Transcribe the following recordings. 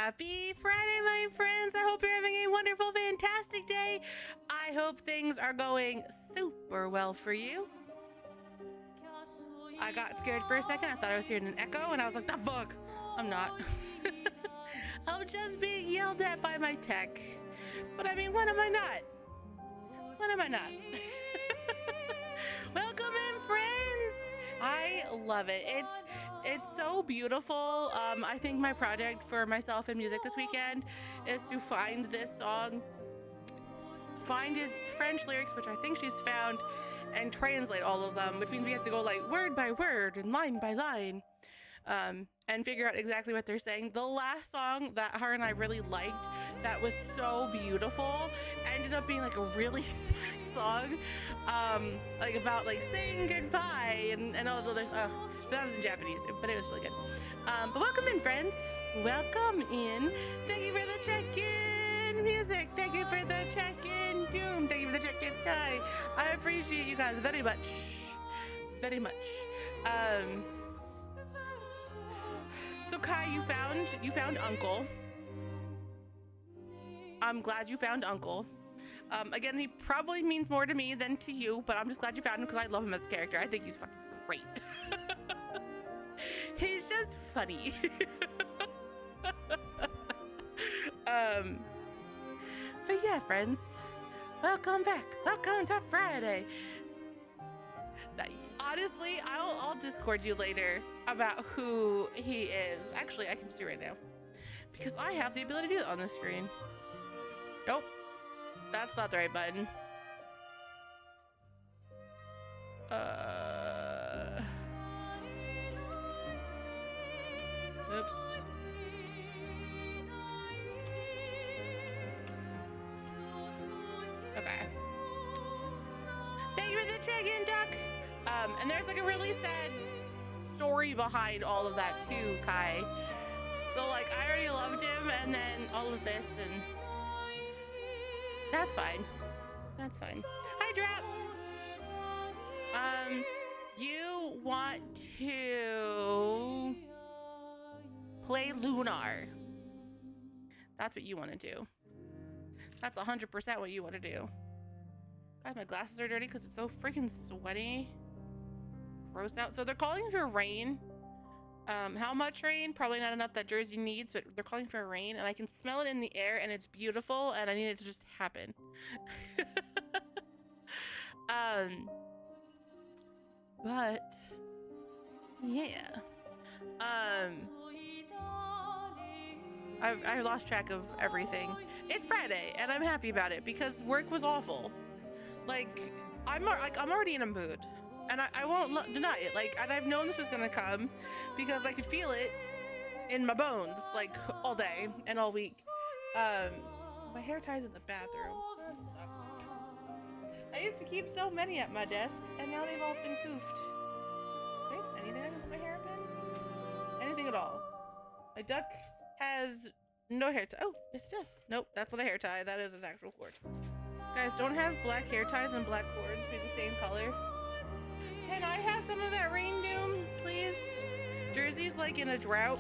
Happy Friday, my friends. I hope you're having a wonderful, fantastic day. I hope things are going super well for you. I got scared for a second. I thought I was hearing an echo, and I was like, the fuck? I'm not. I'm just being yelled at by my tech. But I mean, when am I not? When am I not? Welcome in, friends. I love it. It's so beautiful. I think my project for myself in music this weekend is to find this song, find its French lyrics, which I think she's found, and translate all of them, which means we have to go like word by word and line by line, and figure out exactly what they're saying. The last song that her and I really liked, that was so beautiful, ended up being like a really sad song, like about like saying goodbye and all the other stuff. That was in Japanese, but it was really good. But welcome in, friends. Welcome in. Thank you for the check-in music. Thank you for the check-in Doom. Thank you for the check-in Kai. I appreciate you guys very much. Very much. So Kai, you found Uncle. I'm glad you found Uncle. Again, he probably means more to me than to you, but I'm just glad you found him because I love him as a character. I think he's fucking great. He's just funny. But yeah, friends, welcome back. Welcome to Friday. Honestly, I'll Discord you later about who he is. Actually, I can see right now because I have the ability to do it on the screen. Nope, that's not the right button. Oops. Okay. Thank you for the check-in, Duck. And there's like a really sad story behind all of that too, Kai. So like I already loved him, and then all of this, and that's fine. That's fine. Hi, Drop. You want to play Lunar. That's what you want to do. That's 100% what you want to do. God, my glasses are dirty because it's so freaking sweaty. Gross out. So they're calling for rain. How much rain? Probably not enough that Jersey needs, but they're calling for rain, and I can smell it in the air, and it's beautiful, and I need it to just happen. But yeah. I lost track of everything. It's Friday, and I'm happy about it because work was awful. Like I'm already in a mood, and I won't deny it. Like, and I've known this was gonna come because I could feel it in my bones like all day and all week. My hair ties in the bathroom. I used to keep so many at my desk, and now they've all been poofed. Wait, anything I can put my hair up in? Anything at all? My duck has no hair tie. Oh, yes it does. Nope, that's not a hair tie. That is an actual cord. Guys, don't have black hair ties and black cords be the same color. Can I have some of that rain, Doom, please? Jersey's like in a drought,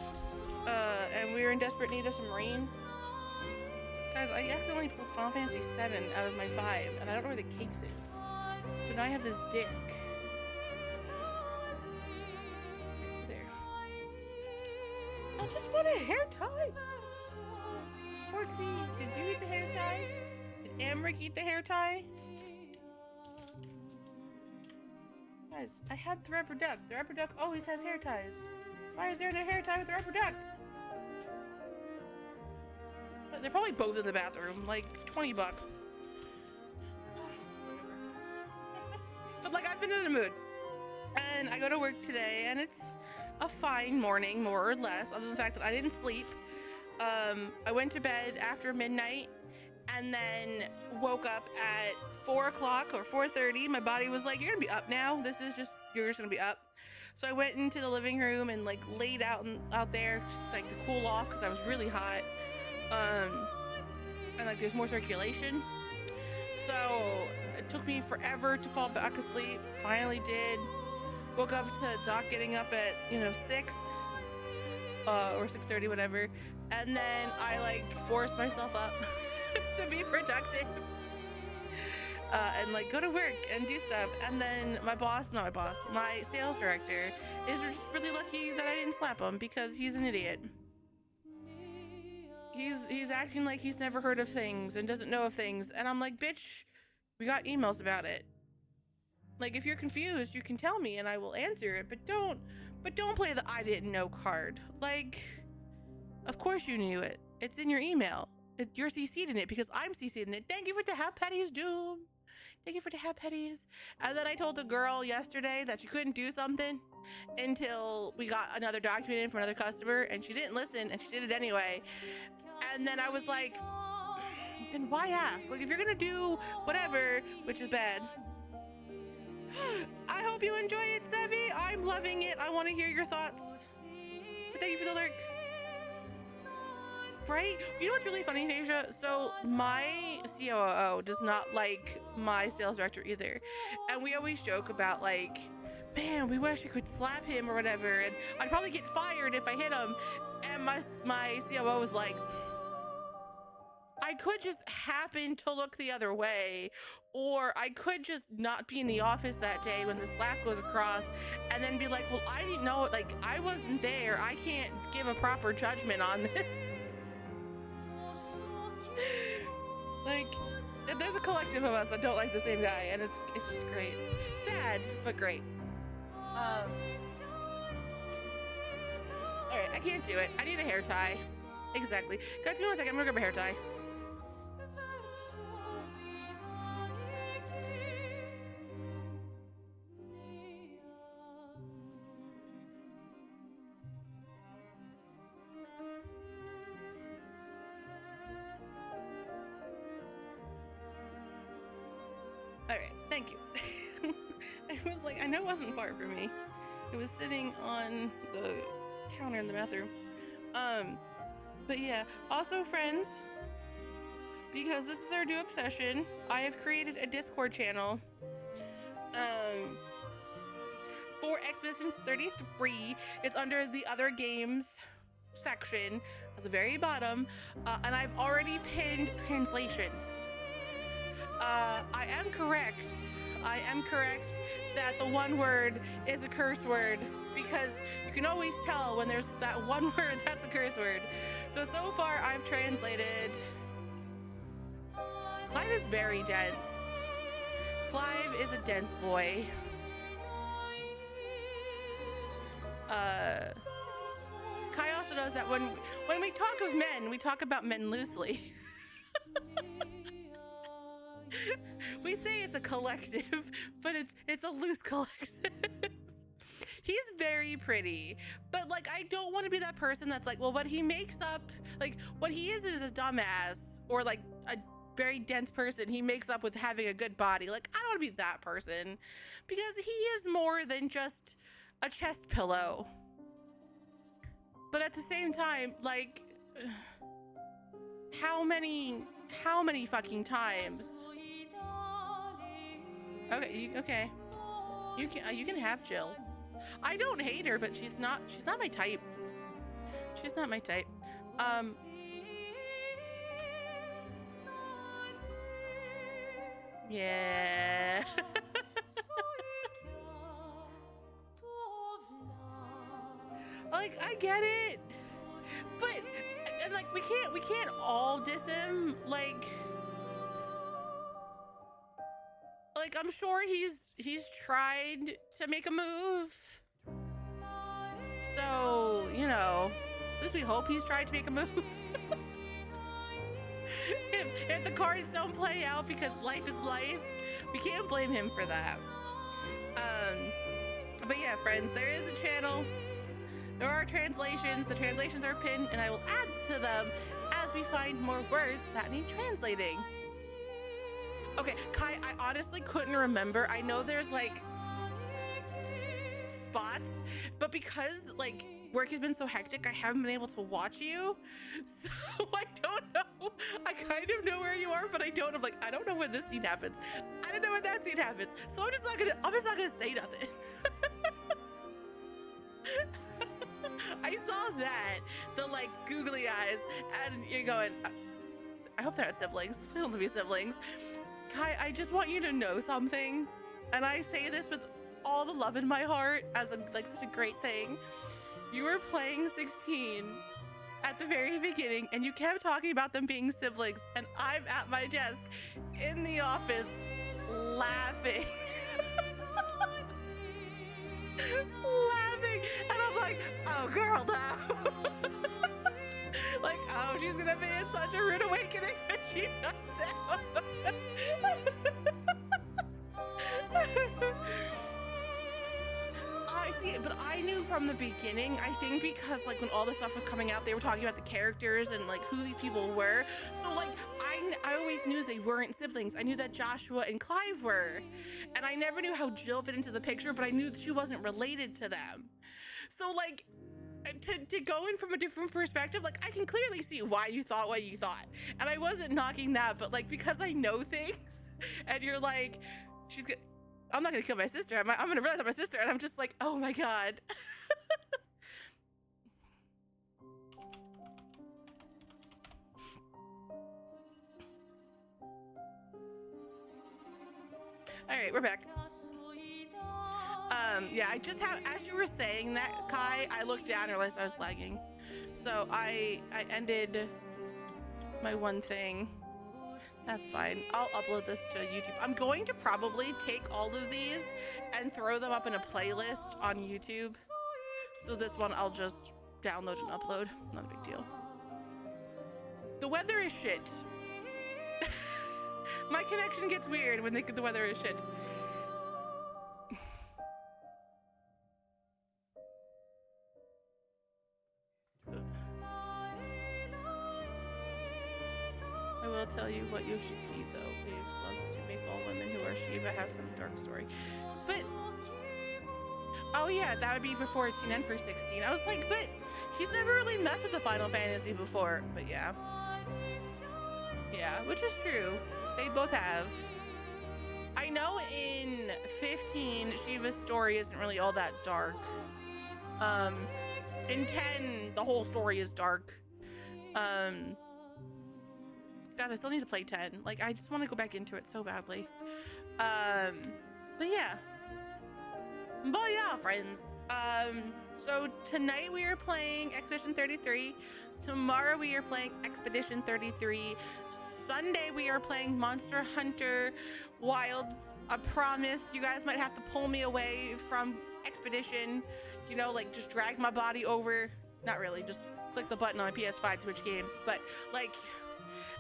and we're in desperate need of some rain. Guys, I accidentally pulled Final Fantasy 7 out of my 5, and I don't know where the case is. So now I have this disc. There. I just want a hair tie. Porksy, did you eat the hair tie? Did Amric eat the hair tie? Guys, I had the rubber duck. The rubber duck always has hair ties. Why is there no hair tie with the rubber duck? But they're probably both in the bathroom, like 20 bucks. But like, I've been in a mood. And I go to work today, and it's a fine morning, more or less, other than the fact that I didn't sleep. I went to bed after midnight, and then woke up at 4 o'clock or 4:30. My body was like, you're gonna be up now. You're just gonna be up. So I went into the living room and like laid out there just like to cool off because I was really hot. And like there's more circulation. So it took me forever to fall back asleep. Finally did. Woke up to Doc getting up at 6 or 6:30, whatever. and then I like force myself up to be productive. And like go to work and do stuff, and then my sales director is just really lucky that I didn't slap him because he's an idiot. He's acting like he's never heard of things and doesn't know of things, and I'm like, bitch, we got emails about it. Like, if you're confused, you can tell me and I will answer it, but don't play the I didn't know card. Like, of course you knew it. It's in your email. You're CC'd in it because I'm CC'd in it. Thank you for the have petties, dude. Thank you for the have petties. And then I told a girl yesterday that she couldn't do something until we got another document in from another customer, and she didn't listen and she did it anyway. And then I was like, then why ask? Like, if you're gonna do whatever, which is bad. I hope you enjoy it, Sevi. I'm loving it. I want to hear your thoughts. But thank you for the lurk. Right? You know what's really funny, Phasia? So my COO does not like my sales director either. And we always joke about like, man, we wish we could slap him or whatever. And I'd probably get fired if I hit him. And my COO was like, I could just happen to look the other way, or I could just not be in the office that day when the slap goes across and then be like, well, I didn't know it. Like, I wasn't there. I can't give a proper judgment on this. Like, there's a collective of us that don't like the same guy, and it's just great. Sad, but great. All right, I can't do it. I need a hair tie. Exactly. Guys, give me 1 second. I'm gonna grab a hair tie. All right, thank you. I was like, I know it wasn't far from me. It was sitting on the counter in the bathroom. But yeah, also friends, because this is our new obsession, I have created a Discord channel for Expedition 33. It's under the other games section at the very bottom, and I've already pinned translations. I am correct that the one word is a curse word, because you can always tell when there's that one word that's a curse word. So far I've translated. Clive is very dense. Clive is a dense boy. Kai also knows that when we talk of men, we talk about men loosely. We say it's a collective, but it's a loose collective. He's very pretty, but like, I don't want to be that person that's like, well, what he makes up, like what he is a dumbass or like a very dense person he makes up with having a good body. Like, I don't want to be that person, because he is more than just a chest pillow. But at the same time, like, how many fucking times? Okay, you can have Jill. I don't hate her, but she's not my type. She's not my type. Yeah. Like, I get it, but and like we can't all diss him. Like I'm sure he's tried to make a move. So, you know, at least we hope he's tried to make a move. if the cards don't play out because life is life, we can't blame him for that. But yeah, friends, there is a channel. There are translations. The translations are pinned, and I will add to them as we find more words that need translating. Okay, Kai, I honestly couldn't remember. I know there's like spots, but because like work has been so hectic, I haven't been able to watch you. So I don't know. I kind of know where you are, but I don't. I'm like, I don't know when this scene happens. I don't know when that scene happens. So I'm just not gonna say nothing. I saw saw that, the like googly eyes, and you're going, I hope they're not siblings. They don't have to be siblings. Kai, I just want you to know something, and I say this with all the love in my heart as like such a great thing. You were playing 16 at the very beginning, and you kept talking about them being siblings, and I'm at my desk in the office laughing. Laughing, and I'm like, oh girl, no. Like, oh, she's gonna be in such a rude awakening when she finds out. I see it, but I knew from the beginning, I think because like when all this stuff was coming out, they were talking about the characters and like who these people were. So like, I always knew they weren't siblings. I knew that Joshua and Clive were. And I never knew how Jill fit into the picture, but I knew that she wasn't related to them. So like, to go in from a different perspective, like I can clearly see why you thought what you thought. And I wasn't knocking that, but like, because I know things and you're like, I'm not gonna kill my sister. I'm gonna realize I'm my sister. And I'm just like, oh my God. All right, we're back. Yeah, I just have, as you were saying that, Kai, I looked down and realized I was lagging. So I ended my one thing. That's fine. I'll upload this to YouTube. I'm going to probably take all of these and throw them up in a playlist on YouTube. So this one I'll just download and upload. Not a big deal. The weather is shit. My connection gets weird when the weather is shit. I will tell you what Yoshiki though. Babes loves to make all women who are Shiva have some dark story. But oh yeah, that would be for 14 and for 16. I was like, but he's never really messed with the Final Fantasy before. But yeah. Yeah, which is true. They both have. I know in 15, Shiva's story isn't really all that dark. In 10, the whole story is dark. Guys, I still need to play 10. Like, I just want to go back into it so badly. But yeah. But yeah, friends. So tonight we are playing Expedition 33. Tomorrow we are playing Expedition 33. Sunday we are playing Monster Hunter Wilds. I promise you guys might have to pull me away from Expedition. You know, like just drag my body over. Not really, just click the button on PS5 to switch games. But like,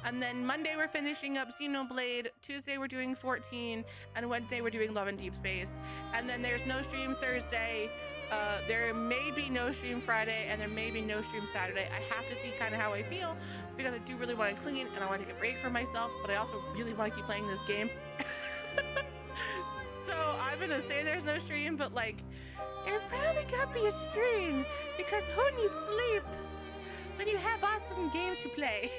and then Monday we're finishing up Xenoblade. Tuesday we're doing 14, and Wednesday we're doing Love and Deep Space. And then there's no stream Thursday. There may be no stream Friday, and there may be no stream Saturday. I have to see kind of how I feel, because I do really want to clean and I want to take a break for myself, but I also really want to keep playing this game. So I'm gonna say there's no stream, but like, there probably could be a stream, because who needs sleep when you have awesome game to play?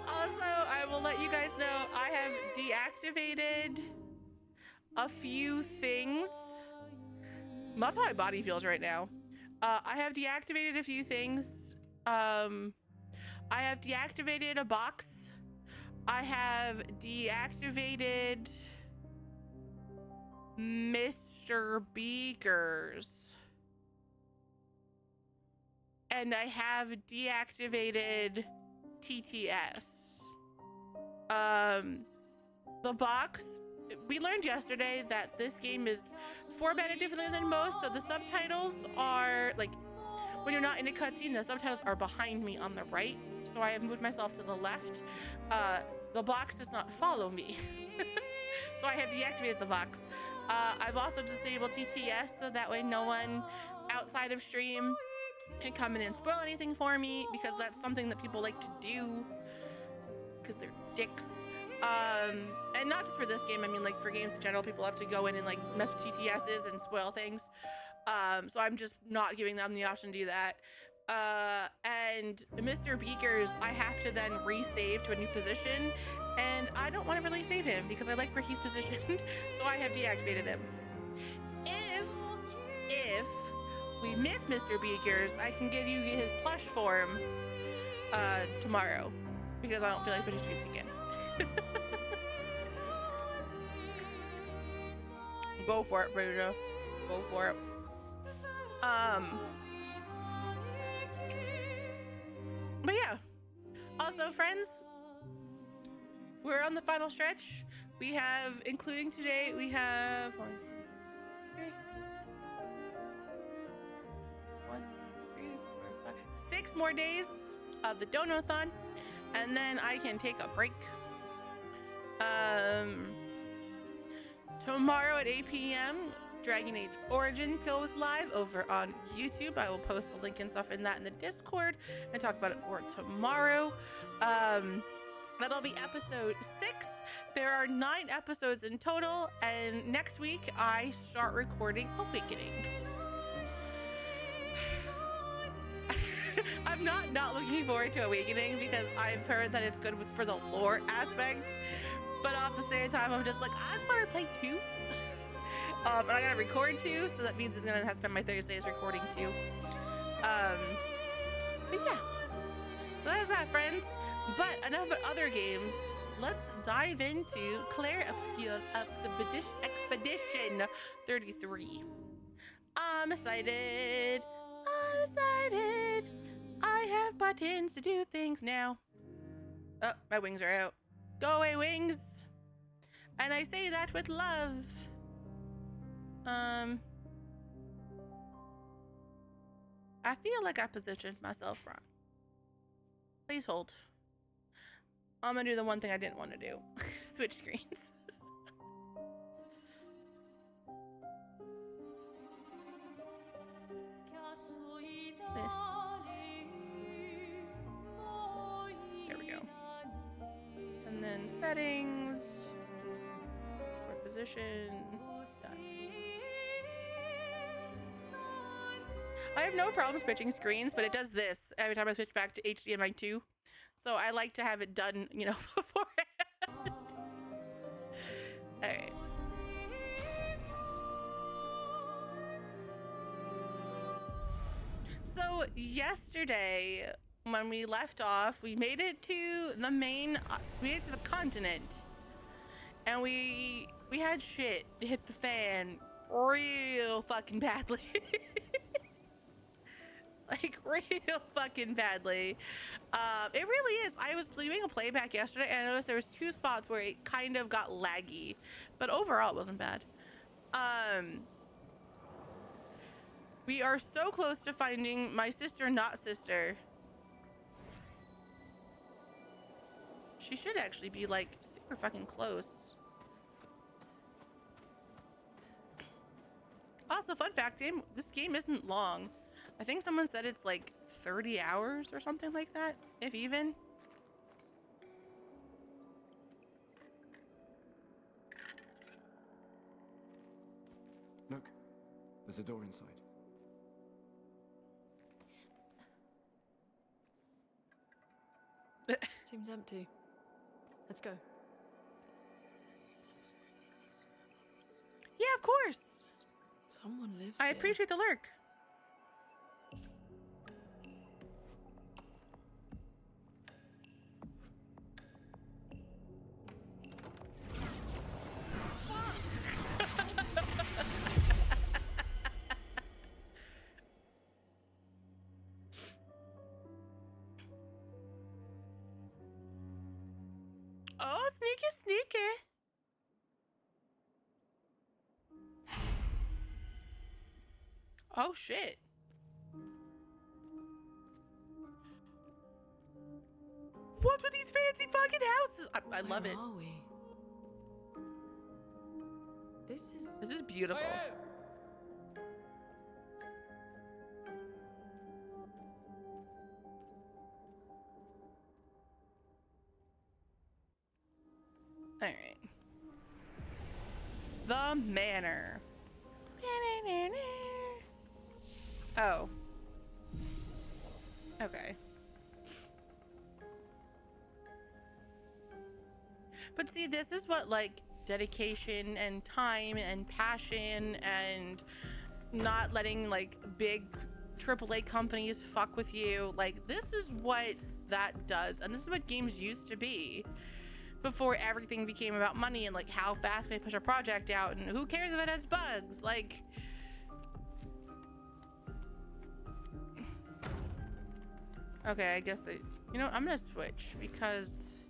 Also, I will let you guys know I have deactivated a few things. That's how my body feels right now. I have deactivated a few things. I have deactivated a box. I have deactivated Mr. Beakers. And I have deactivated TTS. The box, we learned yesterday that this game is formatted differently than most, so the subtitles are like, when you're not in a cutscene, the subtitles are behind me on the right, so I have moved myself to the left. The box does not follow me. So I have deactivated the box. I've also disabled TTS, so that way no one outside of stream can come in and spoil anything for me, because that's something that people like to do because they're dicks. And not just for this game, I mean like for games in general, people have to go in and like mess with TTSs and spoil things. So I'm just not giving them the option to do that. And Mr. Beakers, I have to then resave to a new position, and I don't want to really save him because I like where he's positioned, so I have deactivated him. If you miss Mr. Beakers, I can give you his plush form tomorrow, because I don't feel like switching streets again. Go for it, Frasier. Go for it. But yeah. Also, friends, we're on the final stretch. We have, including today, we have 1, 2, 3, 4, 5, 6 more days of the Donathon, and then I can take a break. Tomorrow at 8 p.m. Dragon Age Origins goes live over on YouTube. I will post a link and stuff in that in the Discord and talk about it more tomorrow. That'll be episode 6. There are 9 episodes in total, and next week I start recording Awakening. I'm not looking forward to Awakening because I've heard that it's good for the lore aspect, but at the same time I'm just like, I just want to play 2. And I gotta record 2, so that means it's gonna have to spend my Thursdays recording 2. But yeah, so that is that, friends. But enough about other games. Let's dive into Claire Obscure Expedition 33. I'm excited. I'm excited. I have buttons to do things now. Oh, my wings are out. Go away, wings. And I say that with love. I feel like I positioned myself wrong. Please hold. I'm gonna do the one thing I didn't want to do. Switch screens. This. There we go. And then settings. Or position. Done. I have no problem switching screens, but it does this every time I switch back to HDMI 2. So I like to have it done, you know, beforehand. All right. So yesterday, when we left off, we made it to the the continent, and we had shit hit the fan real fucking badly. Like real fucking badly. It really is. I was doing a playback yesterday and I noticed there was 2 spots where it kind of got laggy, but overall it wasn't bad. We are so close to finding my sister, not sister. She should actually be like super fucking close. Also, fun fact, this game isn't long. I think someone said it's like 30 hours or something like that, if even. Look, there's a door inside. Seems empty. Let's go. Yeah, of course. Someone lives I here. appreciate the lurk. Oh, sneaky, sneaky. Oh, shit. What's with these fancy fucking houses? I love it. Where are we? This is beautiful. All right. The manor. Oh. Okay. But see, this is what like dedication and time and passion and not letting like big AAA companies fuck with you. Like, this is what that does, and this is what games used to be before everything became about money and like how fast we push a project out and who cares if it has bugs. Like, okay, I guess you know what, I'm gonna switch because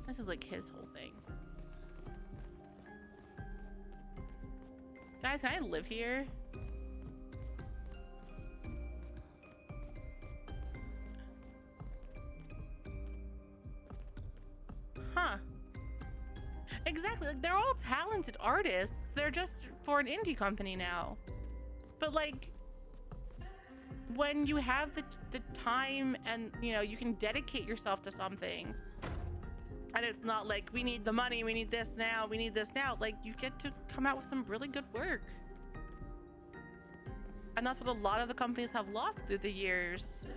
this is like his whole thing. Guys, can I live here? Huh. Exactly, like they're all talented artists. They're just for an indie company now. But like, when you have the time and, you know, you can dedicate yourself to something, and it's not like, we need the money, we need this now, we need this now. Like, you get to come out with some really good work. And that's what a lot of the companies have lost through the years.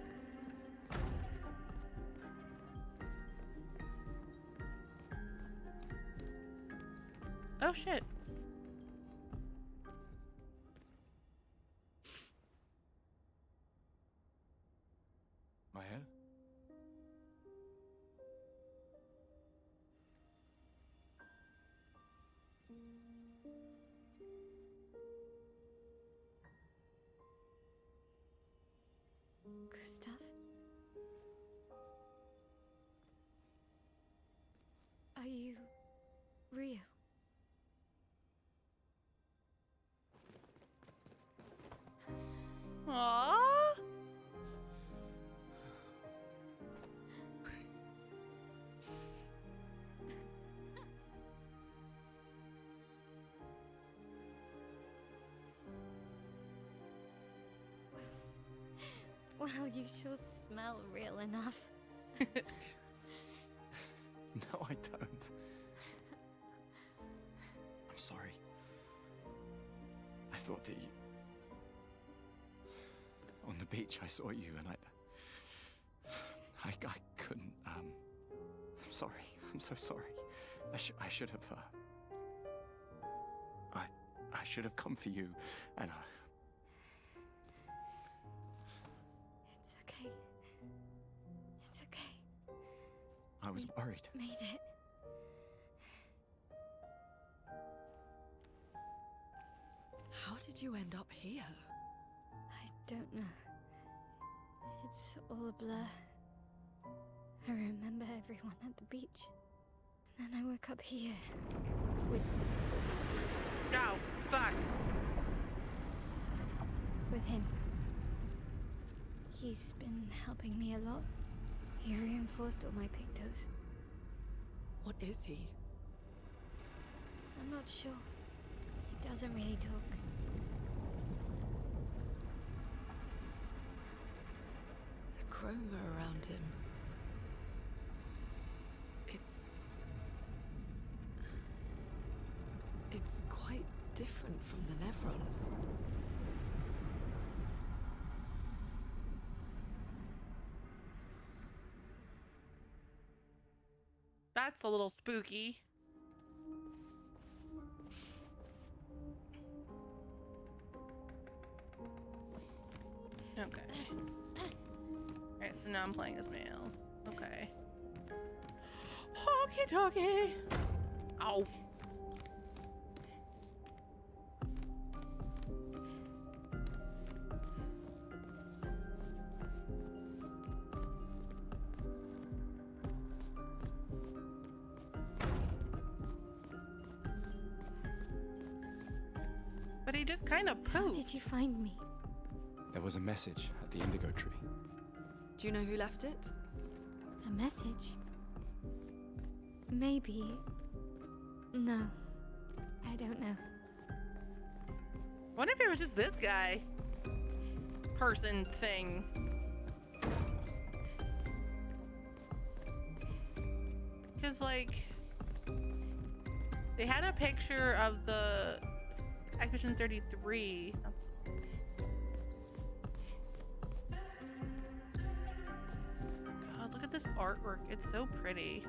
Oh shit. Mael? Gustav? Are you real? Aww. Well, you sure smell real enough. No, I don't. I'm sorry. I thought that you... On the beach, I saw you and I couldn't, I'm sorry. I'm so sorry. I should have, I should have come for you, and It's okay. It's okay. I was worried. Made it. How did you end up here? I don't know. It's all a blur. I remember everyone at the beach. Then I woke up here. Oh, fuck. With him. He's been helping me a lot. He reinforced all my pictos. What is he? I'm not sure. He doesn't really talk. The chroma around him. It's quite different from the Nevrons. That's a little spooky. Okay. Alright, so now I'm playing as male. Okay. Okie dokie. Ow. But he just kind of How pooped. did you find me? There was a message at the indigo tree. Do you know who left it? A message? Maybe. No. I don't know. Wonder if it was just this guy. Person thing. Cause like they had a picture of the Expedition 33. That's God, look at this artwork. It's so pretty.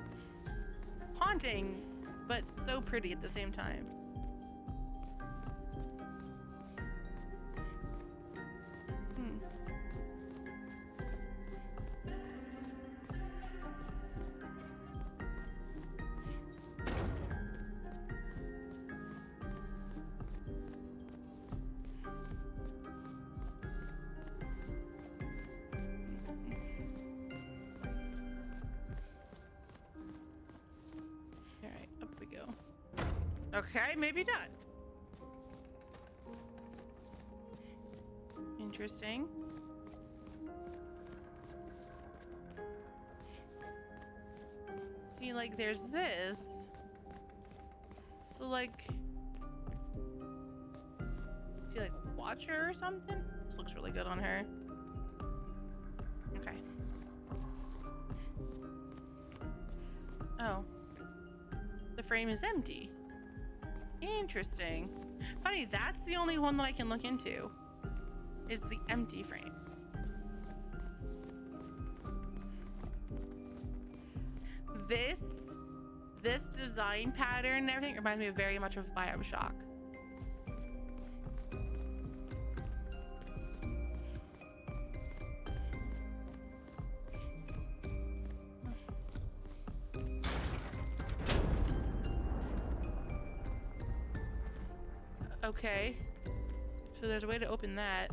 Haunting, but so pretty at the same time. Okay, maybe not. Interesting. See, like, there's this. So, like, see, like, watch her or something? This looks really good on her. Okay. Oh. The frame is empty. Interesting. Funny, that's the only one that I can look into. Is the empty frame. This design pattern and everything reminds me very much of BioShock. Okay. So there's a way to open that.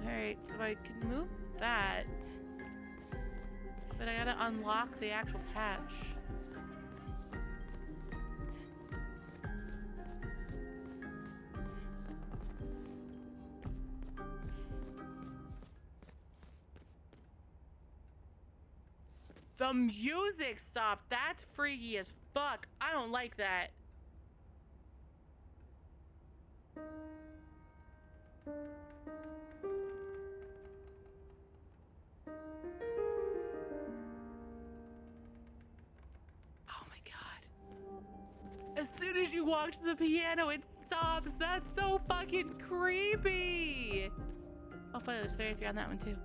Alright, so I can move that. But I gotta unlock the actual hatch. The music stopped. That's freaky as fuck. I don't like that. Oh my god. As soon as you walk to the piano, it stops. That's so fucking creepy. Oh, fuck, there's 33 on that one too.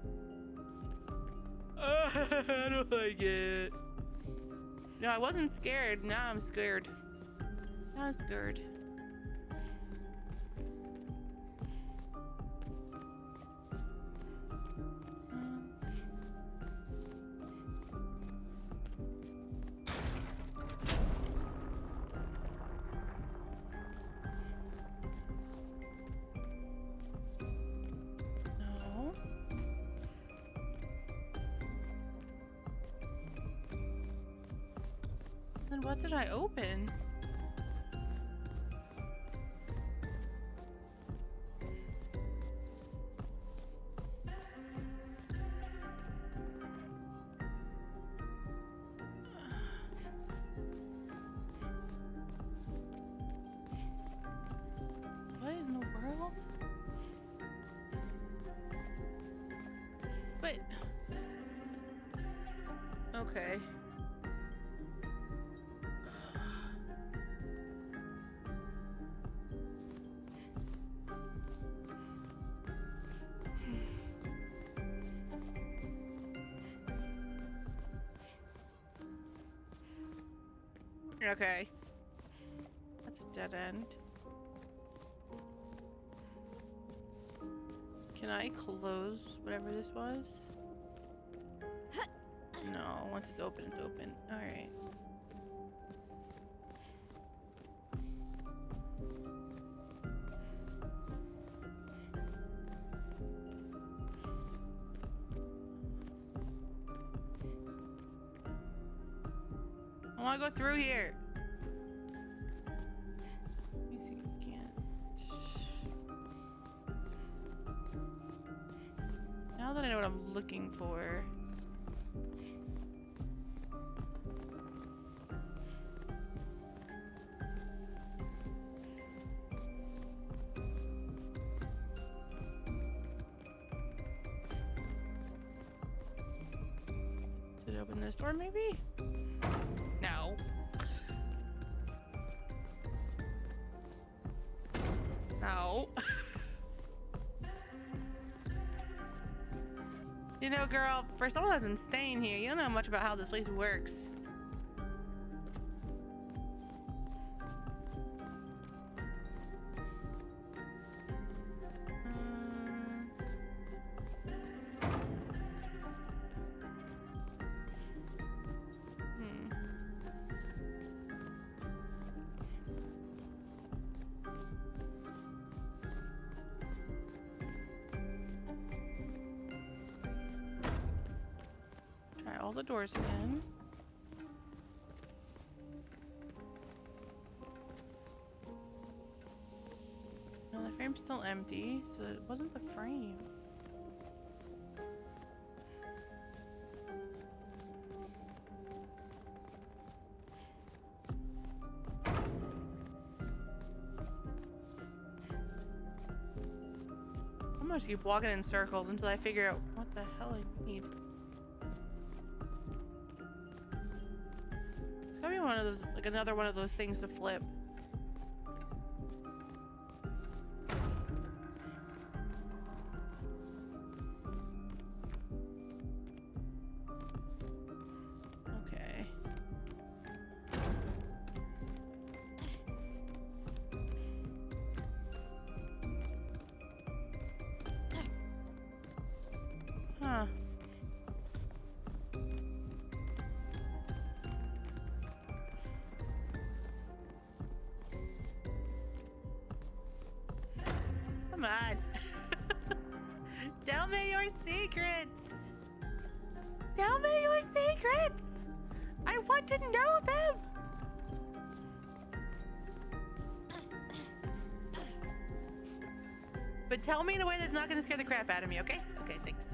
I don't like it. No, I wasn't scared. Now I'm scared. Now I'm scared. No. Then what did I open? What in the world? But okay. Okay. That's a dead end. Can I close whatever this was? No, once it's open, it's open. Alright. I want to go through here. Let me see if I can. Now that I know what I'm looking for. Did it open this door maybe? No. No. You know, girl, for someone that's been staying here, you don't know much about how this place works. all the doors again. No, the frame's still empty, so it wasn't the frame. I'm gonna just keep walking in circles until I figure out what the hell I need. It's gotta be one of those, like another one of those things to flip. Okay. Huh. Come on. Tell me your secrets. Tell me your secrets. I want to know them. But tell me in a way that's not going to scare the crap out of me, okay? Okay, thanks.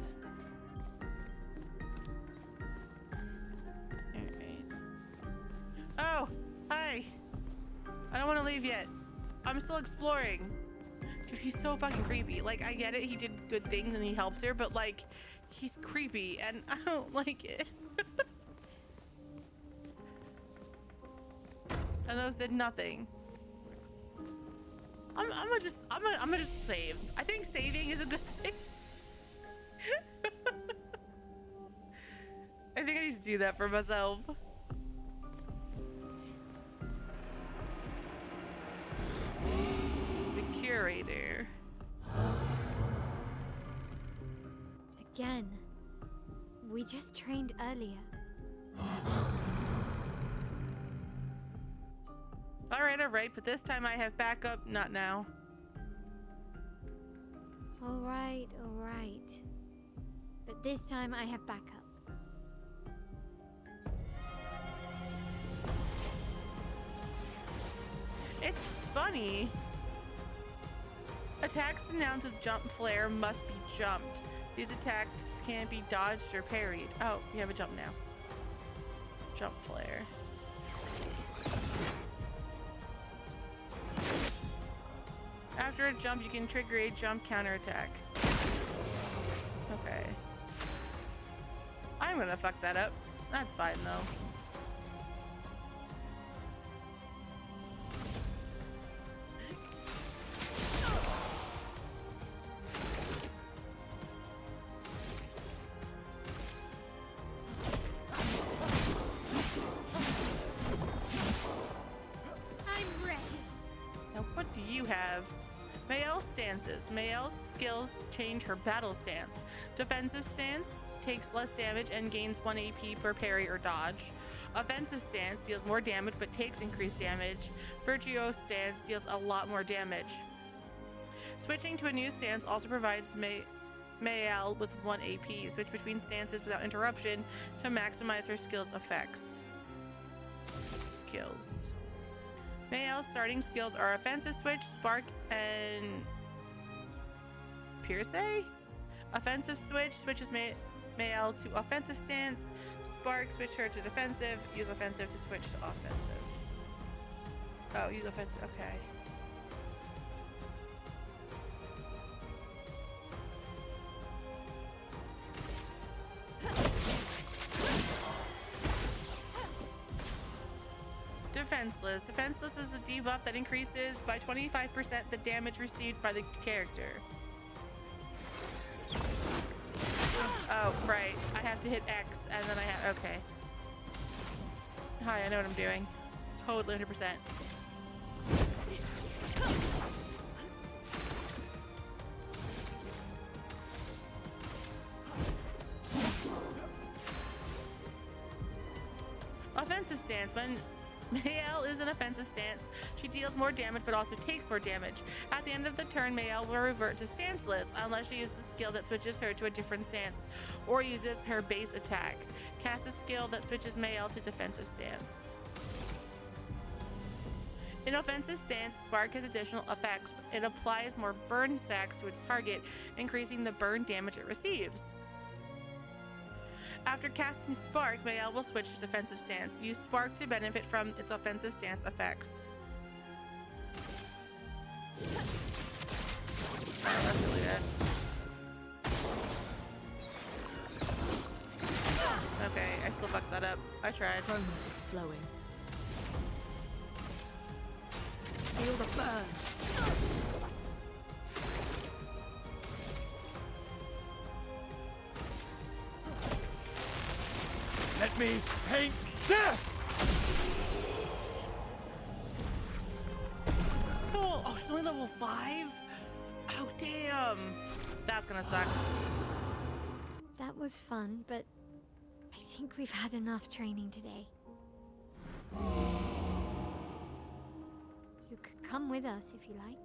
Alright. Oh, hi. I don't want to leave yet. I'm still exploring. Dude, he's so fucking creepy. Like, I get it, he did good things and he helped her, but like, he's creepy and I don't like it. And those did nothing. I'm gonna just save. I think saving is a good thing. I think I need to do that for myself. The curator. Again. We just trained earlier. Alright, but this time I have backup, not now. Alright. But this time I have backup. It's funny. Attacks announced with jump flare must be jumped. These attacks can't be dodged or parried. Oh, you have a jump now. Jump flare. After a jump, you can trigger a jump counterattack. Okay. I'm gonna fuck that up. That's fine though. I'm ready. Now what do you have? Mayel's stances. Mayel's skills change her battle stance. Defensive stance takes less damage and gains 1 AP per parry or dodge. Offensive stance deals more damage but takes increased damage. Virtuoso stance deals a lot more damage. Switching to a new stance also provides Mayel with 1 AP. Switch between stances without interruption to maximize her skills effects. Skills. Mayel's starting skills are Offensive Switch, Spark, and Pierce? Offensive Switch switches Mayel to Offensive Stance. Spark switch her to Defensive. Use Offensive to switch to Offensive. Oh, use Offensive. Okay. Defenseless. Defenseless is a debuff that increases by 25% the damage received by the character. Oh, right. I have to hit X and then I have... Okay. Hi, I know what I'm doing. Totally 100%. Offensive stance. When Mayel is an offensive stance. She deals more damage but also takes more damage. At the end of the turn, Mayel will revert to stanceless unless she uses a skill that switches her to a different stance or uses her base attack. Cast a skill that switches Mayel to defensive stance. In offensive stance, Spark has additional effects. It applies more burn stacks to its target, increasing the burn damage it receives. After casting Spark, Mayel will switch to defensive stance. Use Spark to benefit from its offensive stance effects. Oh, that's really bad. Okay, I still fucked that up. I tried. Chroma is flowing. Feel the burn. Let me paint death! Cool. Oh, she's only level 5? Oh, damn. That's gonna suck. That was fun, but I think we've had enough training today. You could come with us if you like.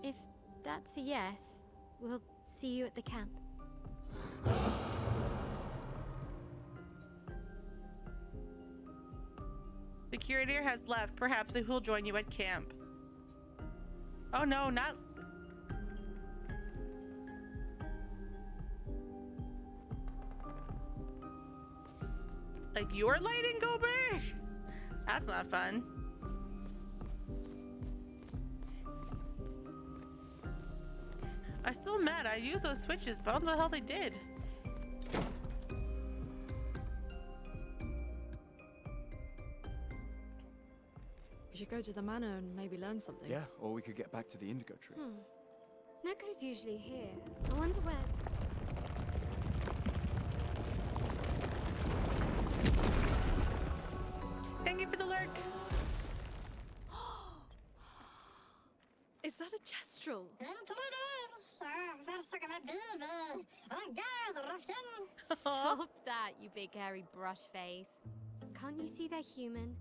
If that's a yes, we'll see you at the camp. The curator has left. Perhaps he will join you at camp. Oh no, not... Like you're lighting Gober? That's not fun. I'm still mad. I used those switches, but I don't know how they did. We should go to the manor and maybe learn something. Yeah, or we could get back to the Indigo Tree. Neko's usually here. I wonder where... Thank you for the lurk. Is that a Jestrel? Stop that, you big hairy brush face. Can't you see they're human?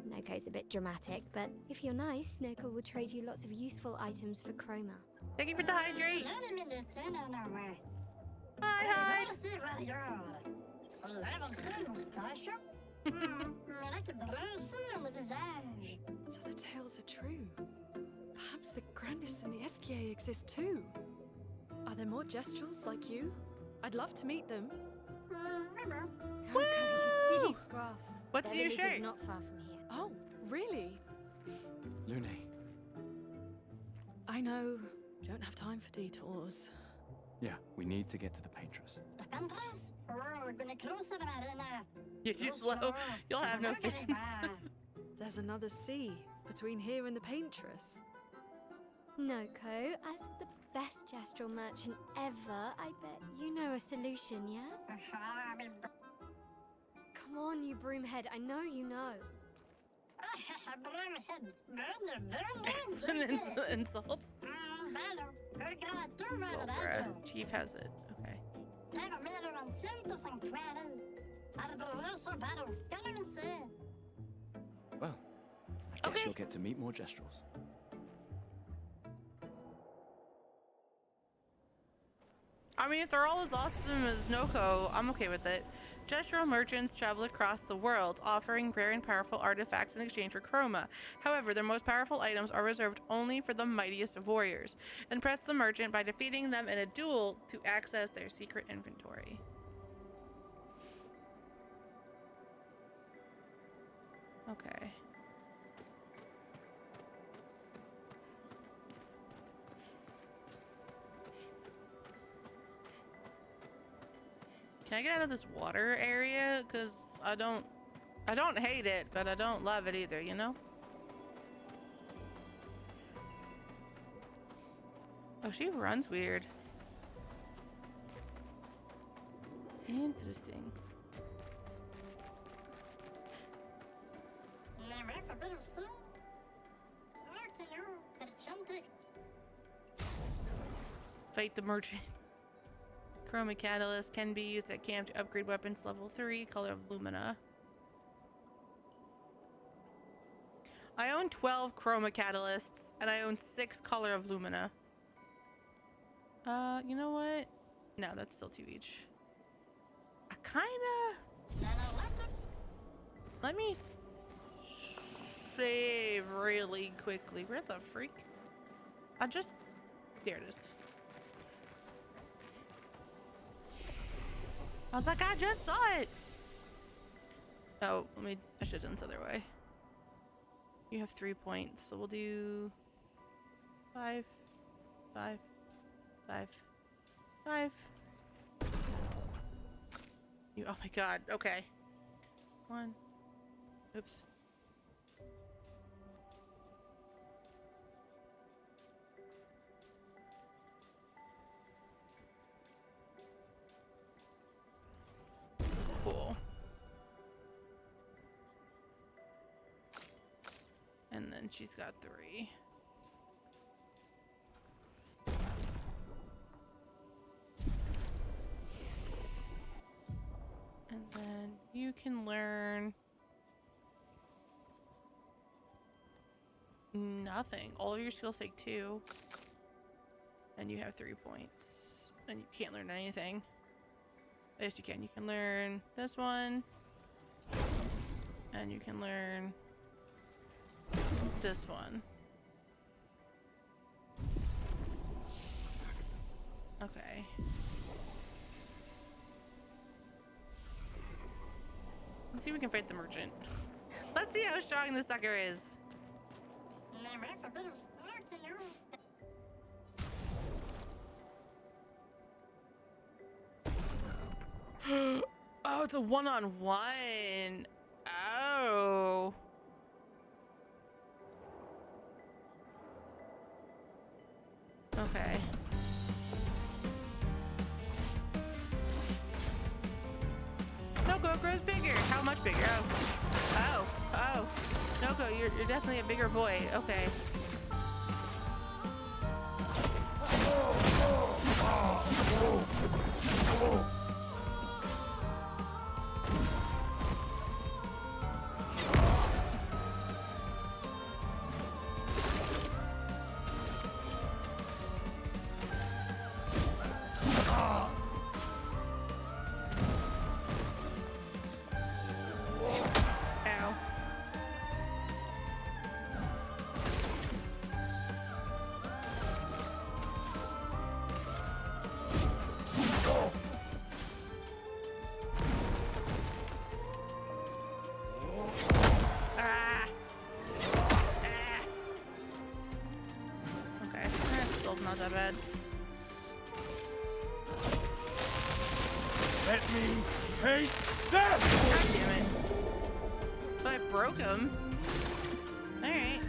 Neko's a bit dramatic, but if you're nice, Neko will trade you lots of useful items for Chroma. Thank you for the hydrate. Hi, Hyde. So the tales are true. Perhaps the Grandis and the Esquier exist too. Are there more Jestrels like you? I'd love to meet them. Woo! You silly scruff. What's Their in your village is shirt? not far from here. Oh, really? Lune, I know. Don't have time for detours. yeah, we need to get to the Paintress. You're too slow. You'll have no face. There's another sea between here and the Paintress. Noko, as the best Jestrel merchant ever, I bet you know a solution, yeah? Come on, you broomhead, I know you know. Excellent insult. Well, bruh, Chief has it. Okay. Well, I guess Okay. you'll get to meet more Jestrels. I mean, if they're all as awesome as Noko, I'm okay with it. Jestrel merchants travel across the world, offering rare and powerful artifacts in exchange for Chroma. However, their most powerful items are reserved only for the mightiest of warriors. Impress the merchant by defeating them in a duel to access their secret inventory. Okay. Can I get out of this water area? Because I don't hate it, but I don't love it either, you know? Oh, she runs weird. Interesting. Fight the merchant. Chroma Catalyst can be used at camp to upgrade weapons level 3, Color of Lumina. I own 12 Chroma Catalysts, and I own 6 Color of Lumina. You know what? No, that's still 2 each. I kinda... Let me save really quickly. Where the freak? I just... There it is. I was like, I just saw it! Oh, I should have done this other way. You have 3 points, so we'll do 5, 5, 5, 5. Oh my god, okay. 1. Oops. Cool. And then she's got 3. And then you can learn nothing. All of your skills take 2. And you have 3 points. And you can't learn anything. Yes, you can. You can learn this one. And you can learn this one. Okay. Let's see if we can fight the merchant. Let's see how strong this sucker is. Oh, it's a one-on-one. Oh. Okay. Noko grows bigger. How much bigger? Oh. Noko, you're definitely a bigger boy. Okay. Not that bad. Let me take that! God damn it. But I broke him. Alright.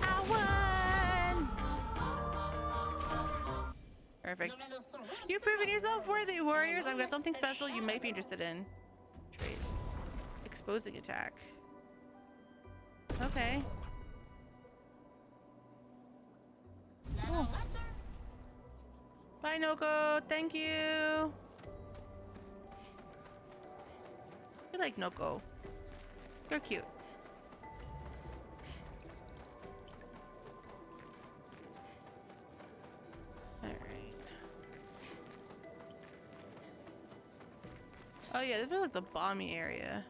I won! Perfect. You've proven yourself worthy, warriors. I've got something special you might be interested in. Trade. Exposing attack. Okay. Cool. Bye, Noko. Thank you. I like Noko. They're cute. All right. Oh yeah, this is like the balmy area.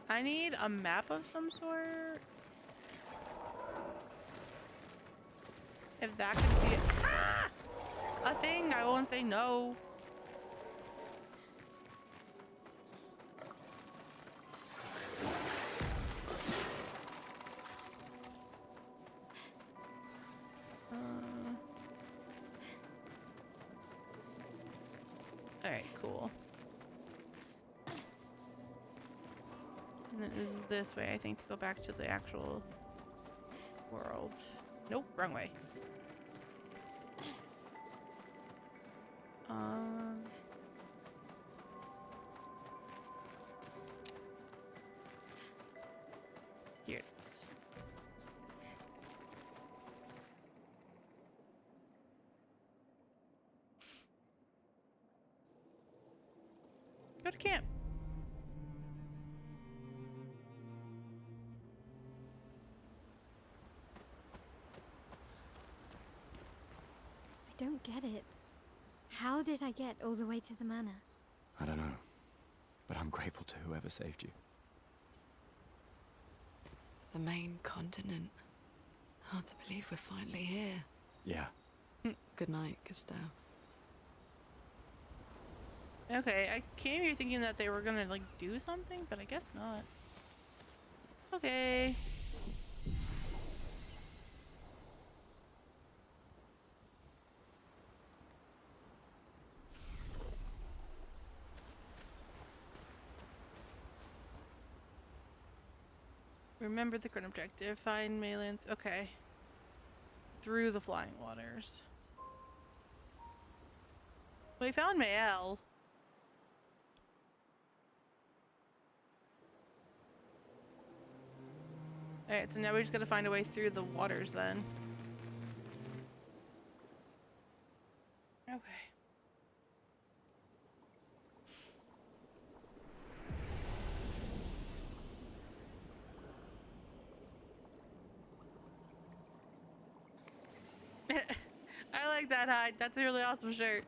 I need a map of some sort. If that could be a thing, I won't say no. Alright, cool. And then is this way, I think, to go back to the actual world. Nope, wrong way. Here it is. Go to camp. I don't get it. How did I get all the way to the manor? I don't know. But I'm grateful to whoever saved you. The main continent. Hard to believe we're finally here. Yeah. Good night, Gustav. Okay, I came here thinking that they were gonna like do something, but I guess not. Okay. Remember the current objective. Find Maylands. Okay. Through the flying waters. We found Mael. Alright, so now we just gotta find a way through the waters then. Okay. I like that hide. That's a really awesome shirt.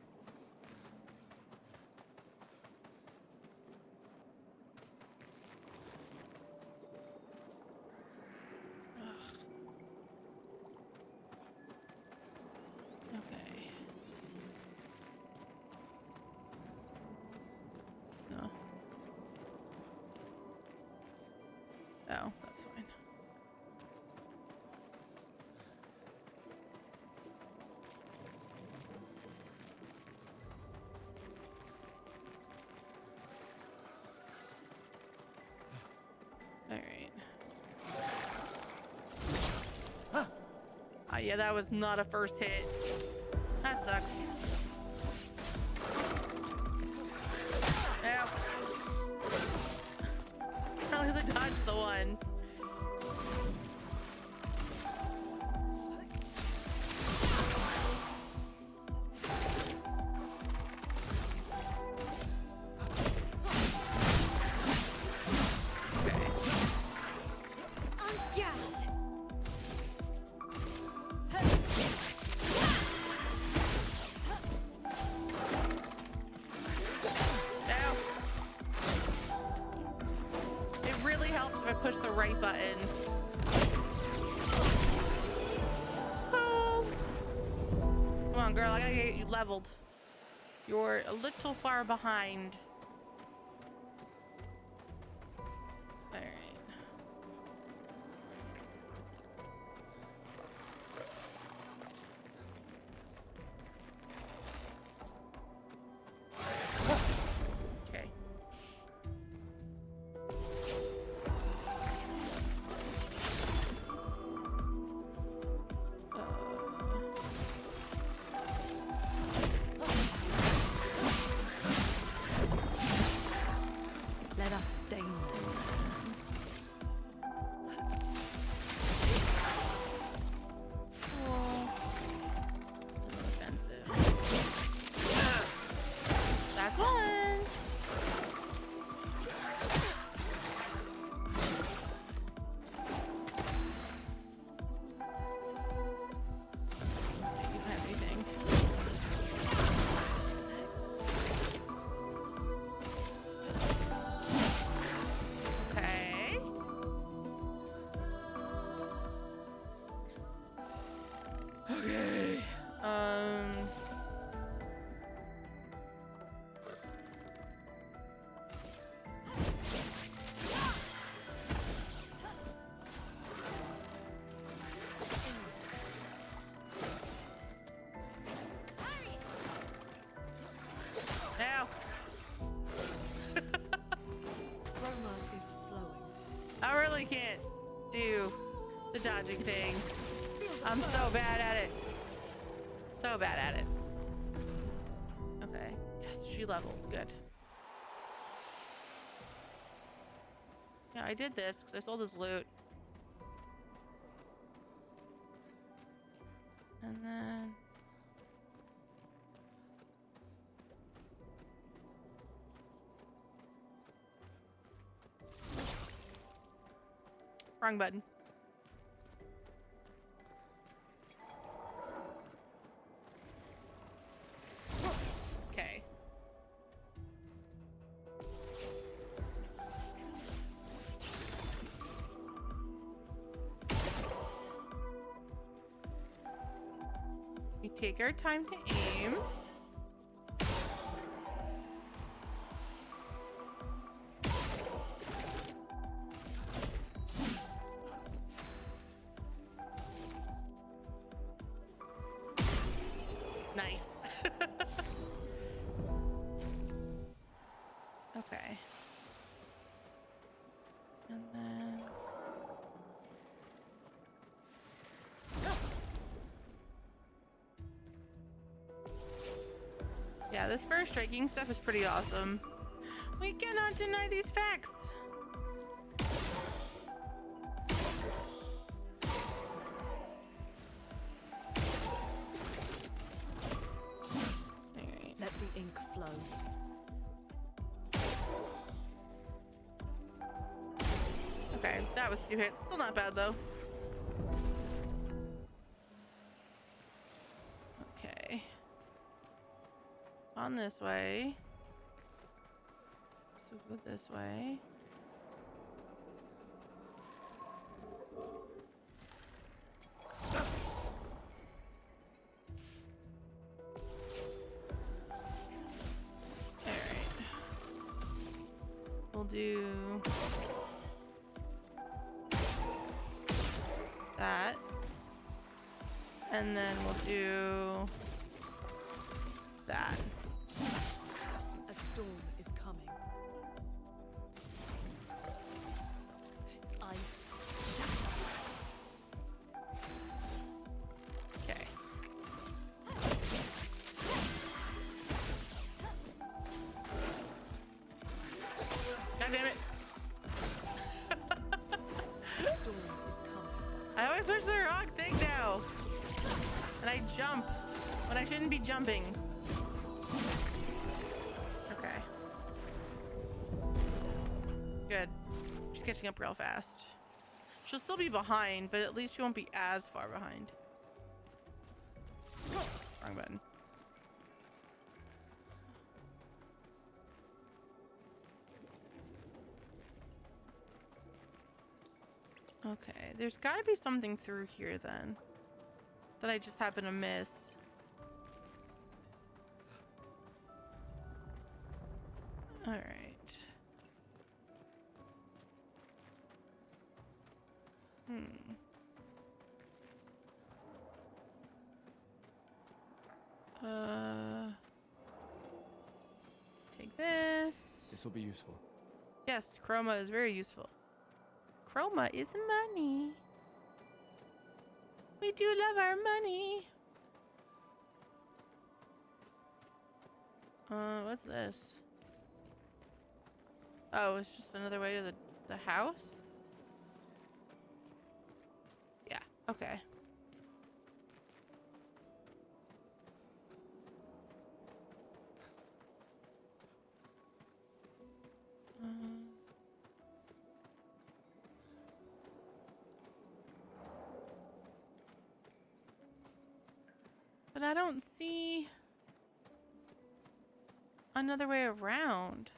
Okay. No. Oh, that's fine. Alright. Yeah, that was not a first hit. That sucks. Ow. At least I dodged the one. Push the right button. Cool. Come on, girl. I gotta get you leveled. You're a little far behind. All right. Okay. Let us stain them. Offensive. That's one. You don't have anything. Okay. Okay. Now. Roma is flowing. I really can't do the dodging thing. I'm so bad at it. So bad at it. Okay. Yes, she leveled. Good. Yeah, I did this because I sold his loot. And then... Wrong button. Okay. We take our time to aim. Nice. Okay. And then... Yeah, this first striking stuff is pretty awesome. We cannot deny these facts. Alright. Let the ink flow. Okay, that was 2 hits. Still not bad though. Okay. On this way. So go this way. Alright. We'll do that. And then we'll do that. A storm is coming. Ice shatter. Okay. God damn it. A storm is coming. I always push the wrong thing now. And I jump when I shouldn't be jumping. Okay. Good. She's catching up real fast. She'll still be behind, but at least she won't be as far behind. Wrong button. Okay, there's got to be something through here then that I just happen to miss. All right. Take this. This will be useful. Yes, chroma is very useful. Chroma is money. We do love our money. What's this? Oh, it's just another way to the house? Yeah, okay. But I don't see another way around.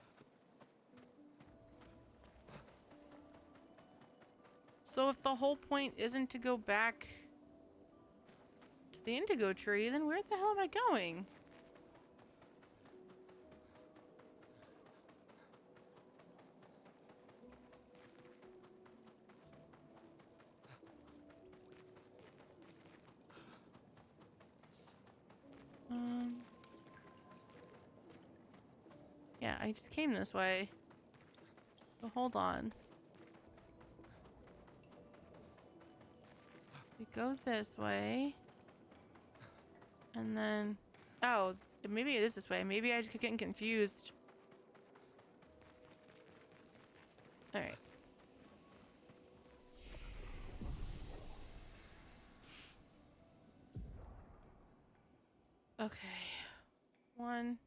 So if the whole point isn't to go back to the indigo tree, then where the hell am I going? Yeah, I just came this way. So hold on. We go this way. And then... Oh, maybe it is this way. Maybe I just keep getting confused. Alright. 1,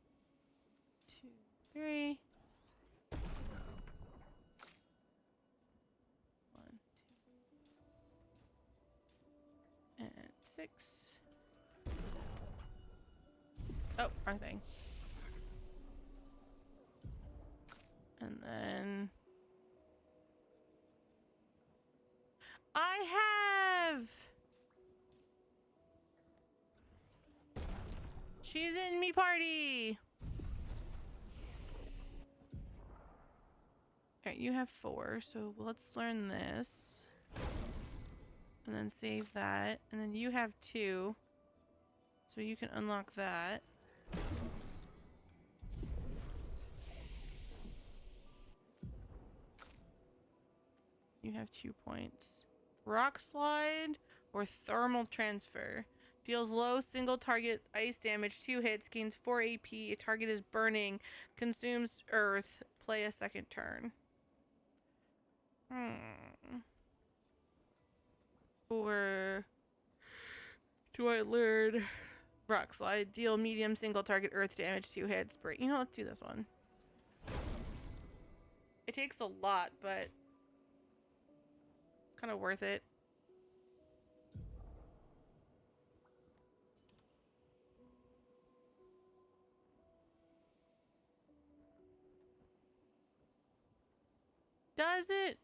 2, 3. 1, 2, and 6. Oh, wrong thing. And then I have. She's in me party. All right, you have 4, so let's learn this. And then save that. And then you have 2. So you can unlock that. You have 2 points. Rock slide or thermal transfer. Deals low single target ice damage, 2 hits, gains 4 AP. A target is burning, consumes earth. Play a second turn. Or do I learn rock slide? Deal medium single target earth damage, 2 hits. You know, let's do this one. It takes a lot, but kind of worth it. Does it?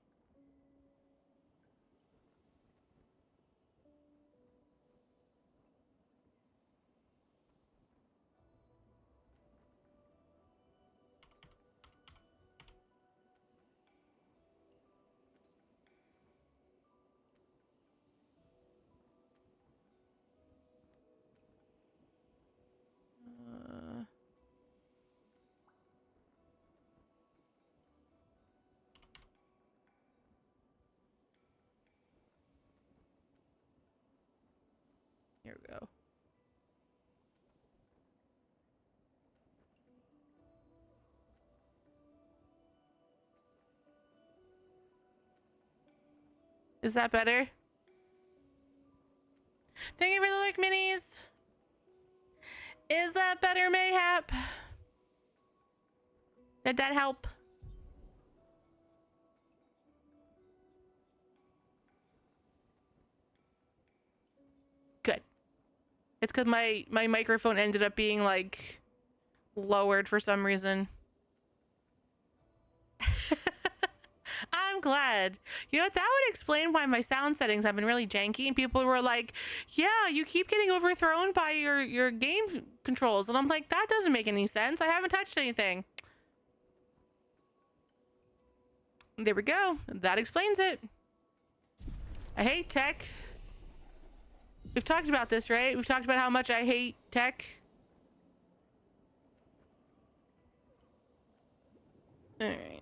Here we go. Is that better? Thank you for the like minis. Is that better, Mayhap? Did that help? Good. It's because my microphone ended up being like lowered for some reason. I'm glad. You know what? That would explain why my sound settings have been really janky, and people were like, yeah, you keep getting overthrown by your game controls. And I'm like, that doesn't make any sense. I haven't touched anything. There we go. That explains it. I hate tech. We've talked about this, right? We've talked about how much I hate tech. All right.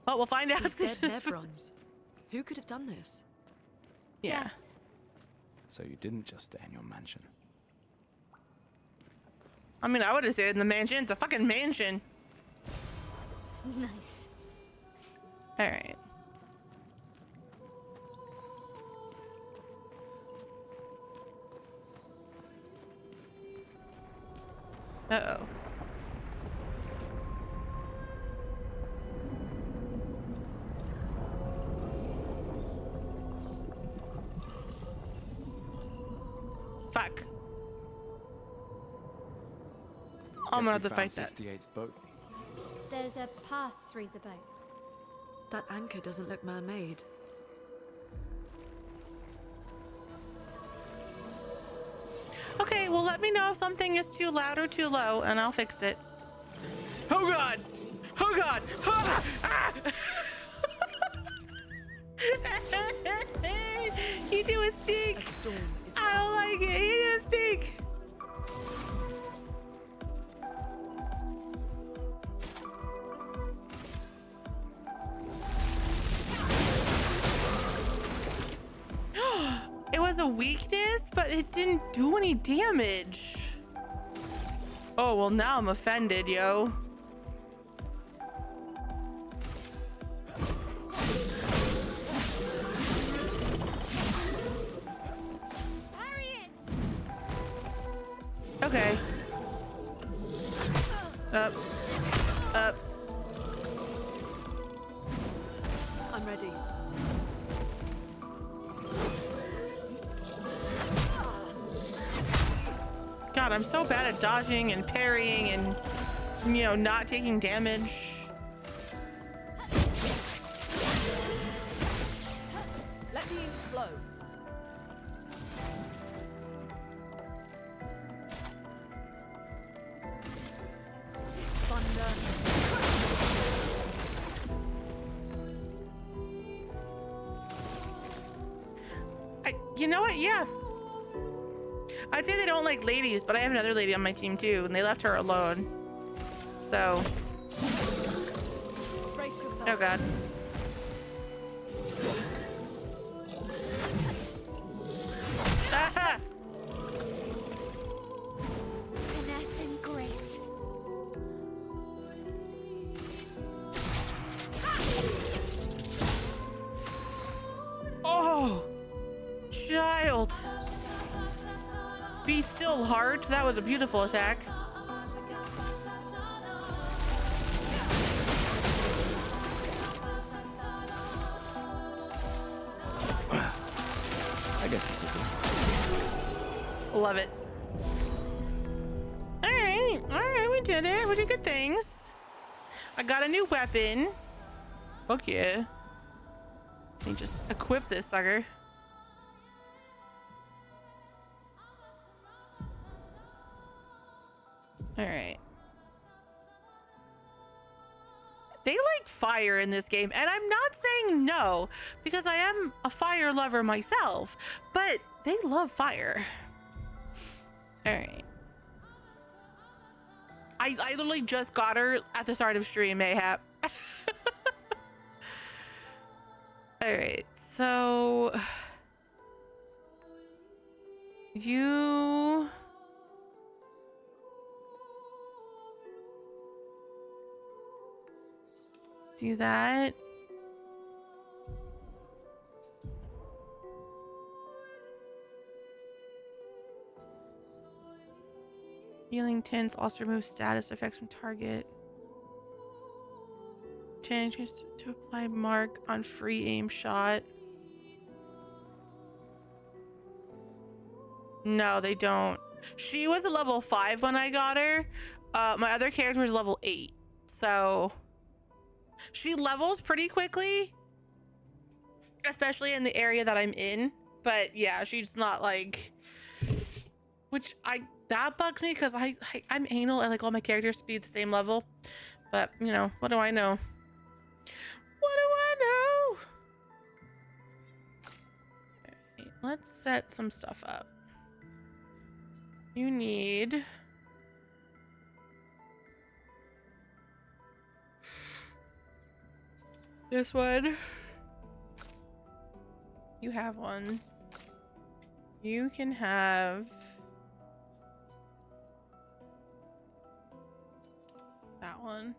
Well, we'll find out. These dead Nevrons. Who could have done this? Yeah. Yes. So you didn't just stay in your mansion. I mean, I would have stayed in the mansion. It's a fucking mansion. Nice. All right. Uh-oh. Fuck. I'm gonna have to fight that. 68's boat. There's a path through the boat. That anchor doesn't look man-made. Okay, well, let me know if something is too loud or too low, and I'll fix it. Oh god! Oh god! Ah! Ah! He do a sneak! A storm is I don't like it. He did a sneak! It was a weakness, but it didn't do any damage. Oh, well, now I'm offended, yo. Parry it! Okay. Up. Up. I'm ready. God, I'm so bad at dodging and parrying and, you know, not taking damage. Let me flow. Thunder. You know what? Yeah. I'd say they don't like ladies, but I have another lady on my team too, and they left her alone. So. Brace yourself. Oh God. Aha! Finesse and grace. Oh, child. Be still, heart. That was a beautiful attack. I guess it's okay. Love it. All right, we did it. We did good things. I got a new weapon. Fuck yeah. Let me just equip this sucker. All right. They like fire in this game, and I'm not saying no, because I am a fire lover myself, but they love fire. All right. I literally just got her at the start of stream, mayhap. All right, so you do that. Healing tints also remove status effects from target. Change to apply mark on free aim shot. No, they don't. She was a level 5 when I got her. My other character was level 8. So she levels pretty quickly, especially in the area that I'm in. But yeah, she's not like, which that bugs me because I'm anal. I like all my characters to be the same level. But you know, what do I know? What do I know? Okay, let's set some stuff up. You need this one. You have one. You can have that one.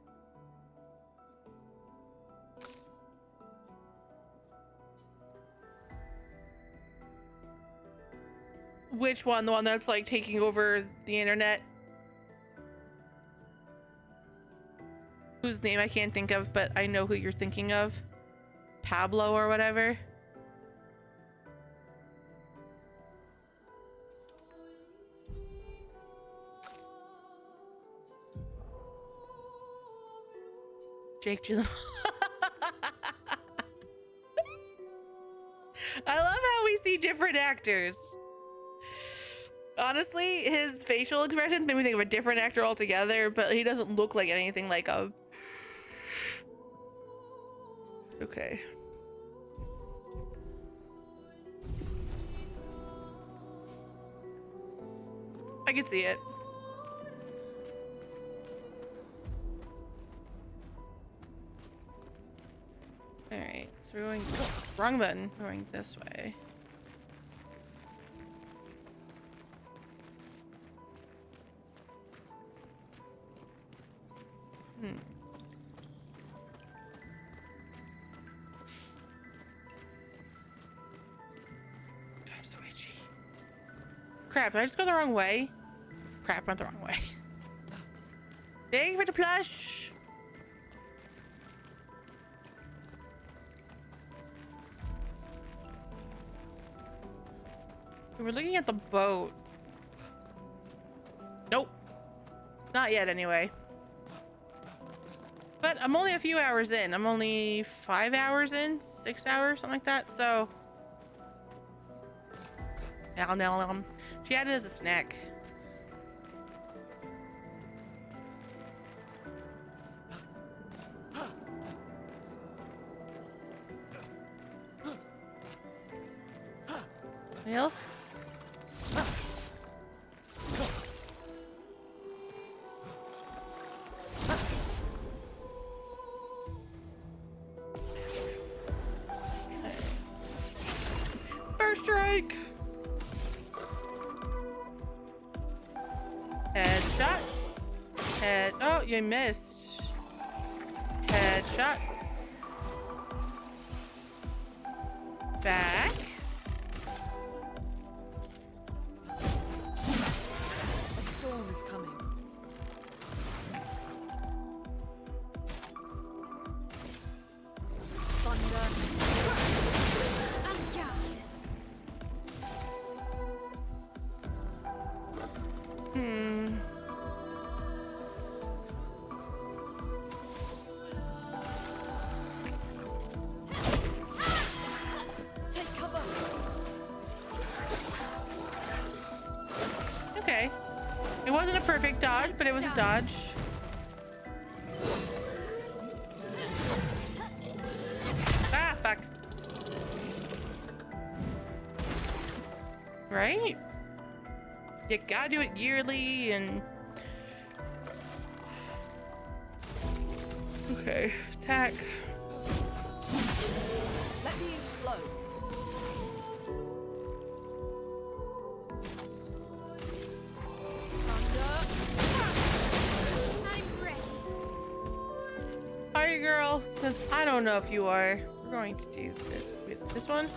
Which one? The one that's like taking over the internet? Whose name I can't think of, but I know who you're thinking of. Pablo or whatever. Jake Gyllenhaal. I love how we see different actors. Honestly, his facial expressions made me think of a different actor altogether, but he doesn't look like anything like a... Okay. I can see it. Alright, so we're going... Oh, wrong button. We're going this way. God, I'm so itchy. Crap, did I just go the wrong way? Crap, went the wrong way. Thank you for the plush. We're looking at the boat. Nope. Not yet, anyway. But I'm only a few hours in. I'm only 5 hours in, 6 hours, something like that. So, she had it as a snack. Anything else? First strike. Headshot. Head. Oh, you missed. Headshot. Back. A storm is coming. Thunder. Take cover. Okay. It wasn't a perfect dodge, but it was a dodge. Ah, fuck. Right? You gotta do it yearly and... Okay, attack. Let me flow. Thunder. I'm ready. Are you, girl? Because I don't know if you are. We're going to do this. Wait, this one?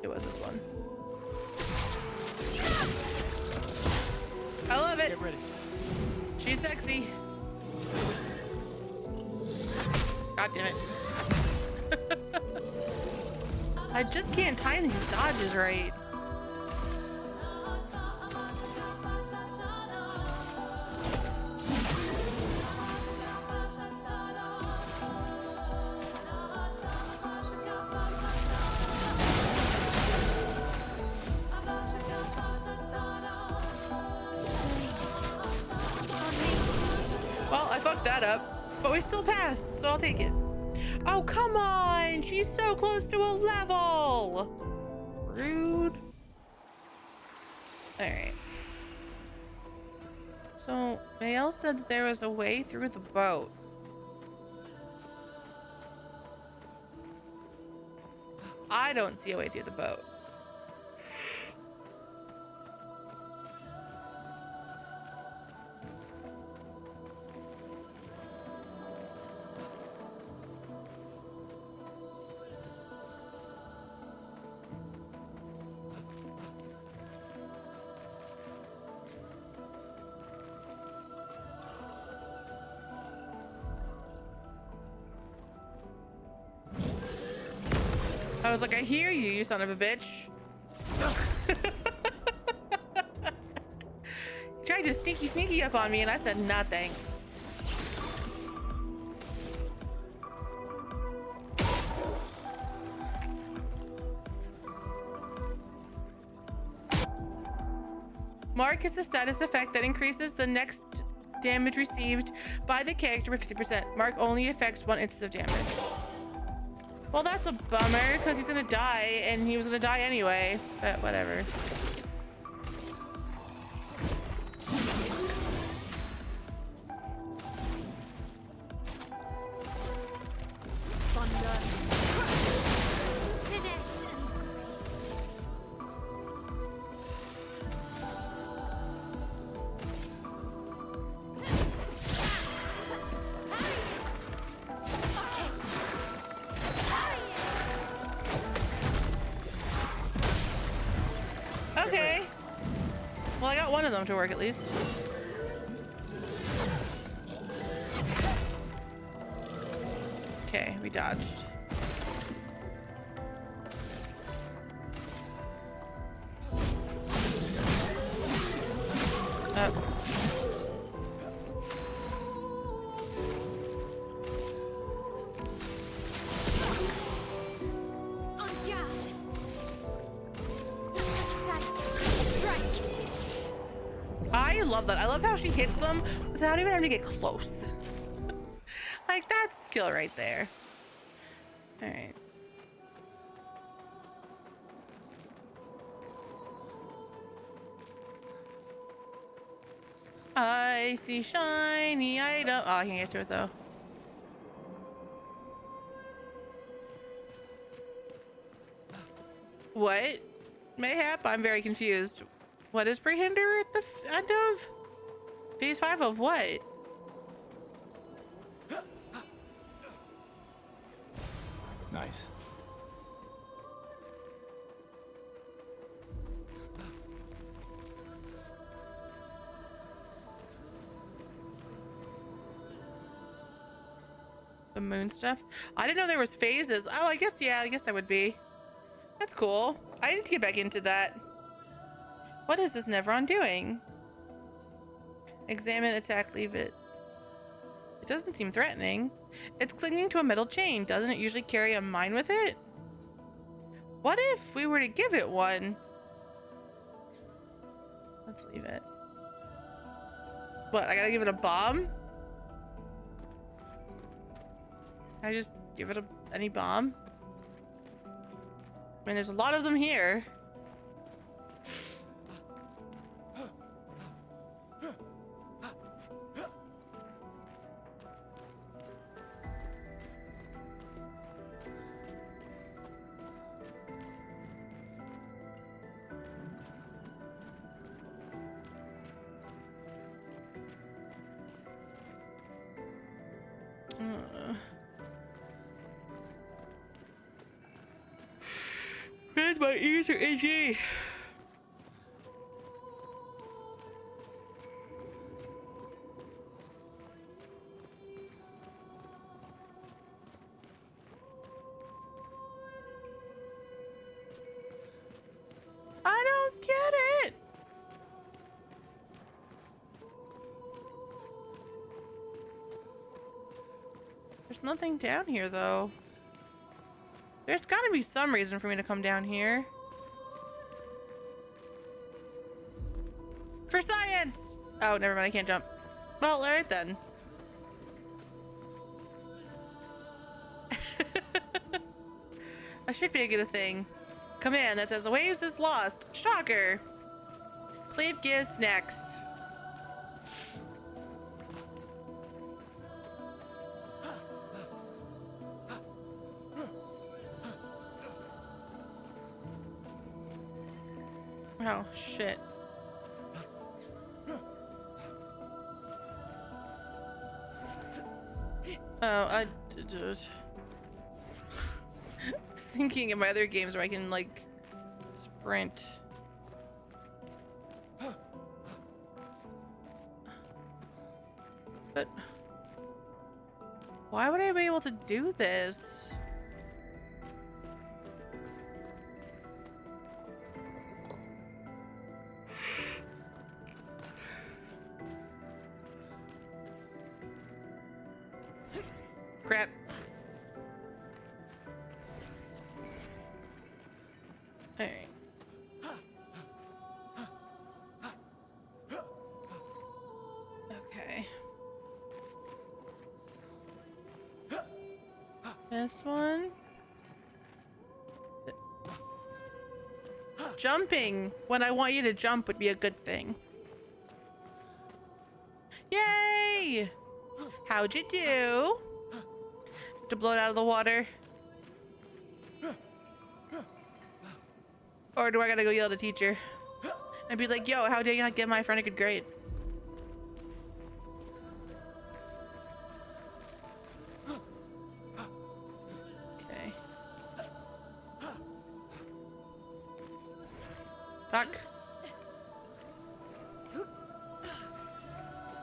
It was this one. I love it. Get ready. She's sexy. God damn it. I just can't time these dodges right. Well, I fucked that up, but we still passed, so I'll take it. Oh, come on! She's so close to a level! Rude. Alright. So, Mael said that there was a way through the boat. I don't see a way through the boat. I was like, I hear you, you son of a bitch. You tried to sneaky up on me and I said, nah, thanks. Mark is a status effect that increases the next damage received by the character by 50%. Mark only affects one instance of damage. Well, that's a bummer, because he's gonna die, and he was gonna die anyway, but whatever. Thunder. Finesse and grace. got one of them to work at least. Okay, we dodged. I love that. I love how she hits them without even having to get close. Like, that's skill right there. All right. I see shiny item. Oh, I can't get to it though. What? Mayhap? I'm very confused. What is Prehinder at the end of? Phase 5 of what? Nice. The moon stuff? I didn't know there was phases. Oh, I guess, yeah, I guess I would be. That's cool. I need to get back into that. What is this Nevron doing? Examine, attack, leave it. It doesn't seem threatening. It's clinging to a metal chain. Doesn't it usually carry a mine with it? What if we were to give it one? Let's leave it. What, I gotta give it a bomb? Can I just give it any bomb? I mean, there's a lot of them here. Man, my ears are itchy. I don't get it. There's nothing down here though. There's gotta be some reason for me to come down here. For science! Oh, never mind, I can't jump. Well, alright then. That should be a good thing. Command that says the waves is lost. Shocker! Please give snacks. Oh, shit. Oh, I was thinking of my other games where I can, like, sprint. But why would I be able to do this? Crap. All right. Okay. This one. Jumping when I want you to jump would be a good thing. Yay! How'd you do? To blow it out of the water? Or do I gotta go yell at a teacher and be like, yo, how dare you not give my friend a good grade? Okay. Fuck.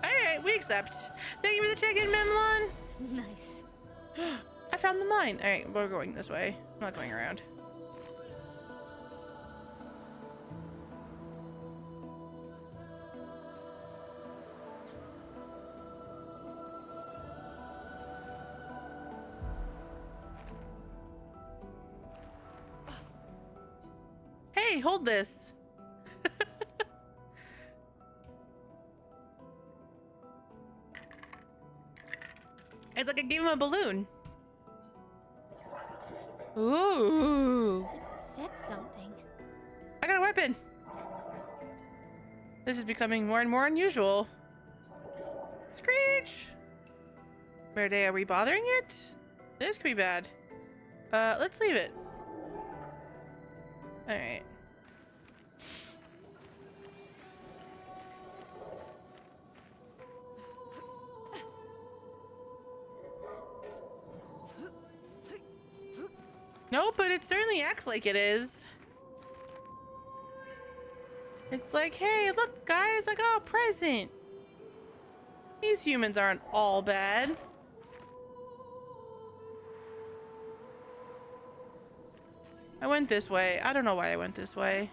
Alright, we accept. Thank you for the check-in, Memlon. Nice. I found the mine. Alright, we're going this way. I'm not going around. Hey, hold this. It's like I gave him a balloon. Ooh. Said something. I got a weapon. This is becoming more and more unusual. Screech! Verde, are we bothering it? This could be bad. Let's leave it. Alright. No, but it certainly acts like it is. It's like, hey, look, guys, I got a present. These humans aren't all bad. I went this way. I don't know why I went this way.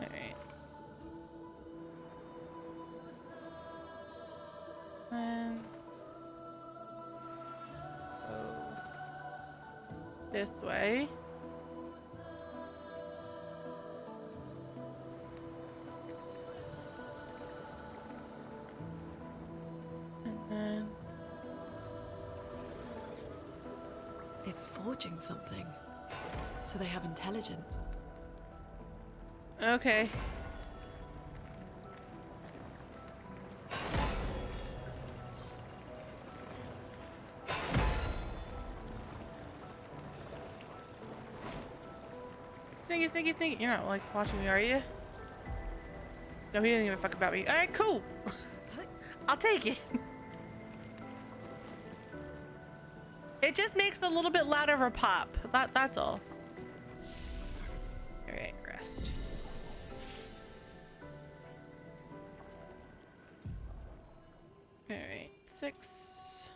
Alright. And go this way. It's forging something. So they have intelligence. Okay. Stinky, stinky, stinky. You're not like watching me, are you? No, he didn't even fuck about me. Alright, cool. I'll take it. It just makes a little bit louder of a pop. That's all. Alright, rest. Alright, 6.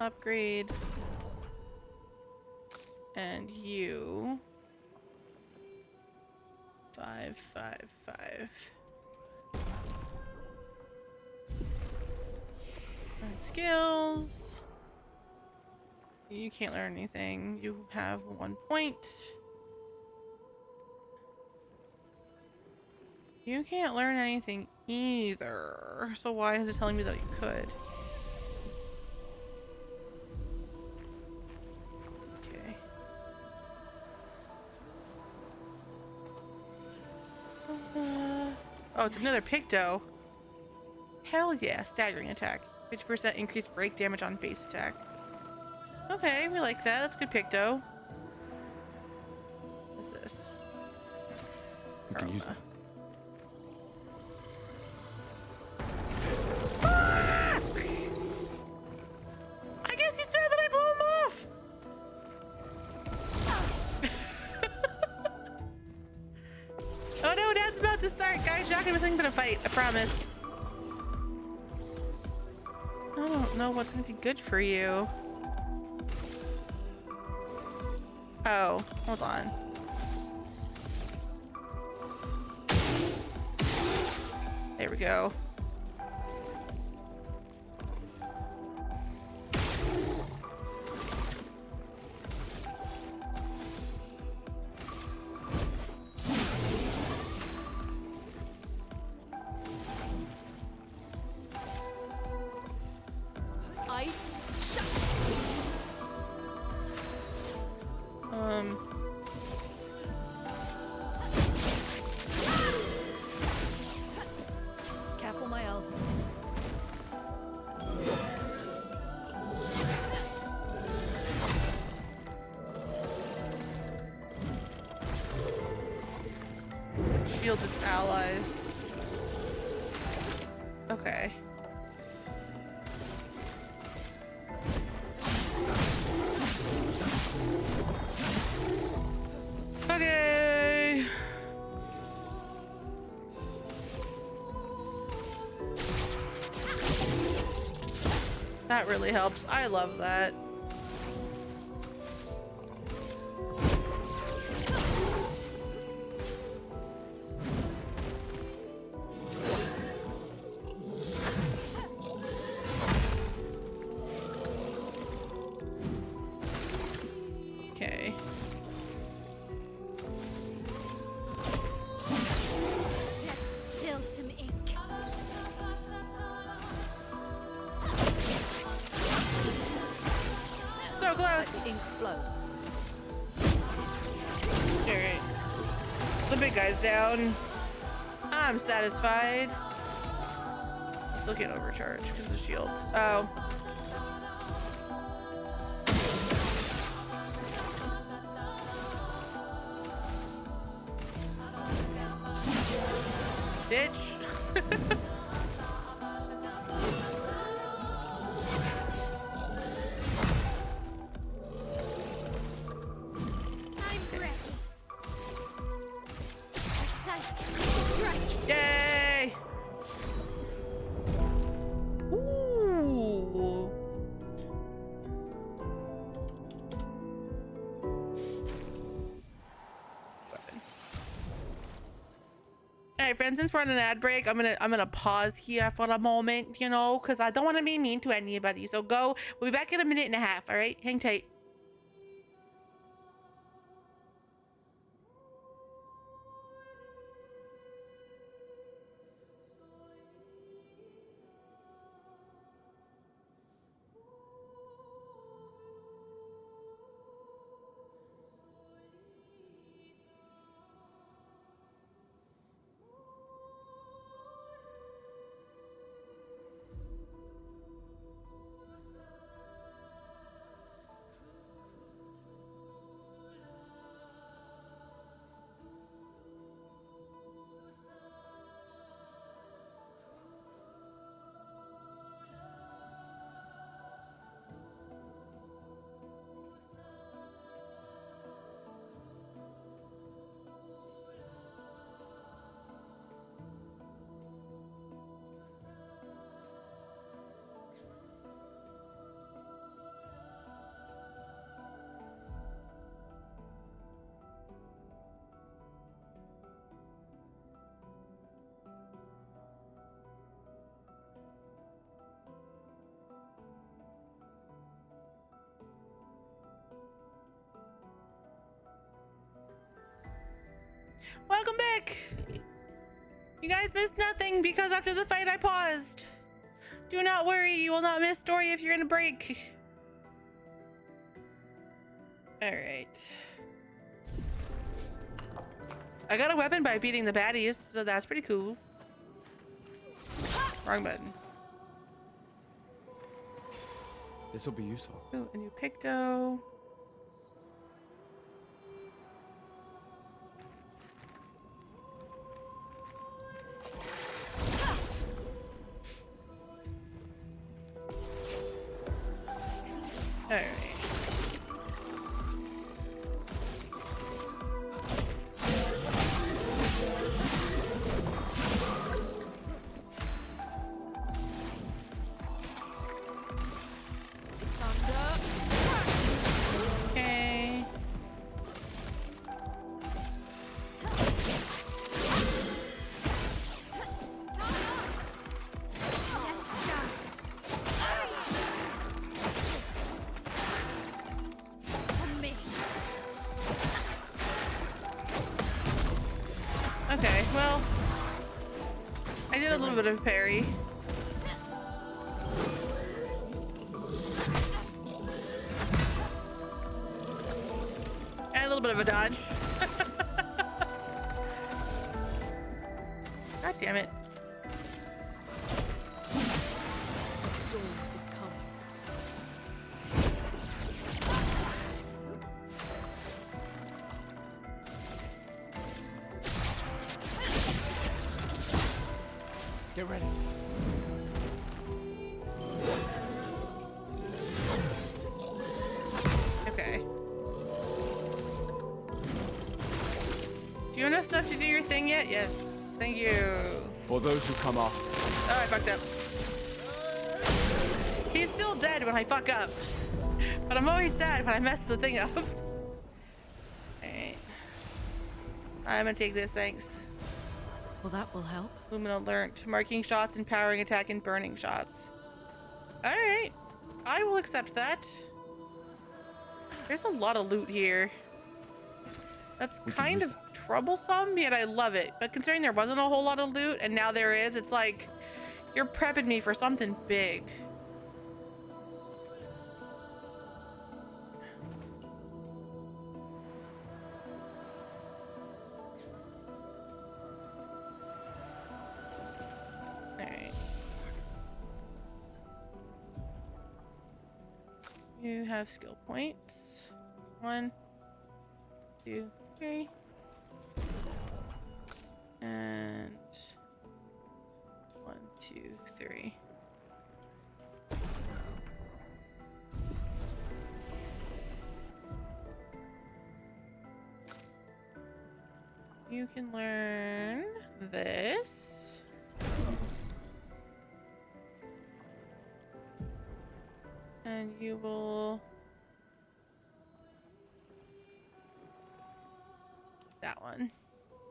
Upgrade. And you. 5, 5, 5. And skills. You can't learn anything. You have 1 point. You can't learn anything either. So why is it telling me that you could? Okay. Oh, it's another Picto. Hell yeah, staggering attack. 50% increased break damage on base attack. Okay, we like that. That's good Picto. What's this? I can use that. Ah! I guess he's mad that I blew him off. Oh no, Dad's about to start, guys. You're not gonna be thinking about a fight. I promise. I don't know what's gonna be good for you. Oh, hold on. There we go. Ice. Careful, my L. Shields its allies. Okay. That really helps. I love that. Okay. Let's spill some ink. So close. The ink flow. Alright. The big guy's down. I'm satisfied. Still can't overcharge because of the shield. Oh. Bitch. I'm ready. Precise strike. Yay! Ooh. Alright, friends, since we're on an ad break, I'm gonna pause here for a moment, you know, because I don't want to be mean to anybody. So go. We'll be back in a minute and a half. All right, hang tight. Welcome back. You guys missed nothing because after the fight I paused. Do not worry, you will not miss story if you're in a break. All right. I got a weapon by beating the baddies, so that's pretty cool. Wrong button. This will be useful. Ooh, a new Picto. All right. Okay. Okay, well, I did a little bit of parry. And a little bit of a dodge. God damn it. The storm is coming. Get ready. Okay. Do you have enough stuff to do your thing yet? Yes. Thank you. For those who come off, Oh, I fucked up. He's still dead when I fuck up. But I'm always sad when I mess the thing up. Alright. I'm gonna take this, thanks. Well, that will help. Movement alert. Marking shots, empowering attack, and burning shots. Alright. I will accept that. There's a lot of loot here. That's kind of troublesome, yet I love it. But considering there wasn't a whole lot of loot, and now there is, it's like, you're prepping me for something big. Alright. You have skill points. 1, 2, 3. And 1, 2, 3. You can learn this. And you will... that one.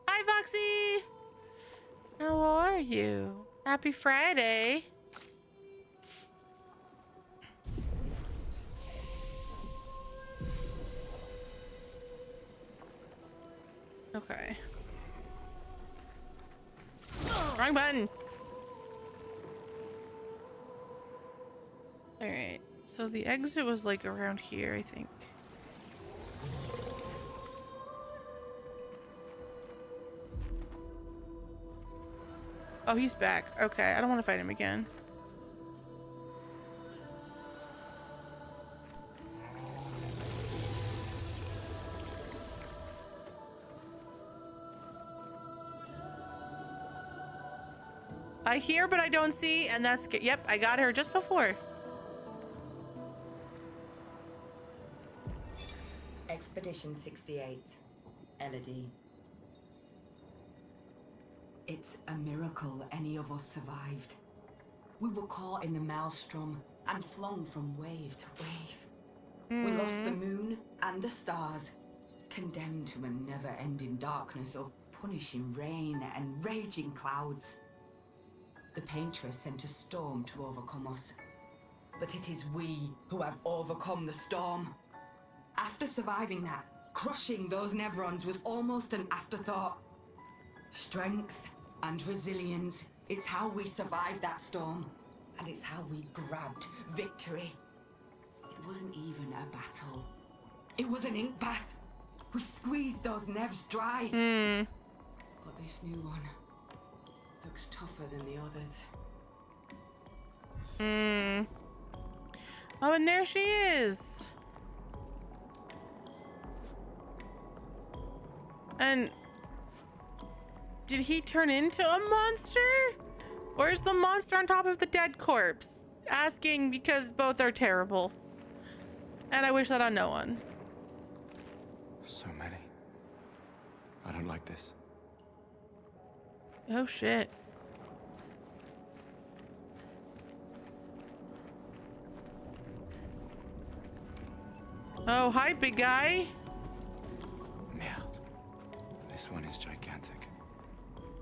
Hi, Foxy! How are you? Happy Friday. Okay. Wrong button. All right. So the exit was like around here, I think. Oh, he's back. Okay, I don't want to fight him again. I hear, but I don't see, and that's good. Yep, I got her just before. Expedition 68, Elodie. It's a miracle any of us survived. We were caught in the maelstrom and flung from wave to wave. We lost the moon and the stars, condemned to a never-ending darkness of punishing rain and raging clouds. The Paintress sent a storm to overcome us, but it is we who have overcome the storm. After surviving that, crushing those Nevrons was almost an afterthought. Strength and resilience, it's how we survived that storm, and it's how we grabbed victory. It wasn't even a battle. It was an ink bath. We squeezed those Nevs dry. But this new one looks tougher than the others. Oh, and there she is. And did he turn into a monster? Or is the monster on top of the dead corpse? Asking because both are terrible. And I wish that on no one. So many. I don't like this. Oh shit. Oh, hi, big guy. Merde. This one is gigantic.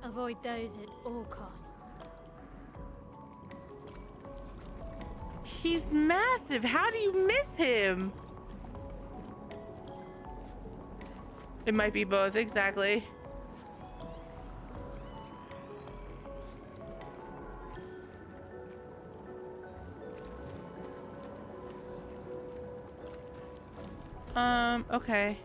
Avoid those at all costs. He's massive. How do you miss him? It might be both, exactly. Okay.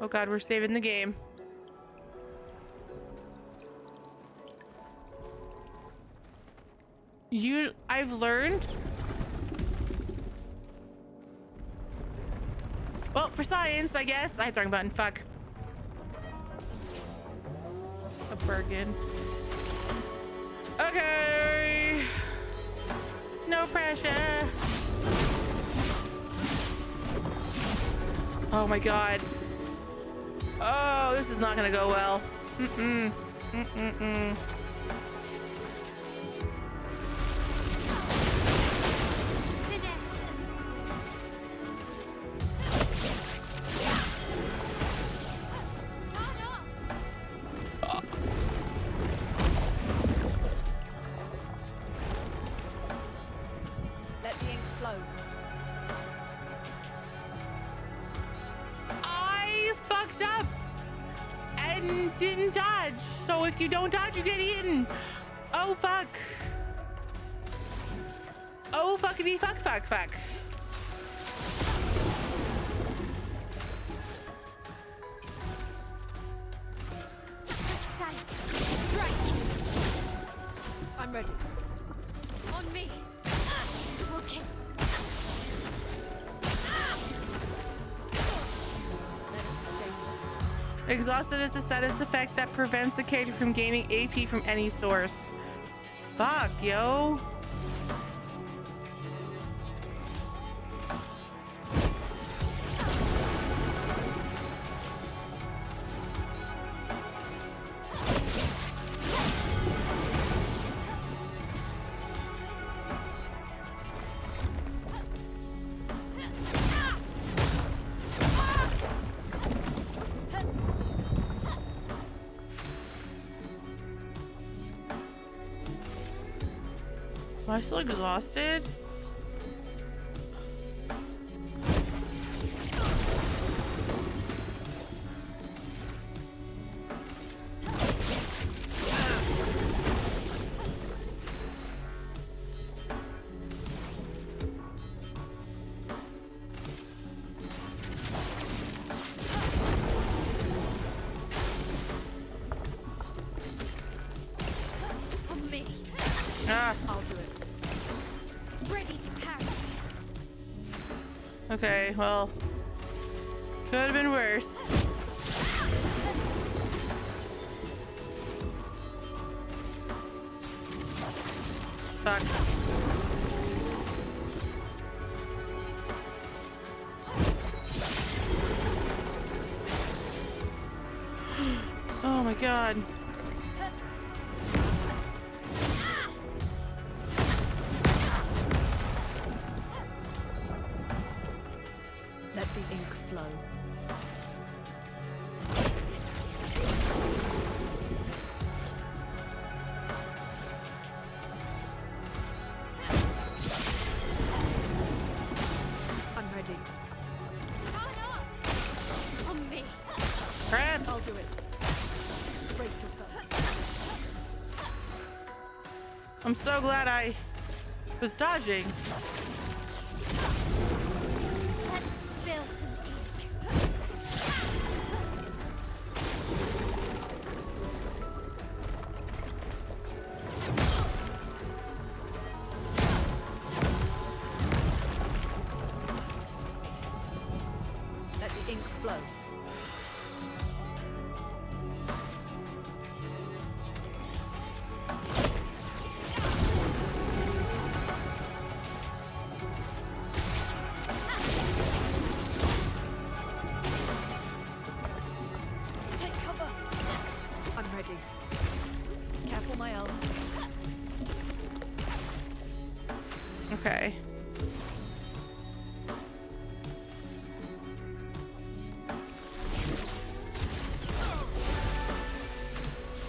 Oh god, we're saving the game. I've learned. Well, for science, I guess. I hit the wrong button, fuck. A Bergen. Okay. No pressure. Oh my god. Oh, this is not gonna go well. Mm-mm. Mm-mm-mm. Let the ink flow. I fucked up and didn't dodge. So if you don't dodge, you get eaten. Oh, fuck. Oh, fuckity fuck, fuck, fuck. I'm ready. On me. Okay. Let us stay. Exhausted is a status effect that prevents the character from gaining AP from any source. Fuck, yo. Am I still exhausted? On me. Ah, I'll do it. Ready to parry. okay, well. Could have been worse. Fuck. Oh my god. Let the ink flow. I'm ready. On me. Crap! I'll do it. Brace yourself. I'm so glad I was dodging. Let's spill some ink. Let the ink flow. Take cover. I'm ready. Careful, my elm. Okay.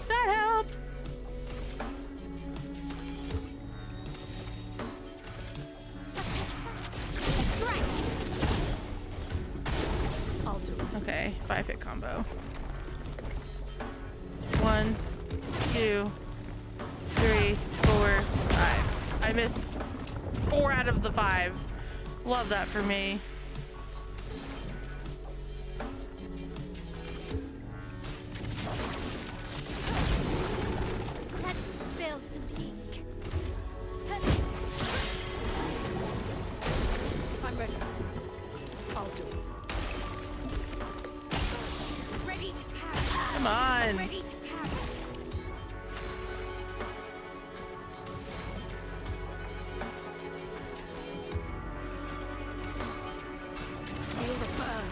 That helps. I'll do it. Okay, 5-hit combo. 1, 2, 3, 4, 5. I missed 4 out of the 5. Love that for me. Let's spill some ink. I'm ready. I'll do it. Ready to parry. Come on. Ready to parry. Feel the burn.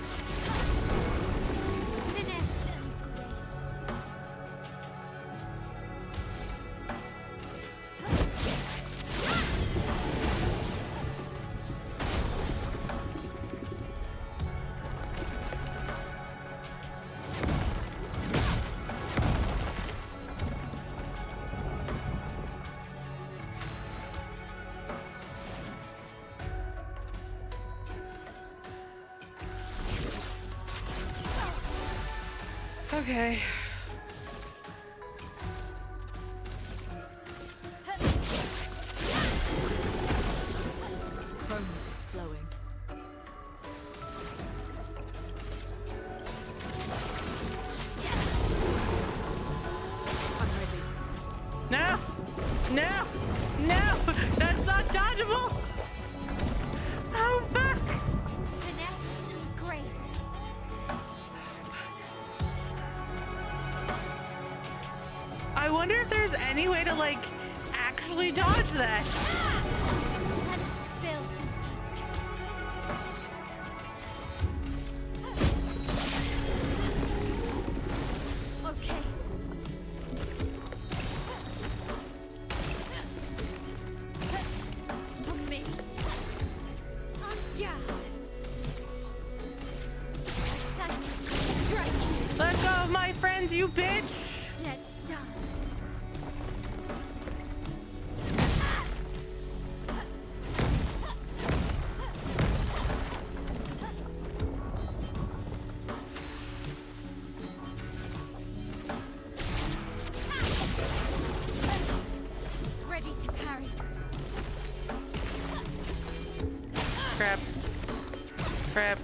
Finish. Okay. Chroma is flowing. I'm ready. No! No! No! That's not dodgeable! Oh, fuck! Finesse and grace. I wonder if there's any way to, like, actually dodge that. Let's spill some ink. Okay. On me. On guard. Assassin. Strike. Let go of my friends, you bitch! Let's dance. Ready to parry. Crap. Crap.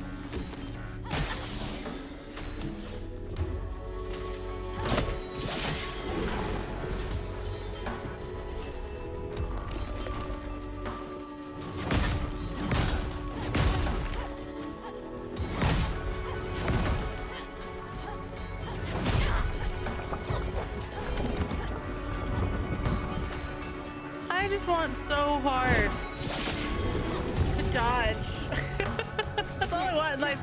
I just want so hard to dodge. That's all I want in life.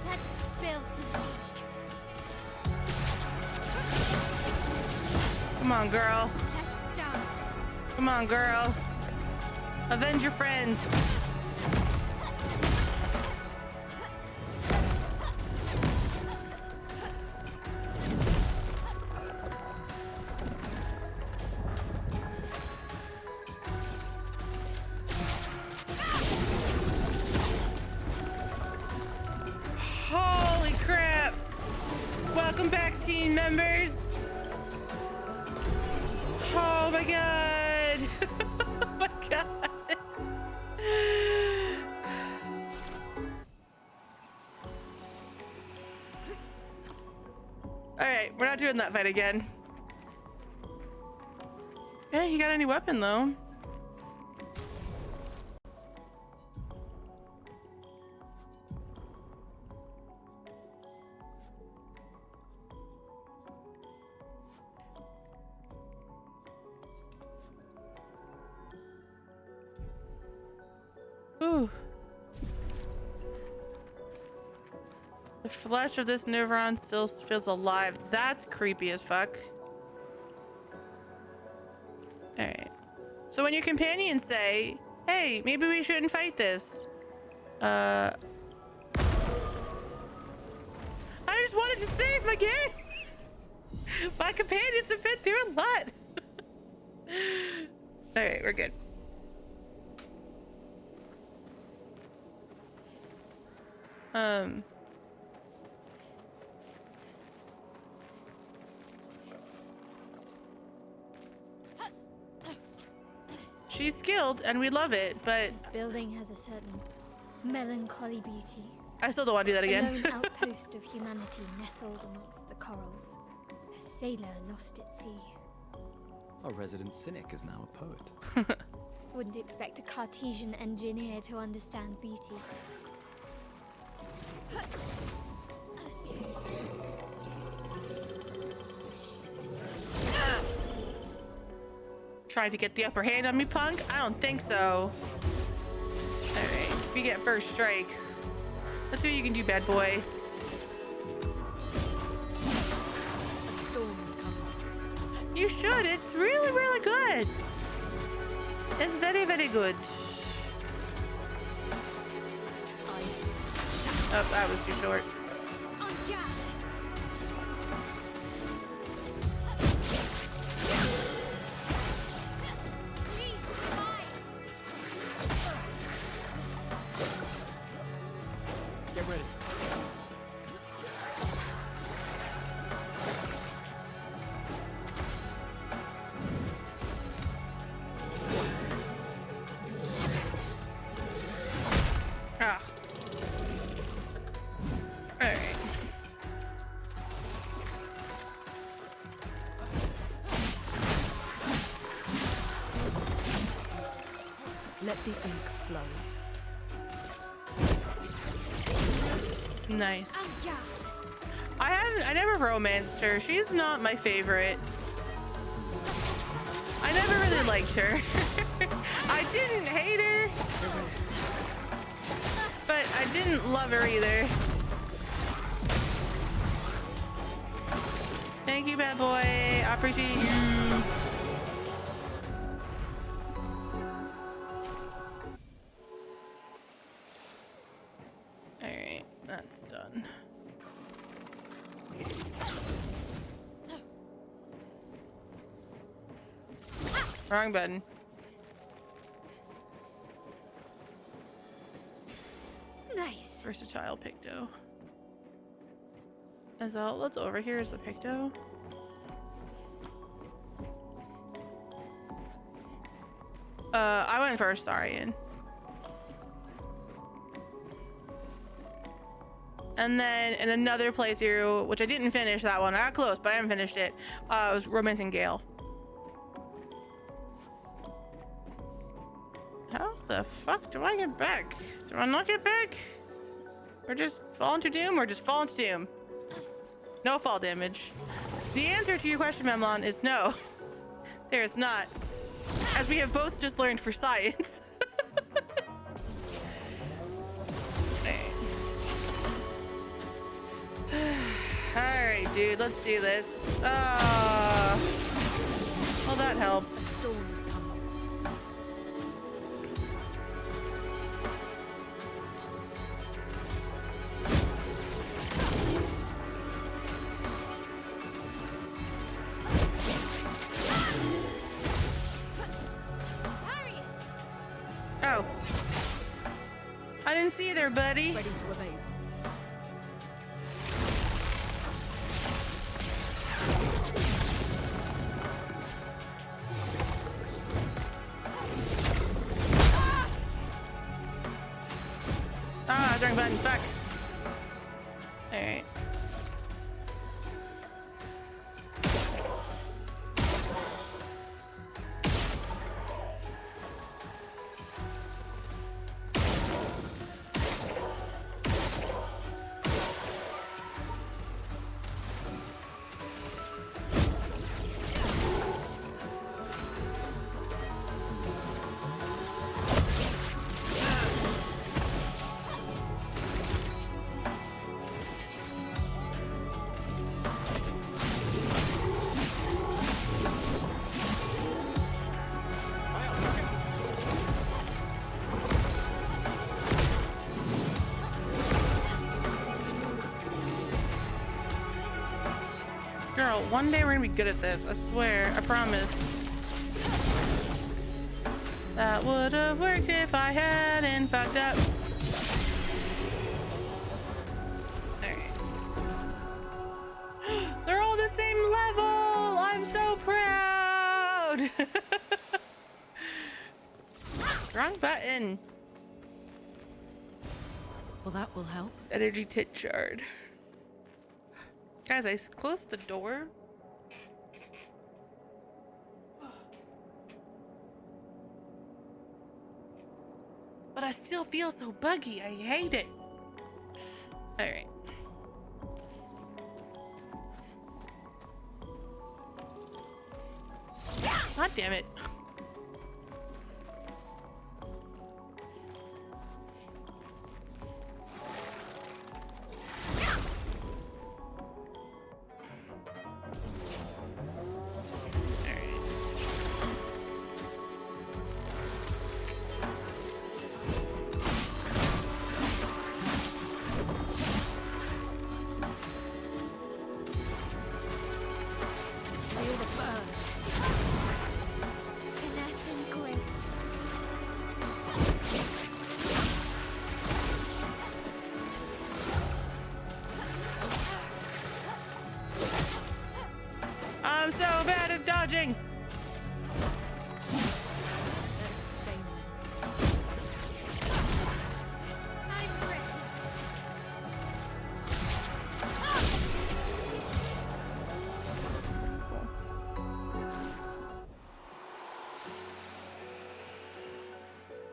Let's spill some ink. Come on, girl. Let's dance. Come on, girl. Avenge your friends. Holy crap! Welcome back, team members. Oh my god! Oh my god! Alright, we're not doing that fight again. Yeah, he got a new weapon though. Ooh. The flesh of this Nivron still feels alive. That's creepy as fuck. Alright. So when your companions say, hey, maybe we shouldn't fight this. I just wanted to save my game. My companions have been through a lot. Alright, we're good. She's skilled and we love it, but This building has a certain melancholy beauty. I still don't want to do that A again. lone outpost of humanity nestled amongst the corals. A sailor lost at sea. Our resident cynic is now a poet. Wouldn't expect a Cartesian engineer to understand beauty. Trying to get the upper hand on me, punk? I don't think so. Alright, we get first strike. Let's see what you can do, bad boy. A storm is coming. You should. It's really, really good. It's very, very good. Ice. Oh, that was too short. On guard! Please, fire! Nice. I never romanced her. She's not my favorite. I never really liked her. I didn't hate her, but I didn't love her either. Thank you, bad boy. I appreciate you. All right, that's done. Wrong button. Nice. Versatile Picto. Is the outlets over here? Is the Picto? I went first, sorry, Ian. And then in another playthrough, which I didn't finish that one. I got close, but I haven't finished it. I was romancing Gale. How the fuck do I get back? Do I not get back? Or just fall into doom, or just fall into doom? No fall damage. The answer to your question, Memlon, is no. There is not. As we have both just learned for science. Alright, dude, let's do this. Well, that helped. Storm's coming. Oh. I didn't see you there, buddy. Ready to evade. Ah, wrong button. Fuck. Alright. Girl, one day we're gonna be good at this. I swear. I promise. That would have worked if I hadn't fucked up. Alright. They're all the same level! I'm so proud! Wrong button. Well, that will help. Energy tit shard. Guys, I closed the door. But I still feel so buggy. I hate it. All right. God damn it. Feel the burn.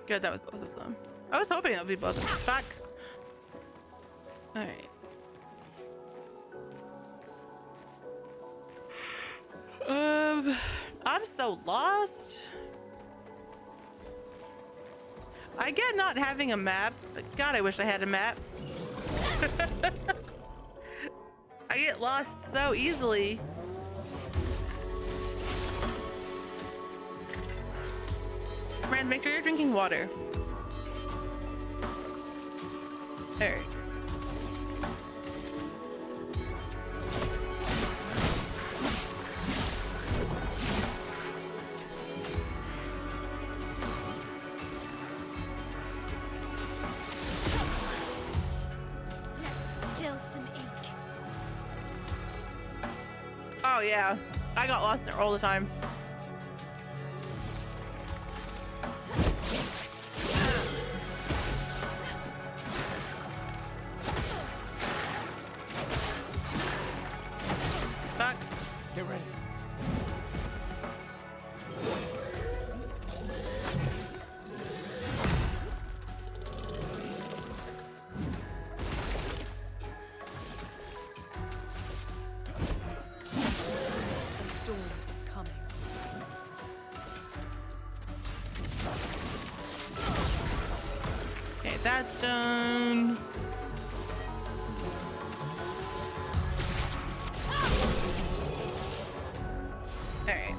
Good, that was both of them. I was hoping that would be both of them. Fuck. Alright. I'm so lost. I get not having a map, but God, I wish I had a map. I get lost so easily. Rand, make sure you're drinking water. There. Spill some ink. Oh yeah, I got lost there all the time. Fuck. Get ready. The storm is coming. Okay, that's done. Alright.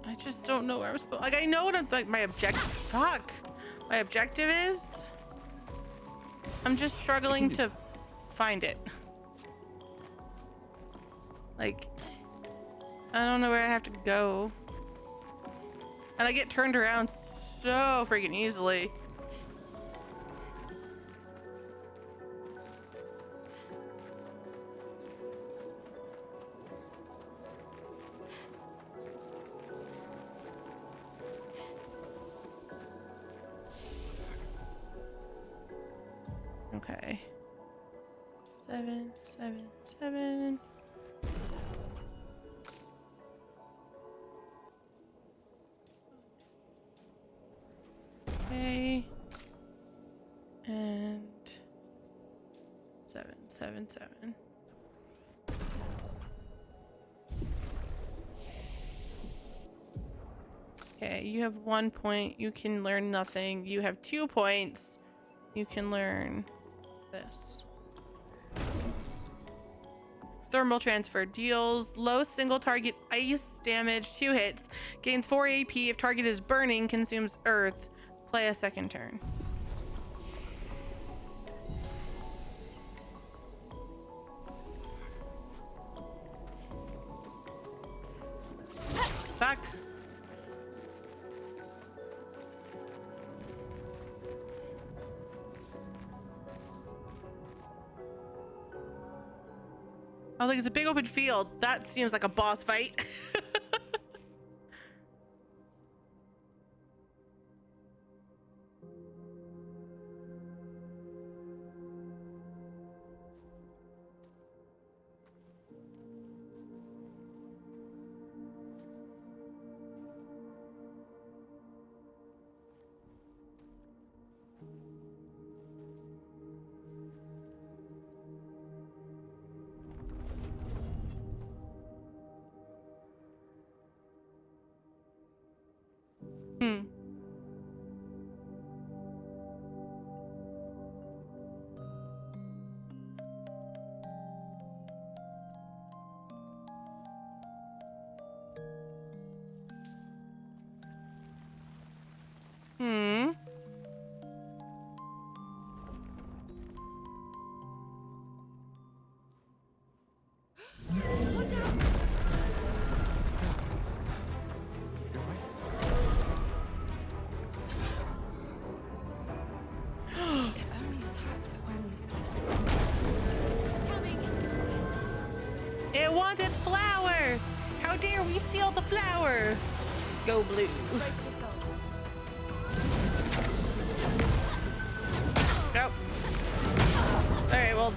I just don't know where I'm supposed. Like, I know what like my objective. Fuck. My objective is. I'm just struggling to find it. Like, I don't know where I have to go. And I get turned around so freaking easily. Okay. 7, 7, 7. Okay. And 7, 7, 7. Okay, you have 1 point. You can learn nothing. You have 2 points. You can learn this. Thermal transfer deals low single target ice damage, 2 hits, gains 4 AP if target is burning, consumes earth. Play a second turn. Fuck. I was like, it's a big open field. That seems like a boss fight. It wants its flower! How dare we steal the flower? Go blue. Brace yourselves. Go. Alright, well,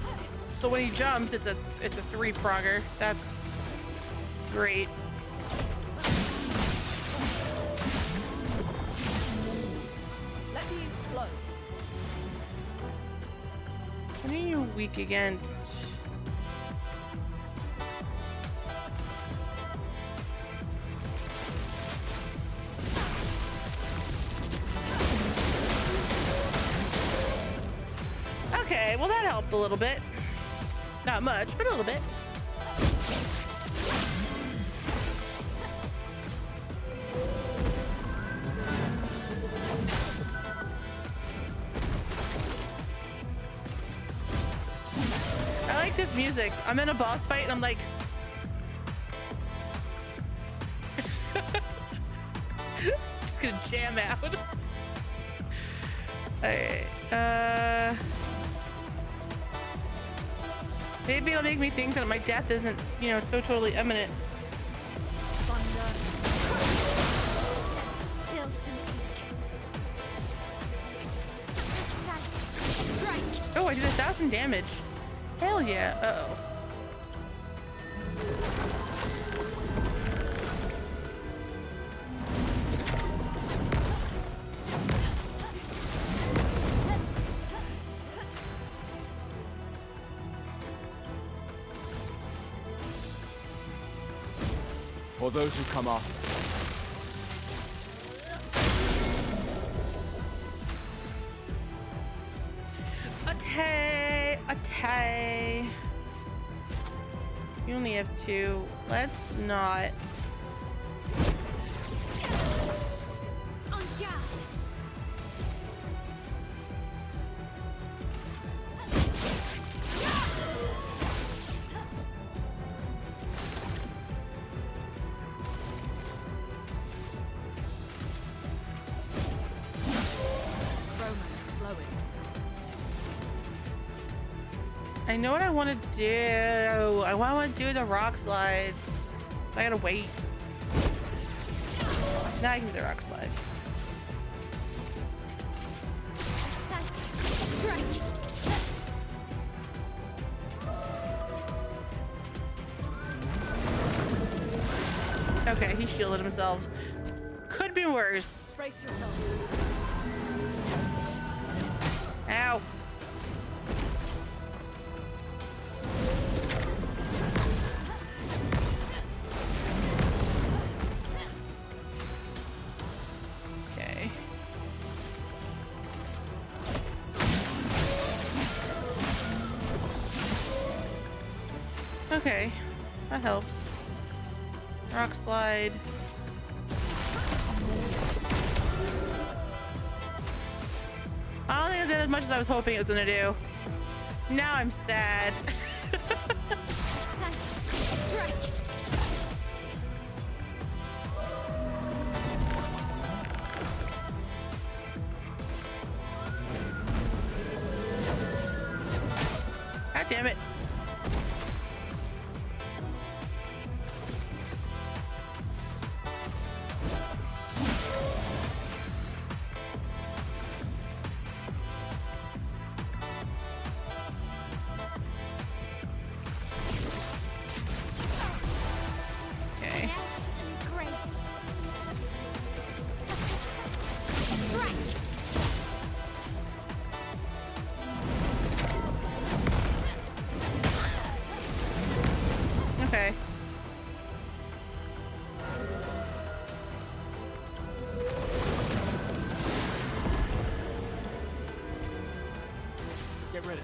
so when he jumps, it's a 3-progger. That's great. weak against. Okay, well that helped a little bit. Not much, but a little bit. I like this music. I'm in a boss fight and I'm like just gonna jam out. Alright, maybe it'll make me think that my death isn't, you know, so totally imminent. Spill some ink. Strike. Oh, I did 1,000 damage. Hell yeah. Uh-oh. For those who come after. Atay. You only have 2. Let's not. On guard. Romance flowing. I know what I want to do. I want to do the rock slide. I gotta wait. Now I can do the rock slide. Strike. Okay, he shielded himself. Could be worse. Brace yourself. Ow. Okay. Okay, that helps. Rock slide. I don't think it did as much as I was hoping it was gonna do. Now I'm sad. Strike. God damn it. Okay. Yes and grace. Strike. Okay. Get ready.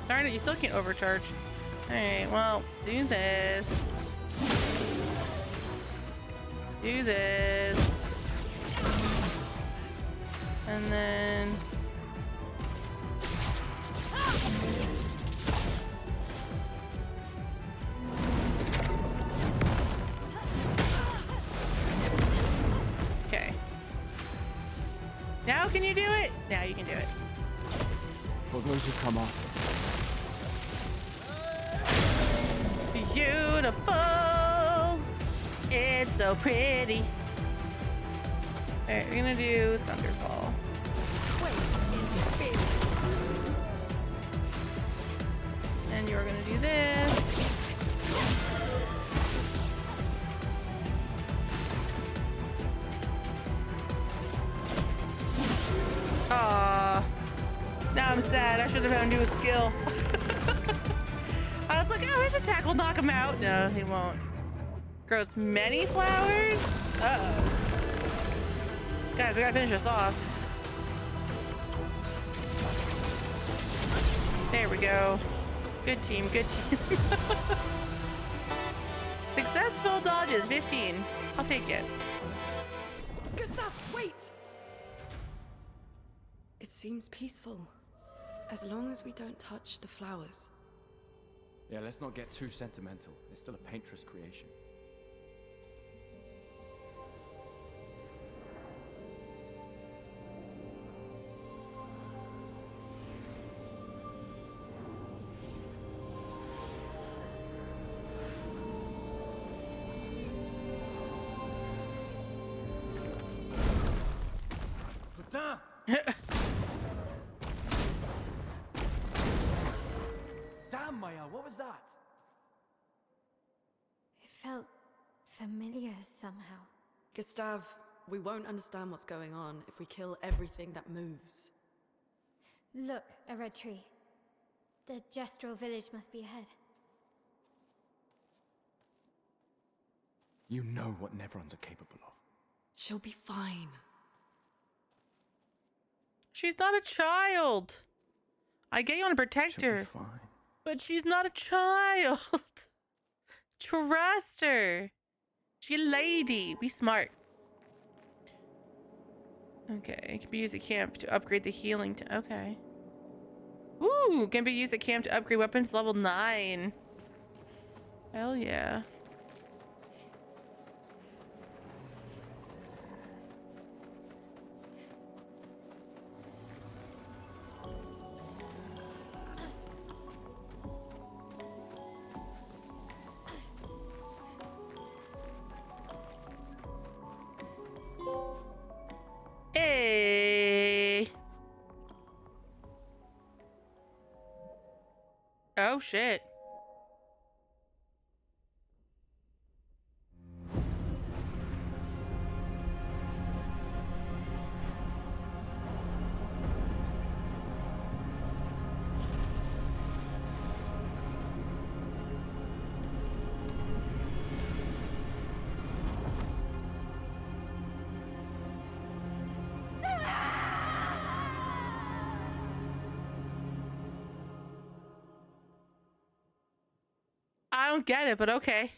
Darn it, you still can't overcharge. Alright, well, do this. Do this. And then... Okay. Now can you do it? Now you can do it. For those who come after. Beautiful. It's so pretty. Alright, we're gonna do Thunderball. And you're gonna do this. should have found you a skill. I was like, oh, his attack will knock him out. No, he won't. Grows many flowers? Uh-oh. Guys, we gotta finish this off. There we go. Good team, good team. Successful dodges, 15. I'll take it. Gustav, wait! It seems peaceful. As long as we don't touch the flowers. Yeah, let's not get too sentimental. It's still a painter's creation. Damn, Maya, what was that? It felt familiar somehow. Gustav, we won't understand what's going on if we kill everything that moves. Look, a red tree. The Gestrel village must be ahead. You know what Neverons are capable of. She'll be fine. She's not a child. I get you want to protect She'll her, be fine. but she's not a child. Trust her. She's a lady. Be smart. Okay, it can be used at camp to upgrade the healing to... Okay. Ooh, can be used at camp to upgrade weapons level 9. Hell yeah. Hey. Oh shit. I don't get it, but okay.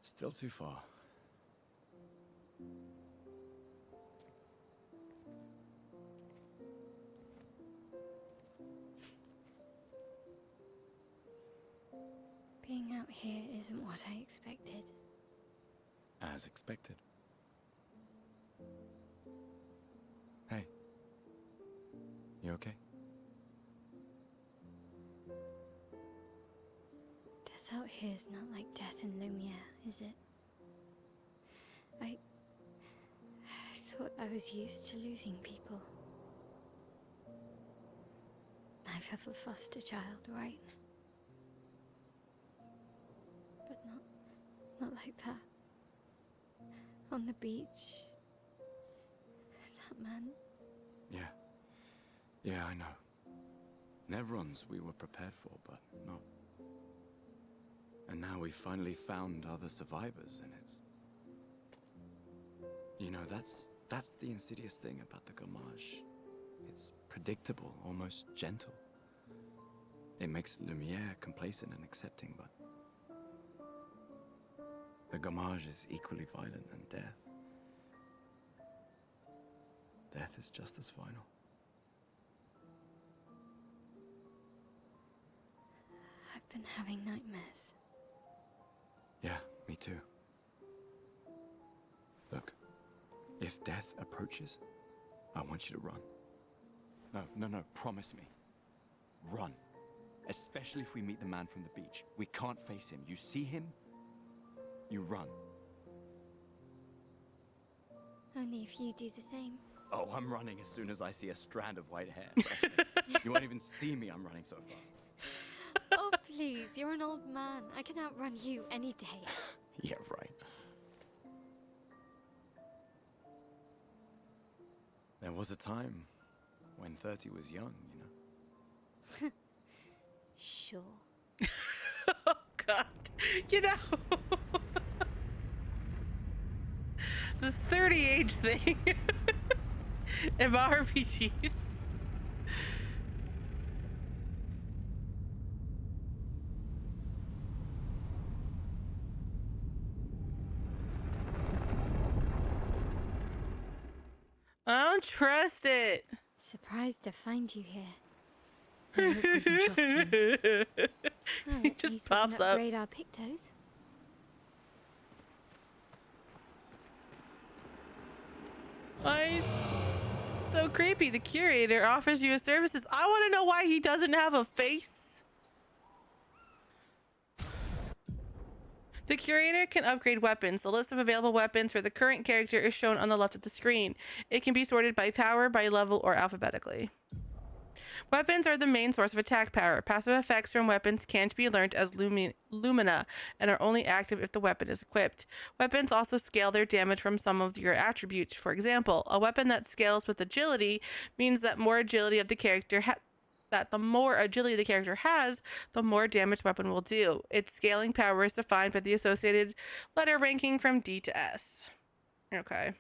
Still too far. Being out here isn't what I expected. As expected. Hey. You okay? Death out here's not like death in Lumiere, is it? I thought I was used to losing people. I've have a foster child, right? But not like that. On the beach. That man. Yeah, I know. Neverons we were prepared for, but not. And now we've finally found other survivors, and it's... You know, that's the insidious thing about the Gamage. It's predictable, almost gentle. It makes Lumiere complacent and accepting, but... The Gamage is equally violent than death. Death is just as final. I've been having nightmares. Yeah, me too. Look, if death approaches, I want you to run. No, promise me. Run. Especially if we meet the man from the beach. We can't face him. You see him, you run. Only if you do the same. Oh, I'm running as soon as I see a strand of white hair. Trust me. You won't even see me, I'm running so fast. Oh, please, you're an old man. I can outrun you any day. Yeah, right. There was a time when 30 was young, you know? Sure. Oh God, you know, this 30 age thing in RPGs. I don't trust it. Surprised to find you here. I hope we can trust you. Well, He at just least we can pops up. upgrade our Pictos. Why he's so creepy. The curator offers you his services. I want to know why he doesn't have a face. The curator can upgrade weapons. The list of available weapons for the current character is shown on the left of the screen. It can be sorted by power, by level, or alphabetically. Weapons are the main source of attack power. Passive effects from weapons can't be learned as lumina and are only active if the weapon is equipped. Weapons also scale their damage from some of your attributes. For example, a weapon that scales with agility means that more agility of the character the more agility the character has, the more damage the weapon will do. Its scaling power is defined by the associated letter ranking from D to S. Okay.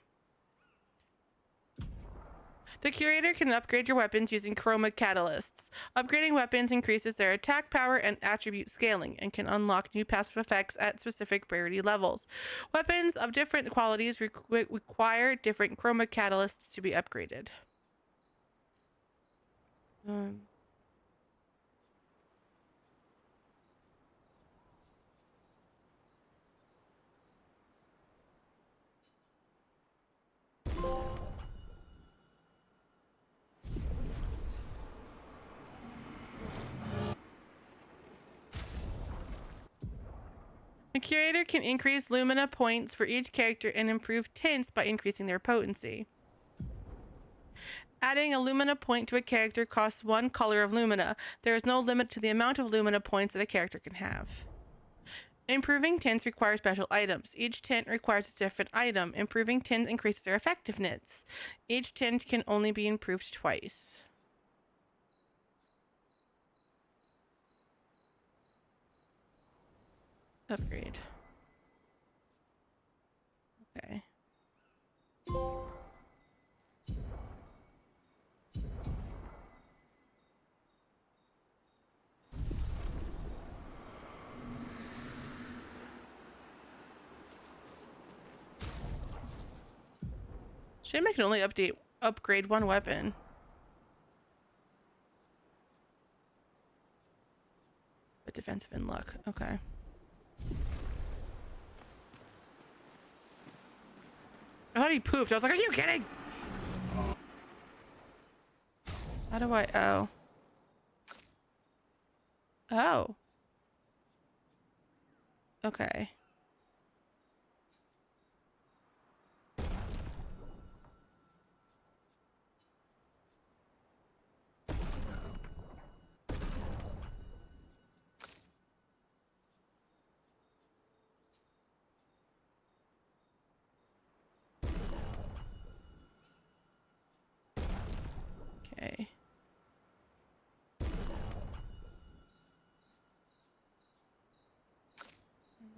The curator can upgrade your weapons using chroma catalysts. Upgrading weapons increases their attack power and attribute scaling and can unlock new passive effects at specific rarity levels. Weapons of different qualities require different chroma catalysts to be upgraded. The curator can increase lumina points for each character and improve tints by increasing their potency. Adding a lumina point to a character costs 1 color of lumina. There is no limit to the amount of lumina points that a character can have. Improving tints requires special items. Each tint requires a different item. Improving tints increases their effectiveness. Each tint can only be improved twice. Upgrade. Okay. Shame I can only upgrade one weapon. But defensive and luck. Okay. I thought he pooped. I was like, are you kidding? How do I... Oh. Oh. Okay. Okay.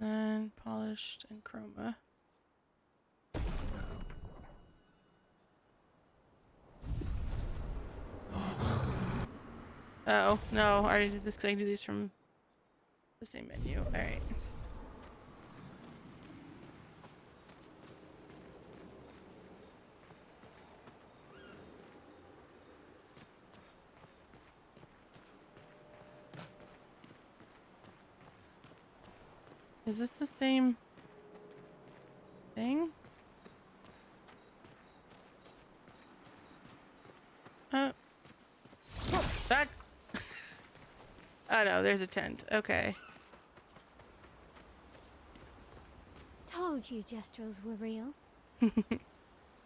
And then polished and chroma. Oh, no. I already did this because I can do these from the same menu. Alright. Is this the same thing? Back. Oh no, there's a tent. Okay. Told you Gestrels were real.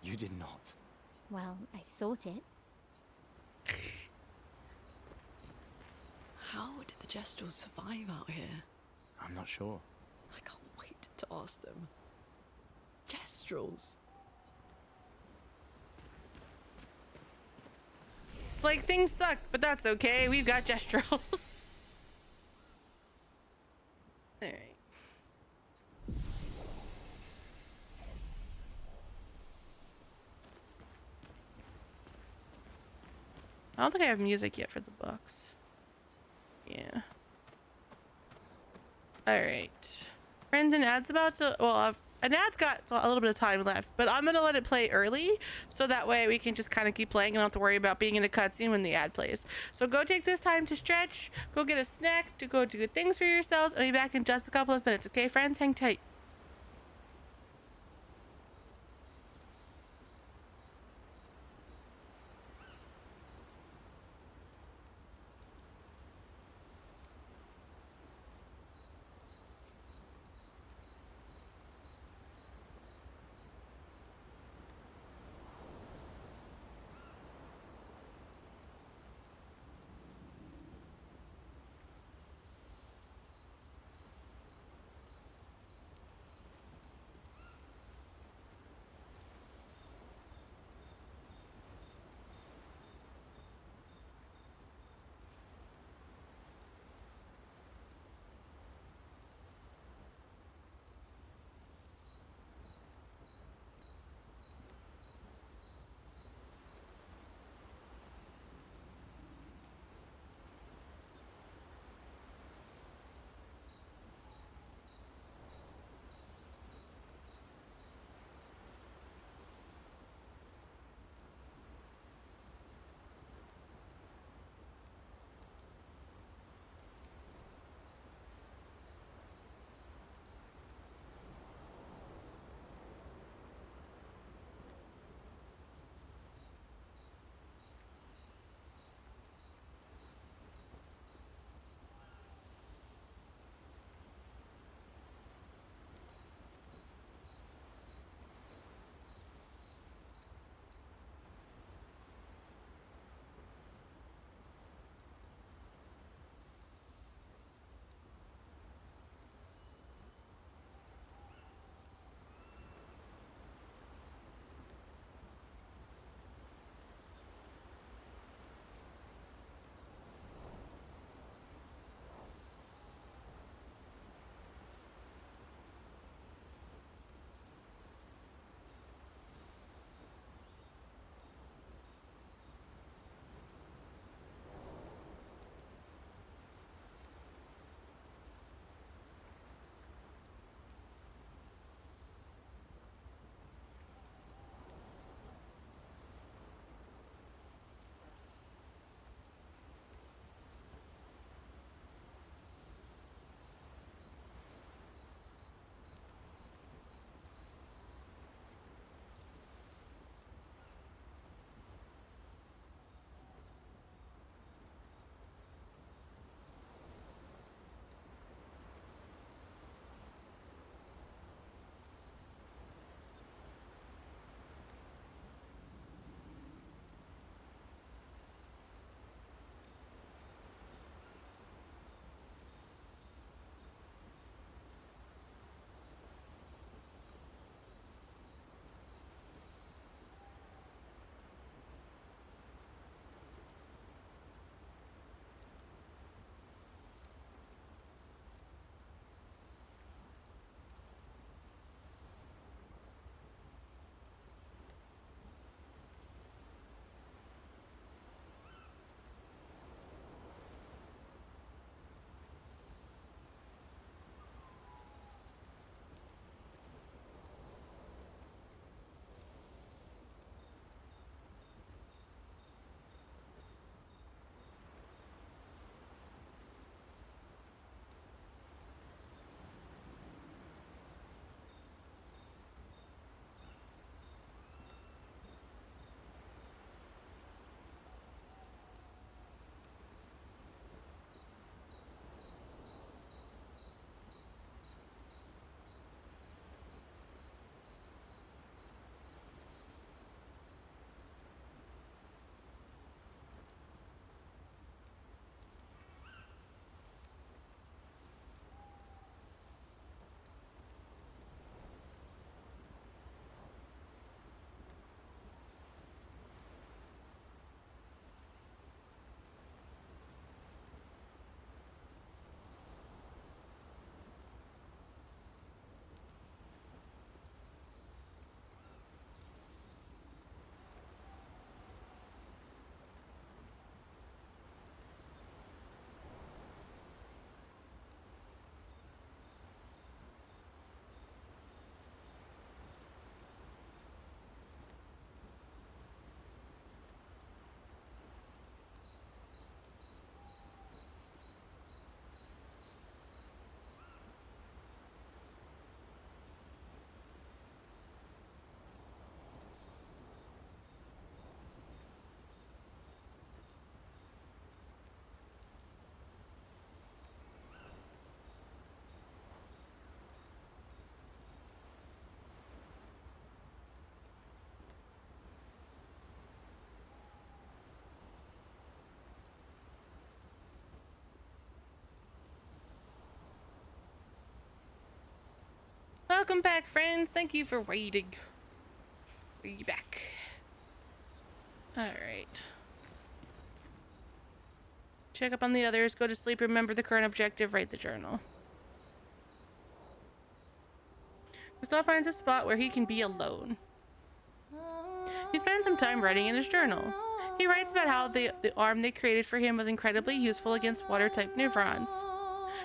You did not. Well, I thought it. How did the Jestrels survive out here? I'm not sure. I can't wait to ask them. Jestrels? It's like things suck, but that's okay. We've got Jestrels. All right. I don't think I have music yet for the books. Yeah. All right. Friends, an ad's about to. Well, an ad's got a little bit of time left, but I'm gonna let it play early, so that way we can just kind of keep playing and don't have to worry about being in a cutscene when the ad plays. So go take this time to stretch, go get a snack, to go do good things for yourselves. I'll be back in just a couple of minutes. Okay, friends, hang tight. Welcome back, friends. Thank you for waiting. We're back. Alright. Check up on the others, go to sleep, remember the current objective, write the journal. Gustav finds a spot where he can be alone. He spends some time writing in his journal. He writes about how the arm they created for him was incredibly useful against water-type neurons.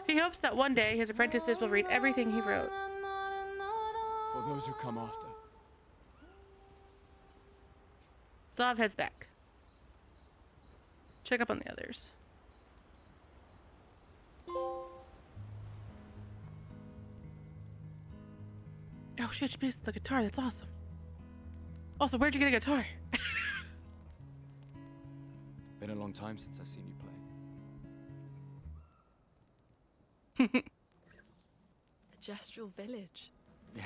He hopes that one day his apprentices will read everything he wrote. For those who come after. Gustav heads back. Check up on the others. Oh shit, she plays the guitar. That's awesome. Also, where'd you get a guitar? Been a long time since I've seen you play. A gestural village. Yeah.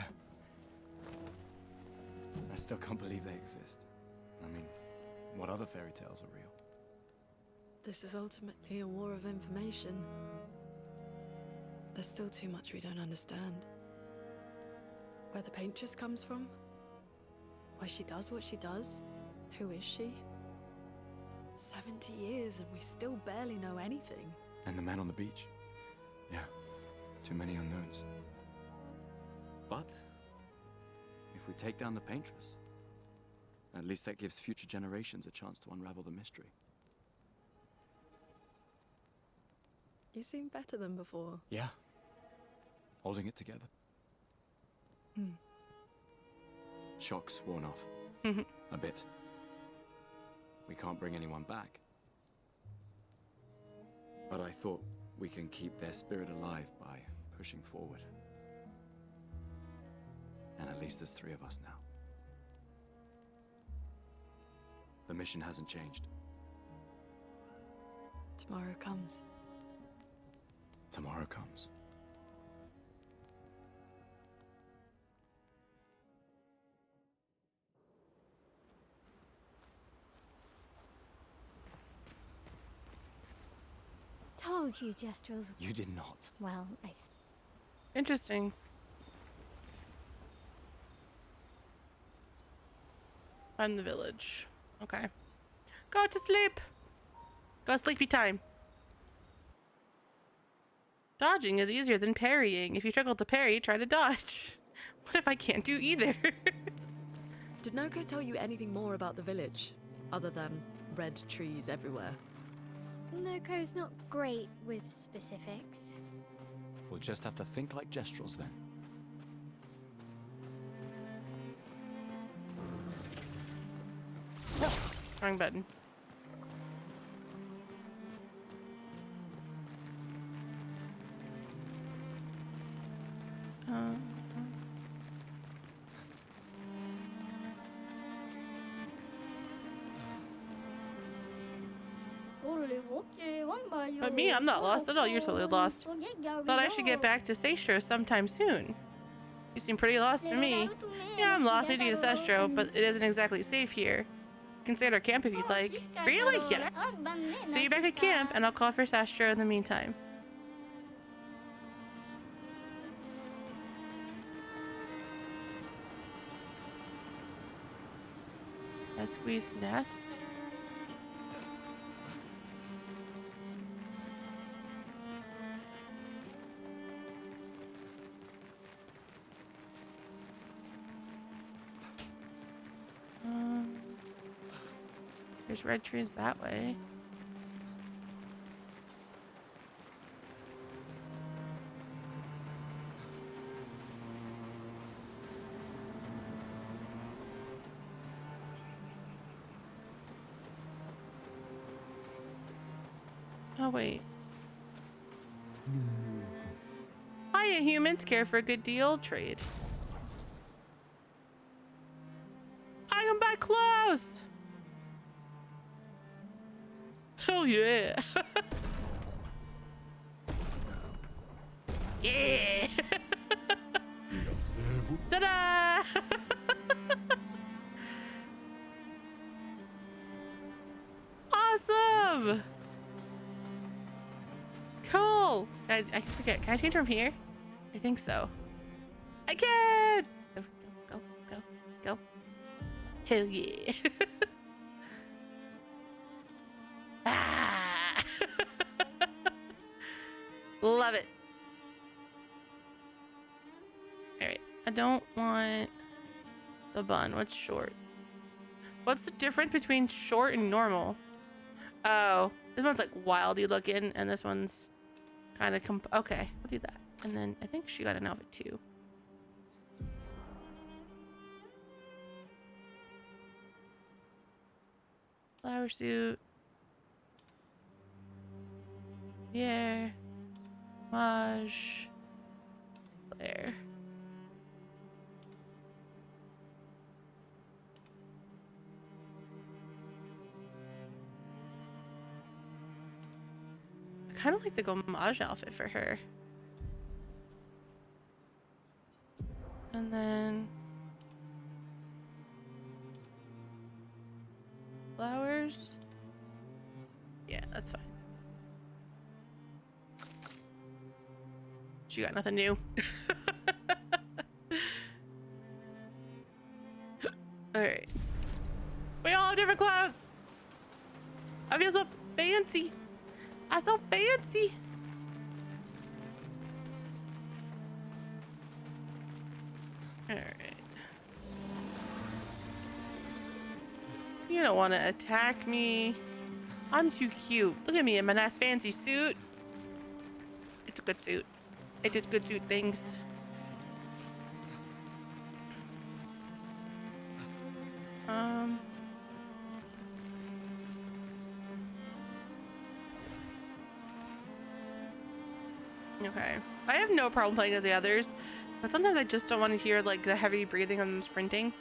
I still can't believe they exist. I mean, what other fairy tales are real? This is ultimately a war of information. There's still too much we don't understand. Where the paintress comes from? Why she does what she does? Who is she? 70 years and we still barely know anything. And the man on the beach? Yeah, too many unknowns. But if we take down the paintress, at least that gives future generations a chance to unravel the mystery. You seem better than before. Yeah, holding it together. Shock's worn off. A bit. We can't bring anyone back. But I thought we can keep their spirit alive by pushing forward. And at least there's 3 of us now. The mission hasn't changed. Tomorrow comes. Tomorrow comes. Told you, Jestrels. You did not. Well, Interesting. Find the village. Okay. Go to sleep. Go sleepy time. Dodging is easier than parrying. If you struggle to parry, try to dodge. What if I can't do either? Did Noko tell you anything more about the village? Other than red trees everywhere? Noko's not great with specifics. We'll just have to think like Jestrels then. Wrong button. But me, I'm not lost at all. You're totally lost. Thought I should get back to Sestro sometime soon. You seem pretty lost to me. Yeah, I'm lost indeed to Sestro, but it isn't exactly safe here. You can stay at our camp if you'd like. Really? Yes. See you back at camp, and I'll call for Sestro in the meantime. Esqui's nest? There's red trees that way. Oh, wait. Hiya, humans. Care for a good deal? Trade. I can buy clothes! Hell yeah! Yeah! Ta-da! Awesome! Cool! I forget. Can I change from here? I think so. I can! Go, go, go, go. Hell yeah. Ah! Love it. Alright, I don't want the bun. What's short? What's the difference between short and normal? Oh, this one's like wildy looking, and this one's kind of okay, we'll do that. And then I think she got an outfit too. Flower suit. Yeah. Maj. There. I kind of like the Gomage outfit for her. And then flowers. Yeah, that's fine. She got nothing new. Alright. We all have different clothes. I feel so fancy. I'm so fancy. Alright. You don't want to attack me. I'm too cute. Look at me in my nice fancy suit. It's a good suit. I did good suit things. Okay. I have no problem playing as the others, but sometimes I just don't want to hear like the heavy breathing when I'm sprinting.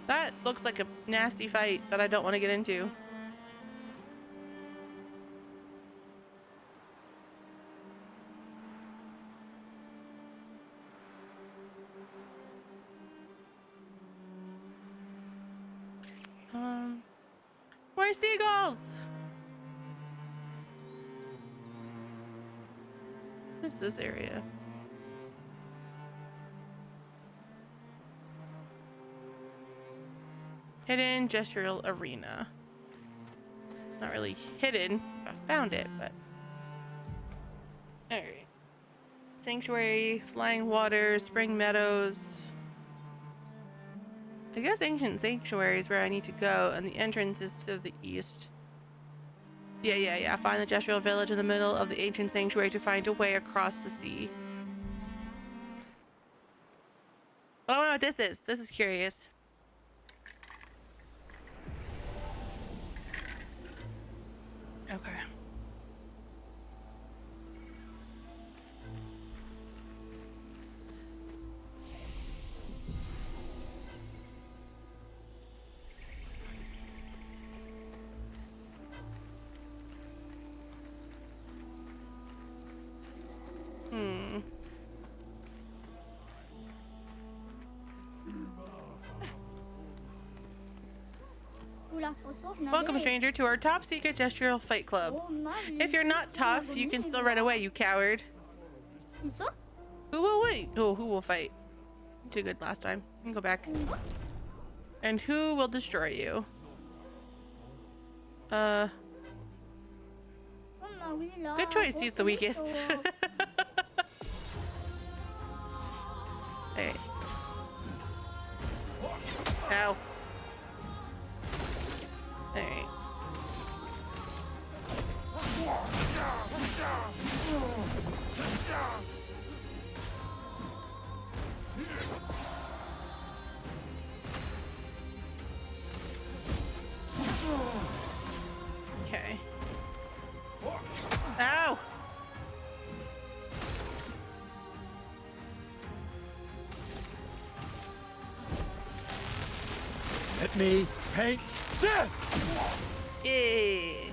That looks like a nasty fight that I don't want to get into. More seagulls! What's this area? Hidden gestural arena. It's not really hidden. I found it, but... Alright. Sanctuary, flying water, spring meadows. I guess ancient sanctuary is where I need to go, and the entrance is to the east. Yeah. Find the gestural village in the middle of the ancient sanctuary to find a way across the sea. I don't know what this is. This is curious. Okay. Welcome, stranger, to our top secret gestural fight club. If you're not tough, you can still run away, you coward. Who will wait? Oh, who will fight? You did good last time. You can go back. And who will destroy you? Good choice. He's the weakest. Hey. Ow. Alright. Okay. Ow! Let me paint death! Yeah,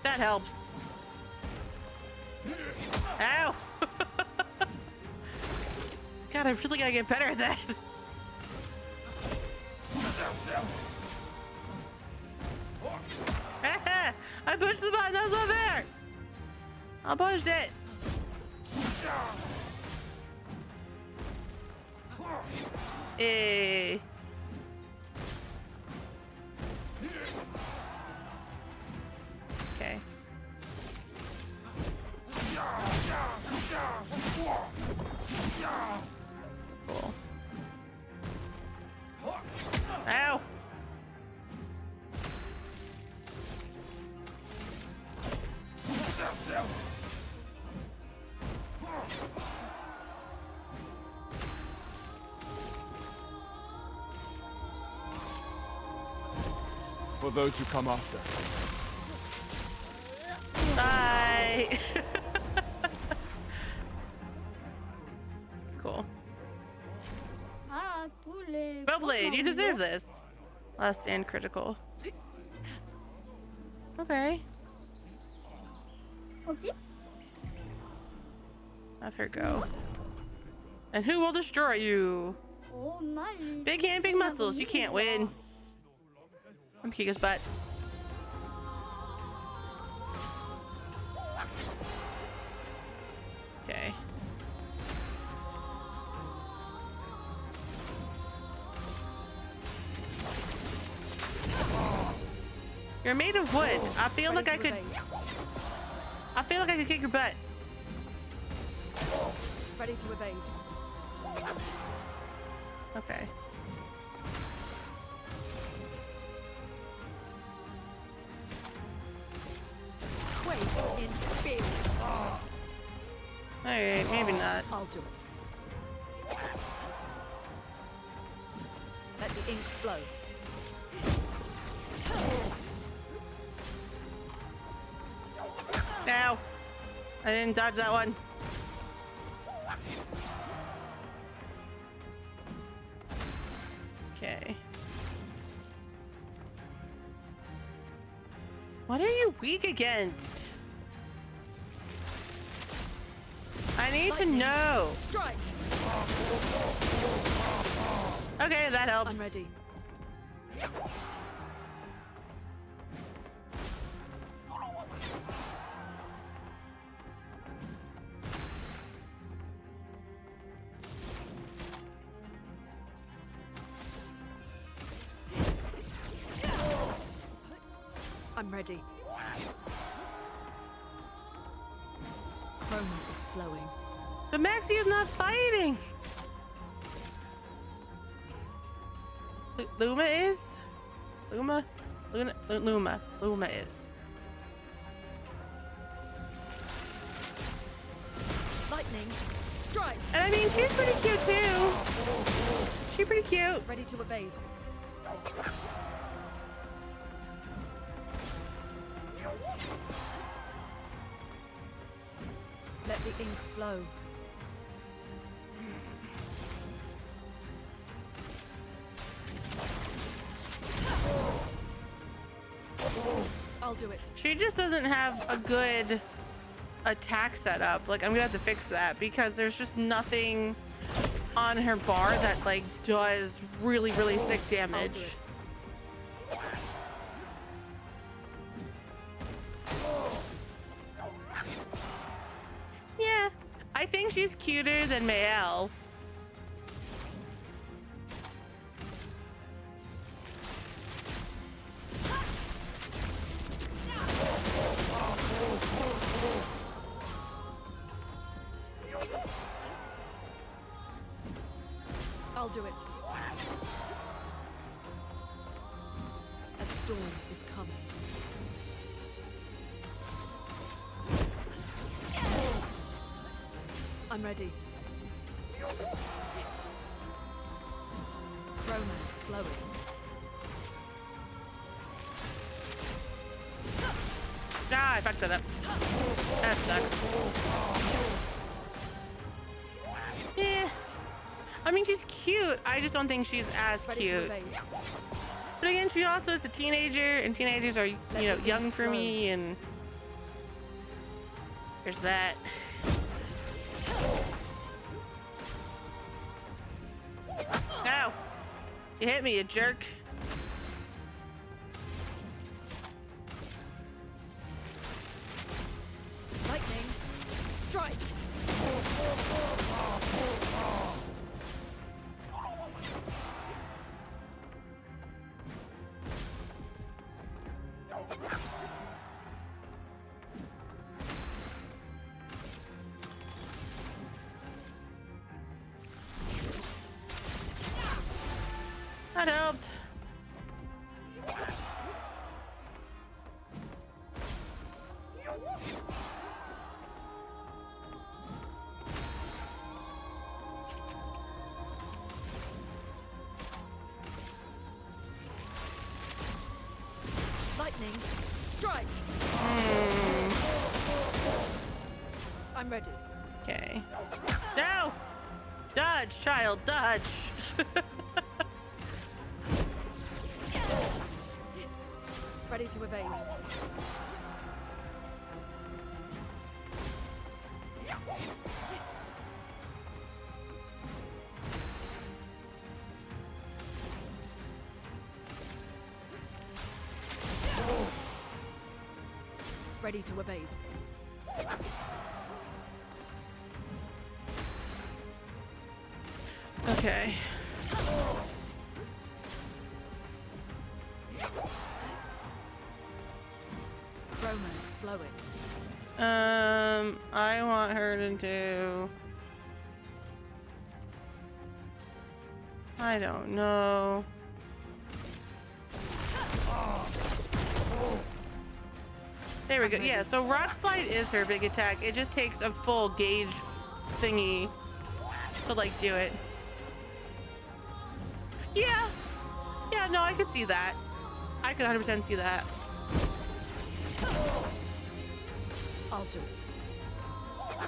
that helps. Ow! God, I really gotta get better at that. I pushed the button, that was not fair! I punched it. Hey. Okay. Cool. Ow! For those who come after. Bye. Cool. Bellblade, you deserve this. Last stand critical. Okay. Have her go. And who will destroy you? Big hand, big muscles. You can't win. I'm Kika's butt. Okay. You're made of wood. I feel like I could. I feel like I could kick your butt. Ready to evade. Okay. Wait in fear. Alright, maybe not. I'll do it. Let the ink flow. Ow! I didn't dodge that one. Okay. What are you weak against? I need to know. Strike. Okay, that helps. I'm ready. I'm ready. Chroma is flowing. But Maxie is not fighting. Luma is? Luma is. Lightning, strike. And I mean, she's pretty cute too. She's pretty cute. Ready to evade. Let the ink flow. I'll do it. She just doesn't have a good attack setup. Like, I'm gonna have to fix that because there's just nothing on her bar that like does really, really sick damage. Yeah, I think she's cuter than Mayel. I'll do it. A storm is coming. I'm ready. Chroma is flowing. Ah, I fucked that up. That sucks. Yeah. I mean, she's cute. I just don't think she's as Ready to cute. evade. But again, she also is a teenager, and teenagers are, you know, young for me, and there's that. Ow! You hit me, you jerk. Lightning, Strike! That helped. Lightning, strike! I'm ready. Okay. No! Dodge, child, dodge! Ready to evade. Ready to evade. Okay. Chroma's flowing. I want her to do... I don't know. There we go. Yeah, so Rock Slide is her big attack. It just takes a full gauge thingy to like do it. Yeah. Yeah, no, I could see that. I could 100% see that. I'll do it.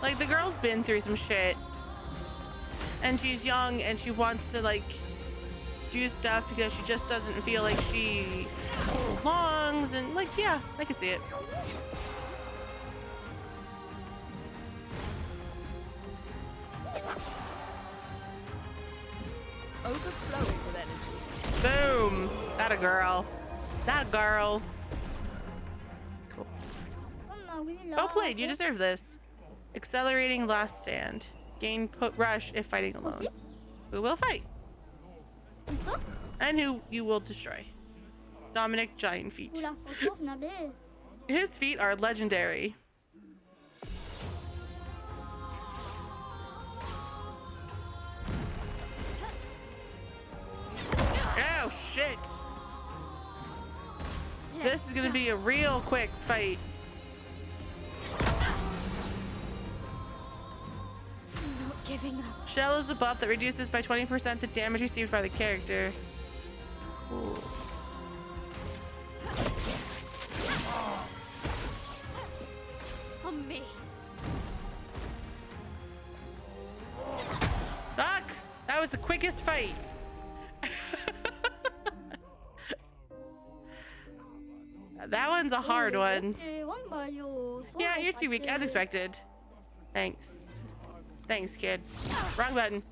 Like, the girl's been through some shit. And she's young and she wants to like do stuff because she just doesn't feel like she belongs, and like, yeah, I could see it. Overflowing with energy. Boom! That a girl. That a girl. Cool. Well played, you deserve this. Accelerating last stand. Gain put rush if fighting alone. Who will fight? And who you will destroy. Dominic Giant Feet. His feet are legendary. Oh shit! This is gonna be a real quick fight. Not giving up. Shell is a buff that reduces by 20% the damage received by the character. Ooh. On me. Fuck! That was the quickest fight. That one's a hard one. Yeah, you're too weak, as expected. Thanks. Thanks, kid. Wrong button.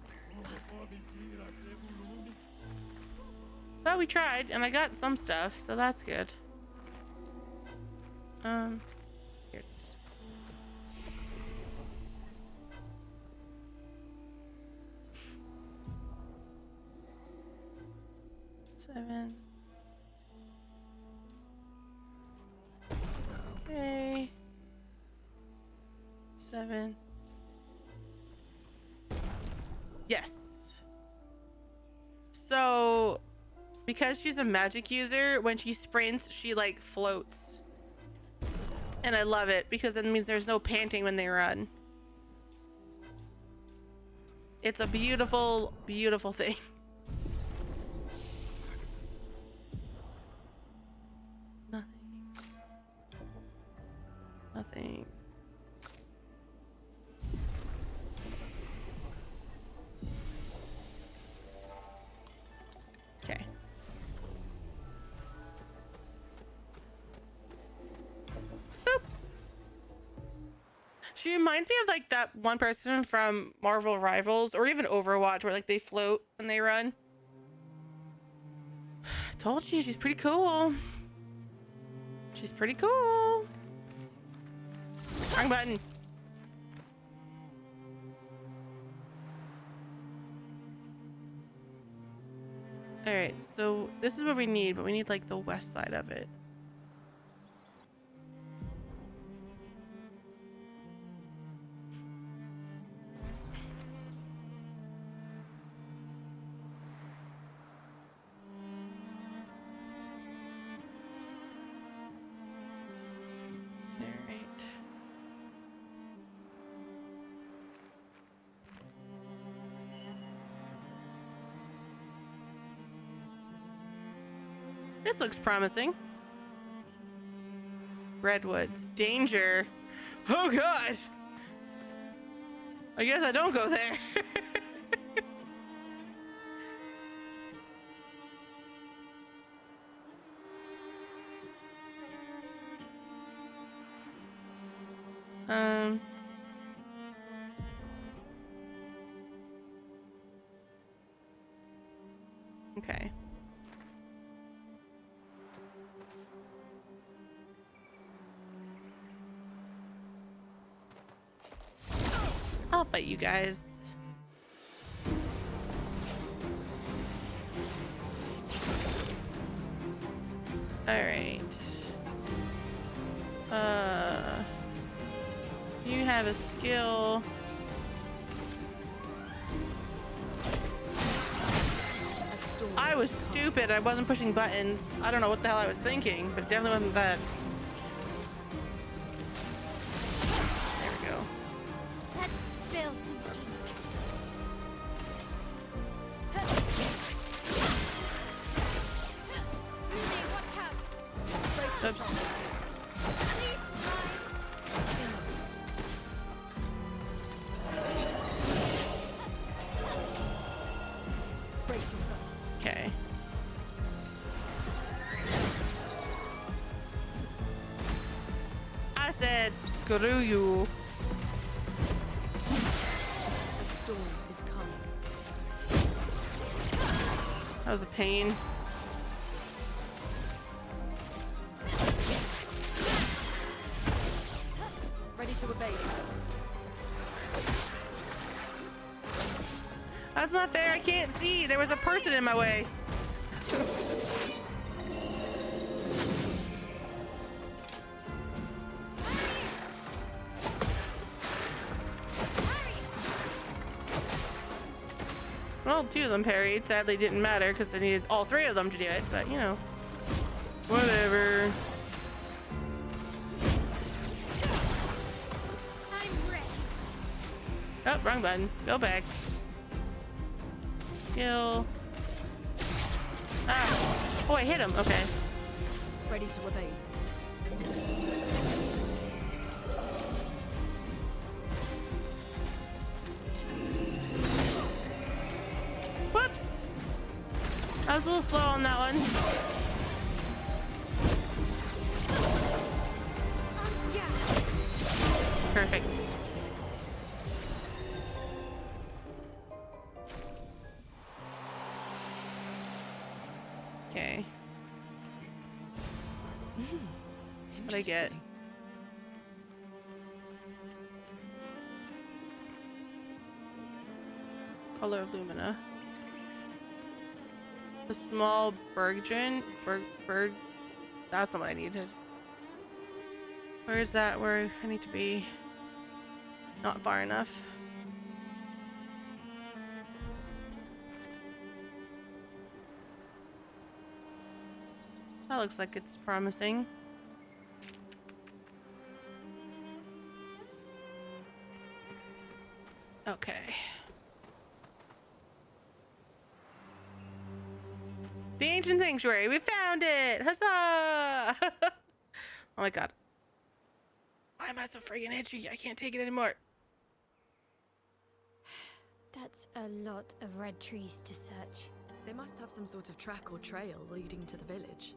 Well, we tried, and I got some stuff, so that's good. Here it is. Seven. Okay. 7. Yes. So, because she's a magic user, when she sprints, she like floats. And I love it because it means there's no panting when they run. It's a beautiful, beautiful thing. Nothing. Nothing. Okay. Boop. She reminds me of like that one person from Marvel Rivals or even Overwatch where like they float when they run. Told you, she's pretty cool. She's pretty cool. Wrong button. All right, so this is what we need, but we need like the west side of it. All right. This looks promising. Redwoods. Danger. Oh god. I guess I don't go there. Okay. I'll fight you guys. All right. You have a skill. I was stupid. I wasn't pushing buttons. I don't know what the hell I was thinking, but it definitely wasn't that. There we go. Let's spill some ink. Rudy, watch out. Oops. Please, Brace yourself. Okay. I said, screw you. A storm is coming. That was a pain. Ready to evade. That's not fair. I can't see. There was a person in my way. Well, two of them parried. Sadly, didn't matter because I needed all three of them to do it. But you know, whatever. I'm ready. Oh, wrong button. Go back. Skill. Ah. Oh, I hit him. Okay. Ready to evade. Whoops. I was a little slow on that one. Perfect. Okay. What'd I get? Interesting. Color of Lumina. The small Bergdren. Bird. That's not what I needed. Where is that? Where I need to be? Not far enough. That looks like it's promising. Okay. The ancient sanctuary. We found it! Huzzah! Oh my god. Why am I so friggin' itchy? I can't take it anymore. That's a lot of red trees to search. They must have some sort of track or trail leading to the village.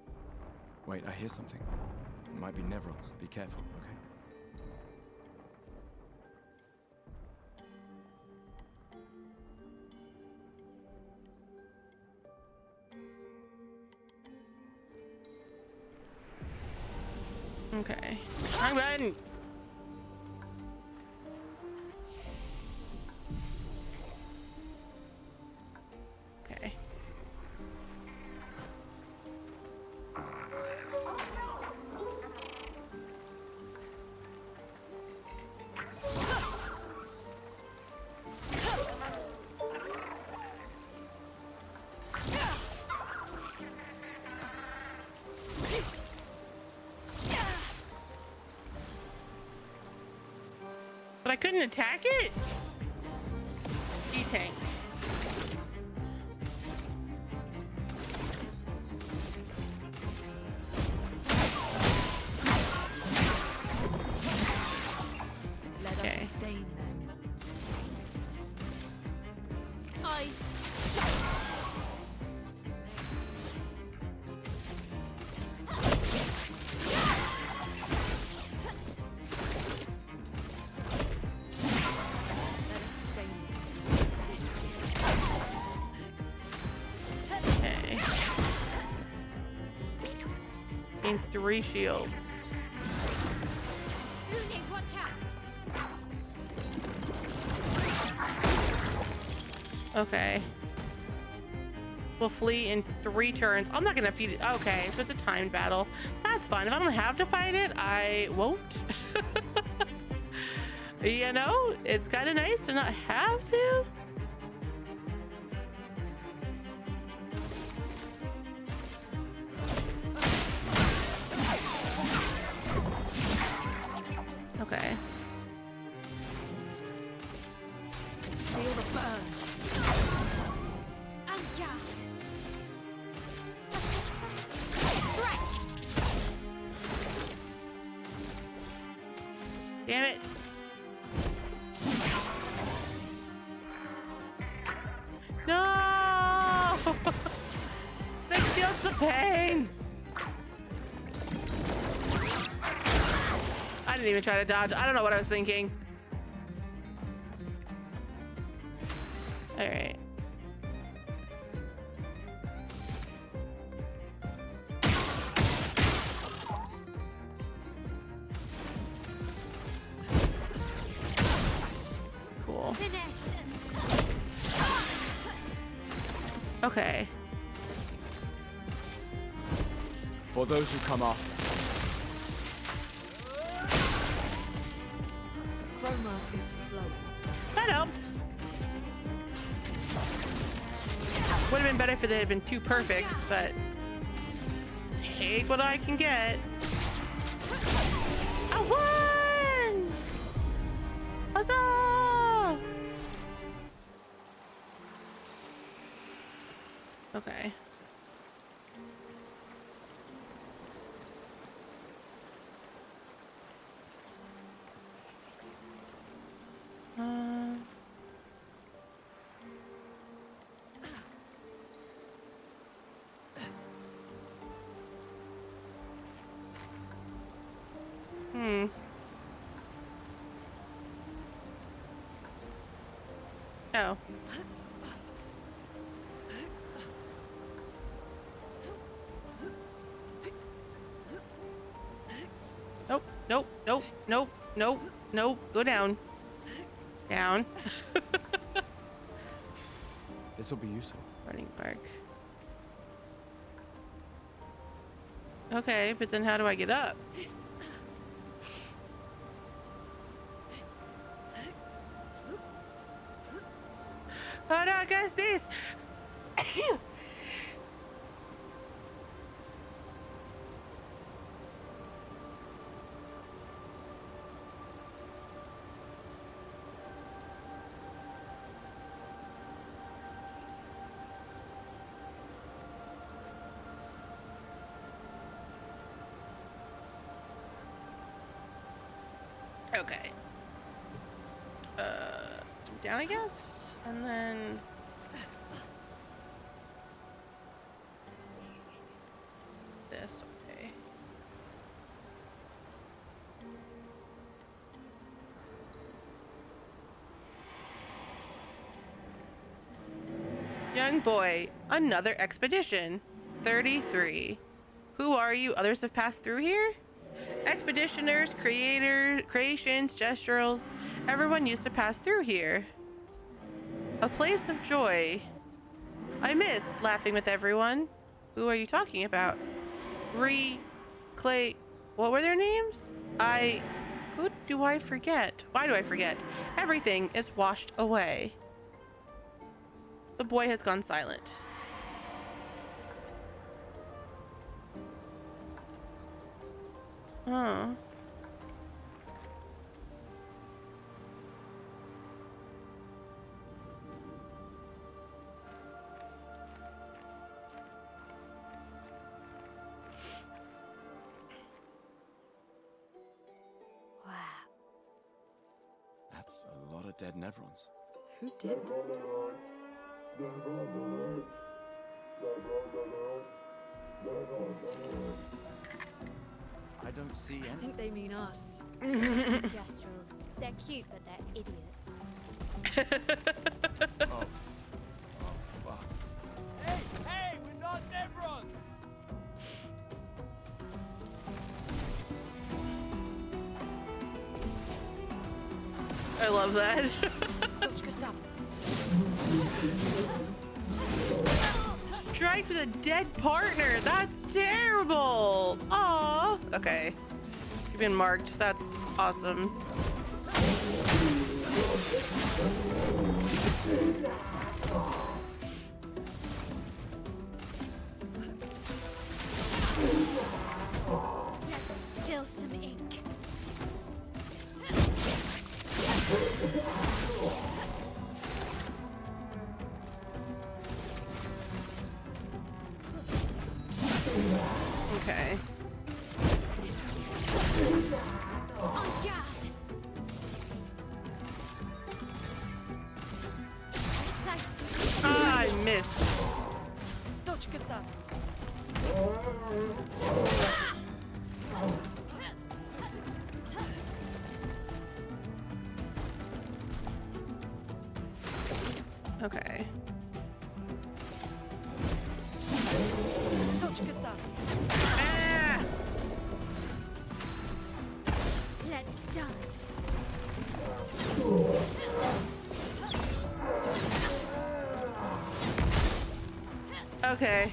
Wait, I hear something. It might be Nevrons. Be careful, okay? Okay. I'm ready. Okay. I couldn't attack it? E-tank. Let us Okay. stain them. Ice. Let us stain them. Okay. Gains 3 shields. Uni, watch out. Okay. Will flee in 3 turns. I'm not gonna feed it. Okay, so it's a timed battle. That's fine. If I don't have to fight it, I won't. You know, it's kind of nice to not have to. Okay. Feel the burn. Anja. Damn it. No! 6 shields of pain. I didn't even try to dodge. I don't know what I was thinking. All right. Cool. Okay. For those who come after, Chroma is flowing. That helped. Would have been better if it had been 2 perfects, but take what I can get. I won! Huzzah! Okay. Oh. Nope, nope, nope, nope, nope, nope. Go down. Down. this will be useful. Running mark. Okay, but then how do I get up? How do I guess this? Okay. Down, I guess? And then... this, okay. Young boy, another expedition. 33. Who are you? Others have passed through here? Expeditioners, creations, gesturals, everyone used to pass through here. A place of joy. I miss laughing with everyone. Who are you talking about? Clay, what were their names? Who do I forget? Why do I forget? Everything is washed away. The boy has gone silent. That's a lot of dead Nevrons. Who did? I don't see I any. think they mean us. Gestrels. They're cute, but they're idiots. Oh. Oh, fuck. Hey, we're not Nevrons! I love that. Strike with a dead partner. That's terrible. Aw. Okay. You've been marked. That's awesome. Let's spill some ink. Okay. On guard. Ah, I missed. Okay. Ah! Let's dance. Okay.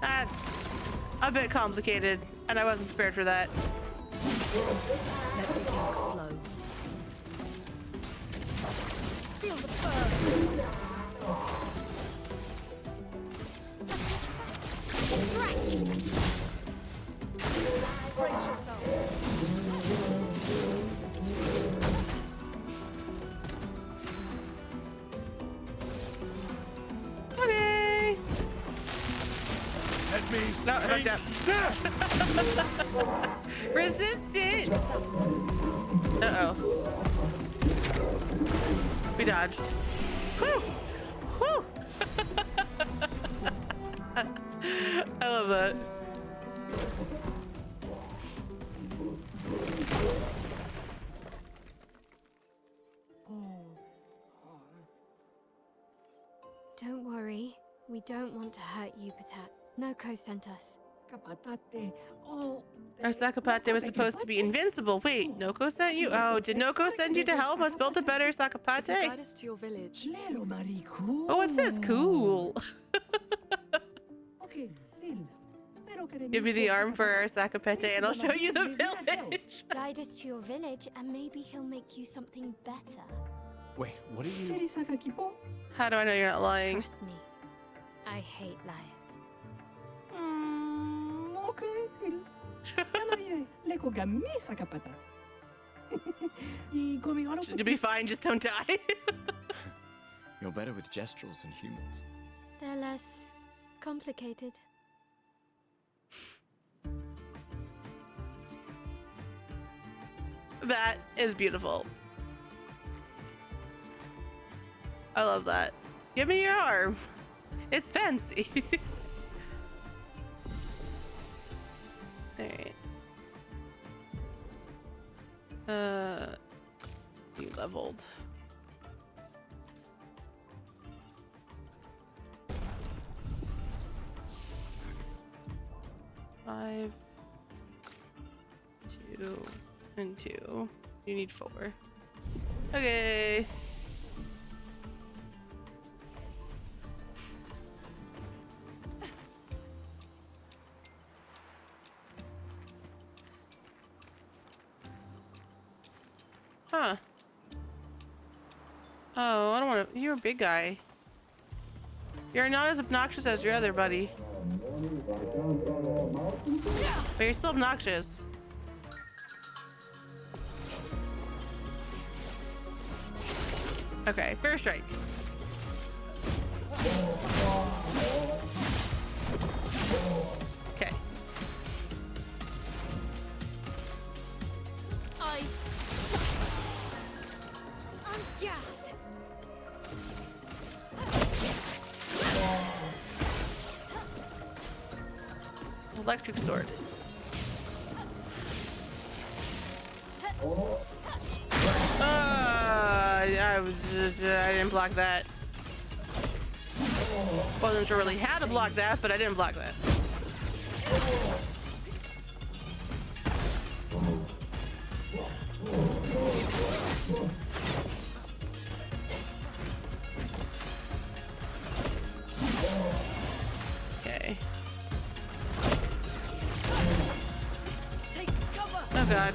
That's a bit complicated, and I wasn't prepared for that. Let the ink flow. Feel the burn. Brace yourselves. Okay. Let me. No, I fucked up. Resistant. Uh-oh. We dodged. Whew. Whew. I love that. Don't worry. We don't want to hurt you, Patat. Noko sent us. Our Sakapate was supposed to be invincible. Wait, Noko sent you? Oh, did Noko send you to help us build a better If you Sakapate? guide us to your village. Oh, what's this? Cool. Give me the arm for our Sakapete and I'll show you the village. Guide us to your village, and maybe he'll make you something better. Wait, what are you? How do I know you're not lying? Trust me. I hate liars. You'll be fine, just don't die. You're better with gestrels than humans. They're less complicated. That is beautiful. I love that. Give me your arm. It's fancy. Alright. You leveled. Five, 2, and 2. You need 4. Okay. Huh. Oh, I don't want to. You're a big guy. You're not as obnoxious as your other buddy. But you're still obnoxious. Okay, first strike. Okay. Electric sword. I didn't block that. Wasn't sure really how to block that, but I didn't block that. Okay. Oh god.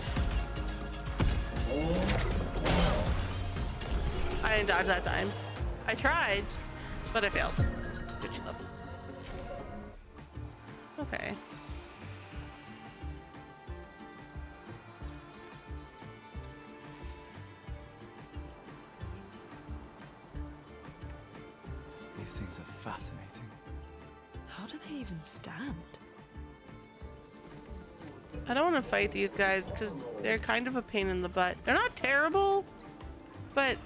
I didn't dodge that time. I tried, but I failed. Good job. Okay. These things are fascinating. How do they even stand? I don't want to fight these guys because they're kind of a pain in the butt. They're not terrible, but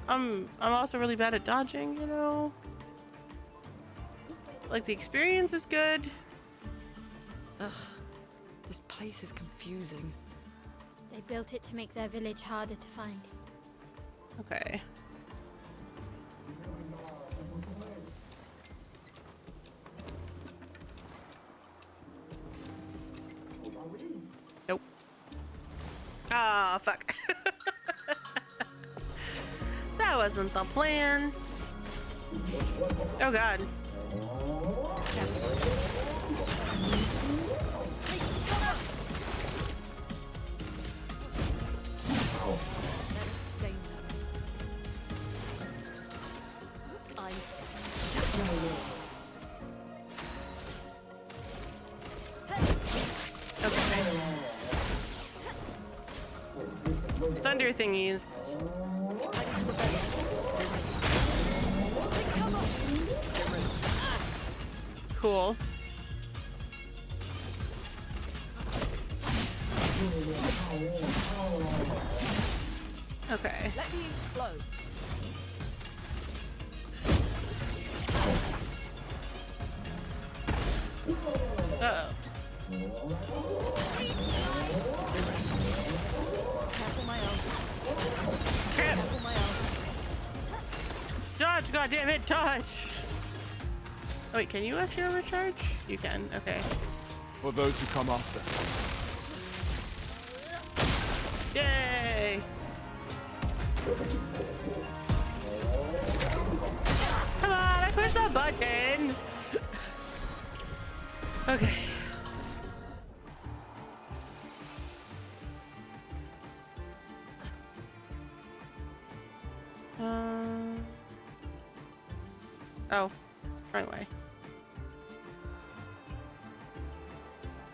I'm also really bad at dodging, you know? Like, the experience is good. Ugh, this place is confusing. They built it to make their village harder to find. Okay. Nope. Ah, fuck. That wasn't the plan. Oh god. Let us stay there. Ice. Okay. Thunder thingies. Cool. Okay. Let me flow. Uh-oh. Careful my own. Crap. Careful my own. Dodge, goddammit, dodge! Oh wait, can you actually overcharge? You can, okay. For those who come after. Yay! Come on, I pushed the button! Okay. Oh, wrong way.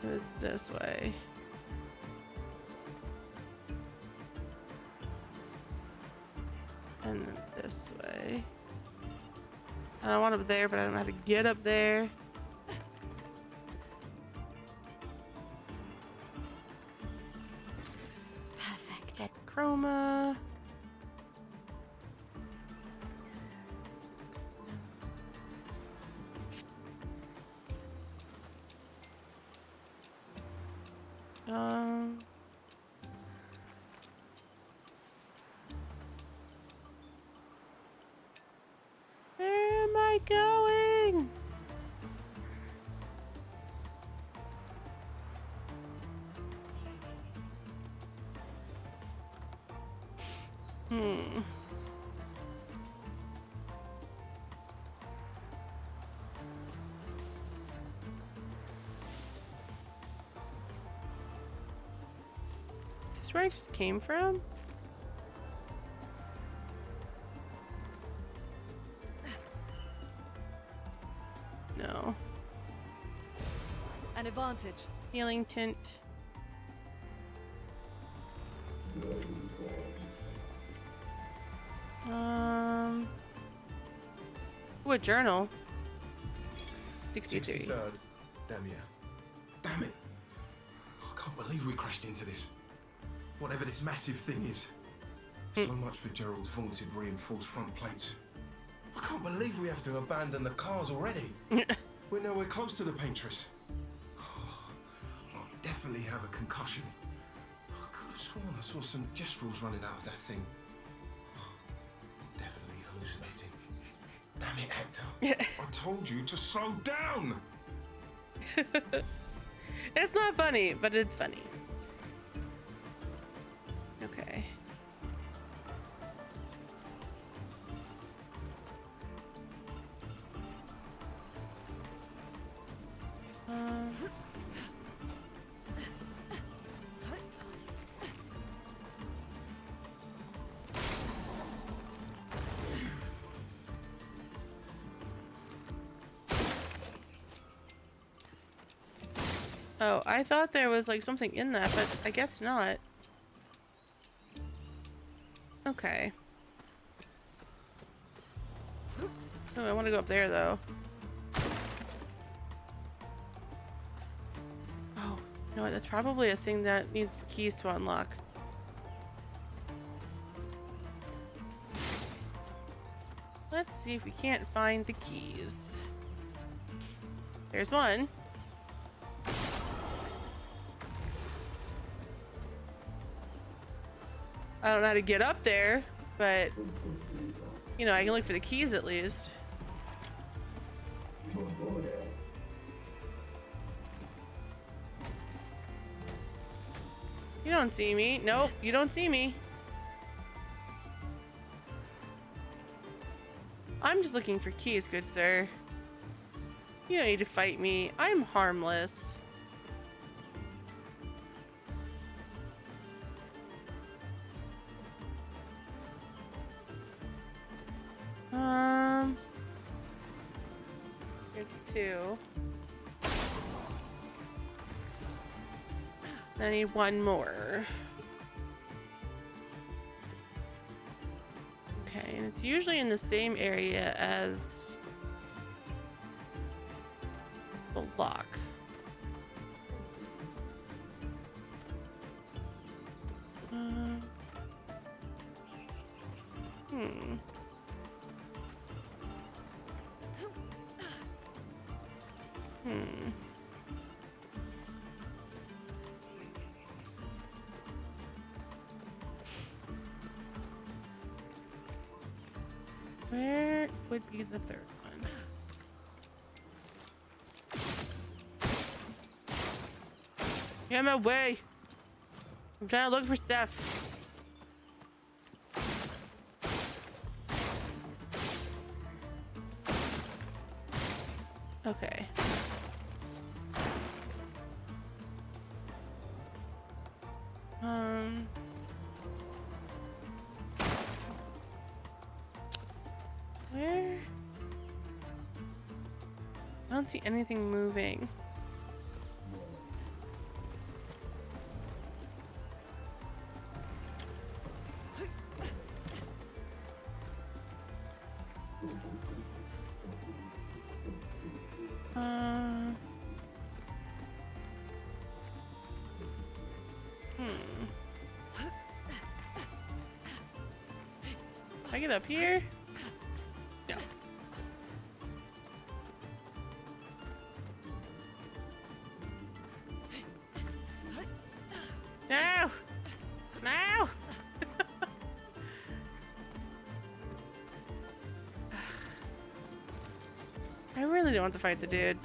It was this way. And then this way. I don't want up there, but I don't know how to get up there. Perfect. Got the chroma. Where am I going? Is this where I just came from? No. An advantage. Healing tint. Ooh, a journal. 63. 63rd. Damn yeah. Damn it. I can't believe we crashed into this. Whatever this massive thing is. So much for Gerald's vaunted reinforced front plates. I can't believe we have to abandon the cars already. We're nowhere close to the Paintress. definitely have a concussion. I could have sworn I saw some gestrels running out of that thing. Definitely hallucinating. Damn it, Hector. I told you to slow down! It's not funny, but it's funny. Okay. Oh, I thought there was like something in that, but I guess not. Okay. Oh, I want to go up there though. Oh, you know what? That's probably a thing that needs keys to unlock. Let's see if we can't find the keys. There's one. I don't know how to get up there, but you know, I can look for the keys at least. You don't see me. Nope, you don't see me. I'm just looking for keys, good sir. You don't need to fight me. I'm harmless. There's two. I need one more. Okay, and it's usually in the same area as the lock. Where would be the third one? Get in my way. I'm trying to look for stuff. Okay. Where? I don't see anything moving. Can I get up here? No. No! No! I really don't want to fight the dude.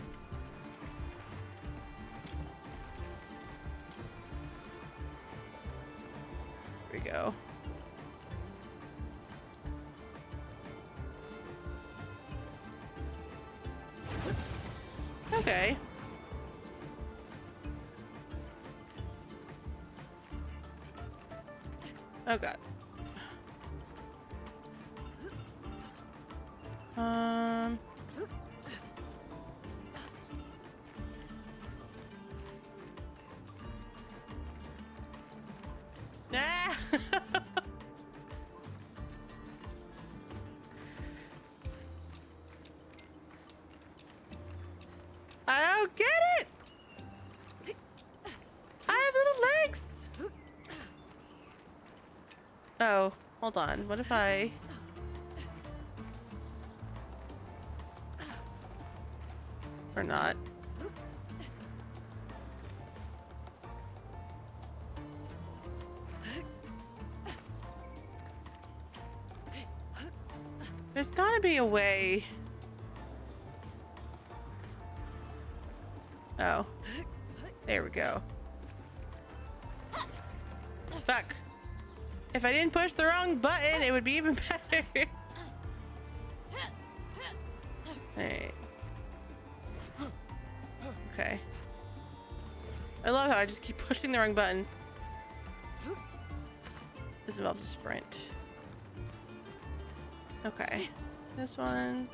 Here we go. Okay. Oh god. Ah! I don't get it. I have little legs. Oh, hold on. What if I... Or not. There's gotta be a way. Oh. There we go. Fuck. If I didn't push the wrong button, it would be even better. Alright. Okay. I love how I just keep pushing the wrong button. This involves a sprint. Okay. This one.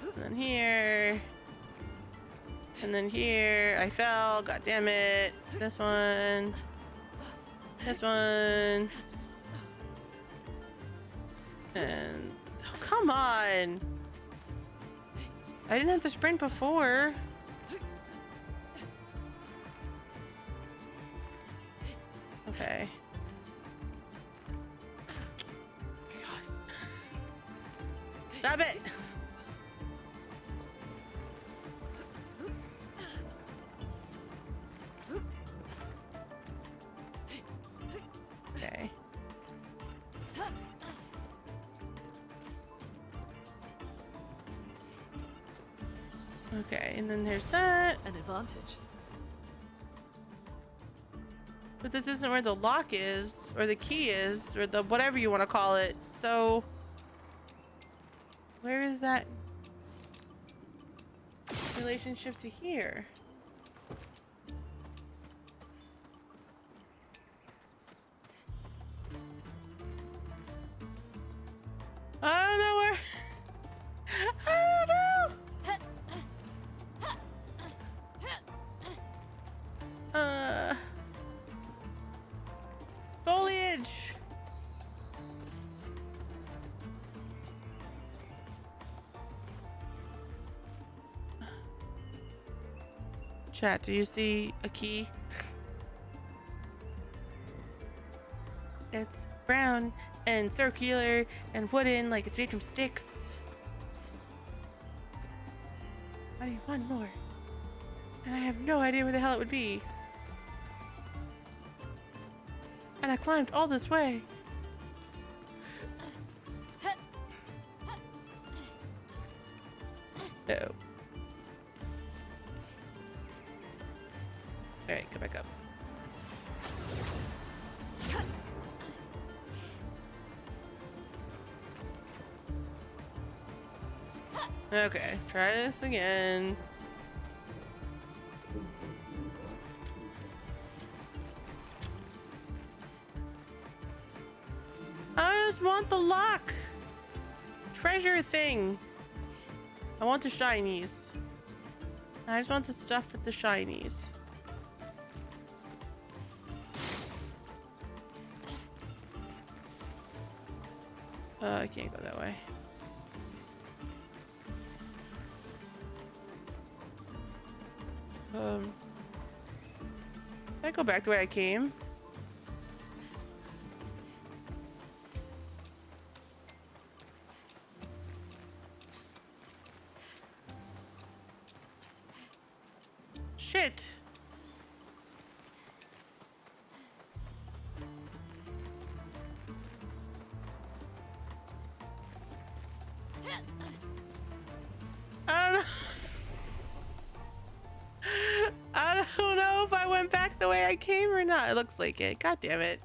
And then here. And then here. I fell. God damn it. This one. This one. And oh, come on. I didn't have to sprint before. Okay. God. Stop it. Okay. Okay, and then there's that. An advantage. But this isn't where the lock is, or the key is, or the whatever you want to call it. So, where is that relationship to here? I don't know where. I don't know. Foliage. Chat, do you see a key? It's brown and circular and wooden, like it's made from sticks. I need one more. And I have no idea where the hell it would be. And I climbed all this way. No. Alright, go back up. Okay, try this again. I just want the lock. Treasure thing. I want the shinies. I just want the stuff with the shinies. I can't go that way. Can I go back the way I came? Shit. I don't know. I don't know if I went back the way I came or not. It looks like it. God damn it.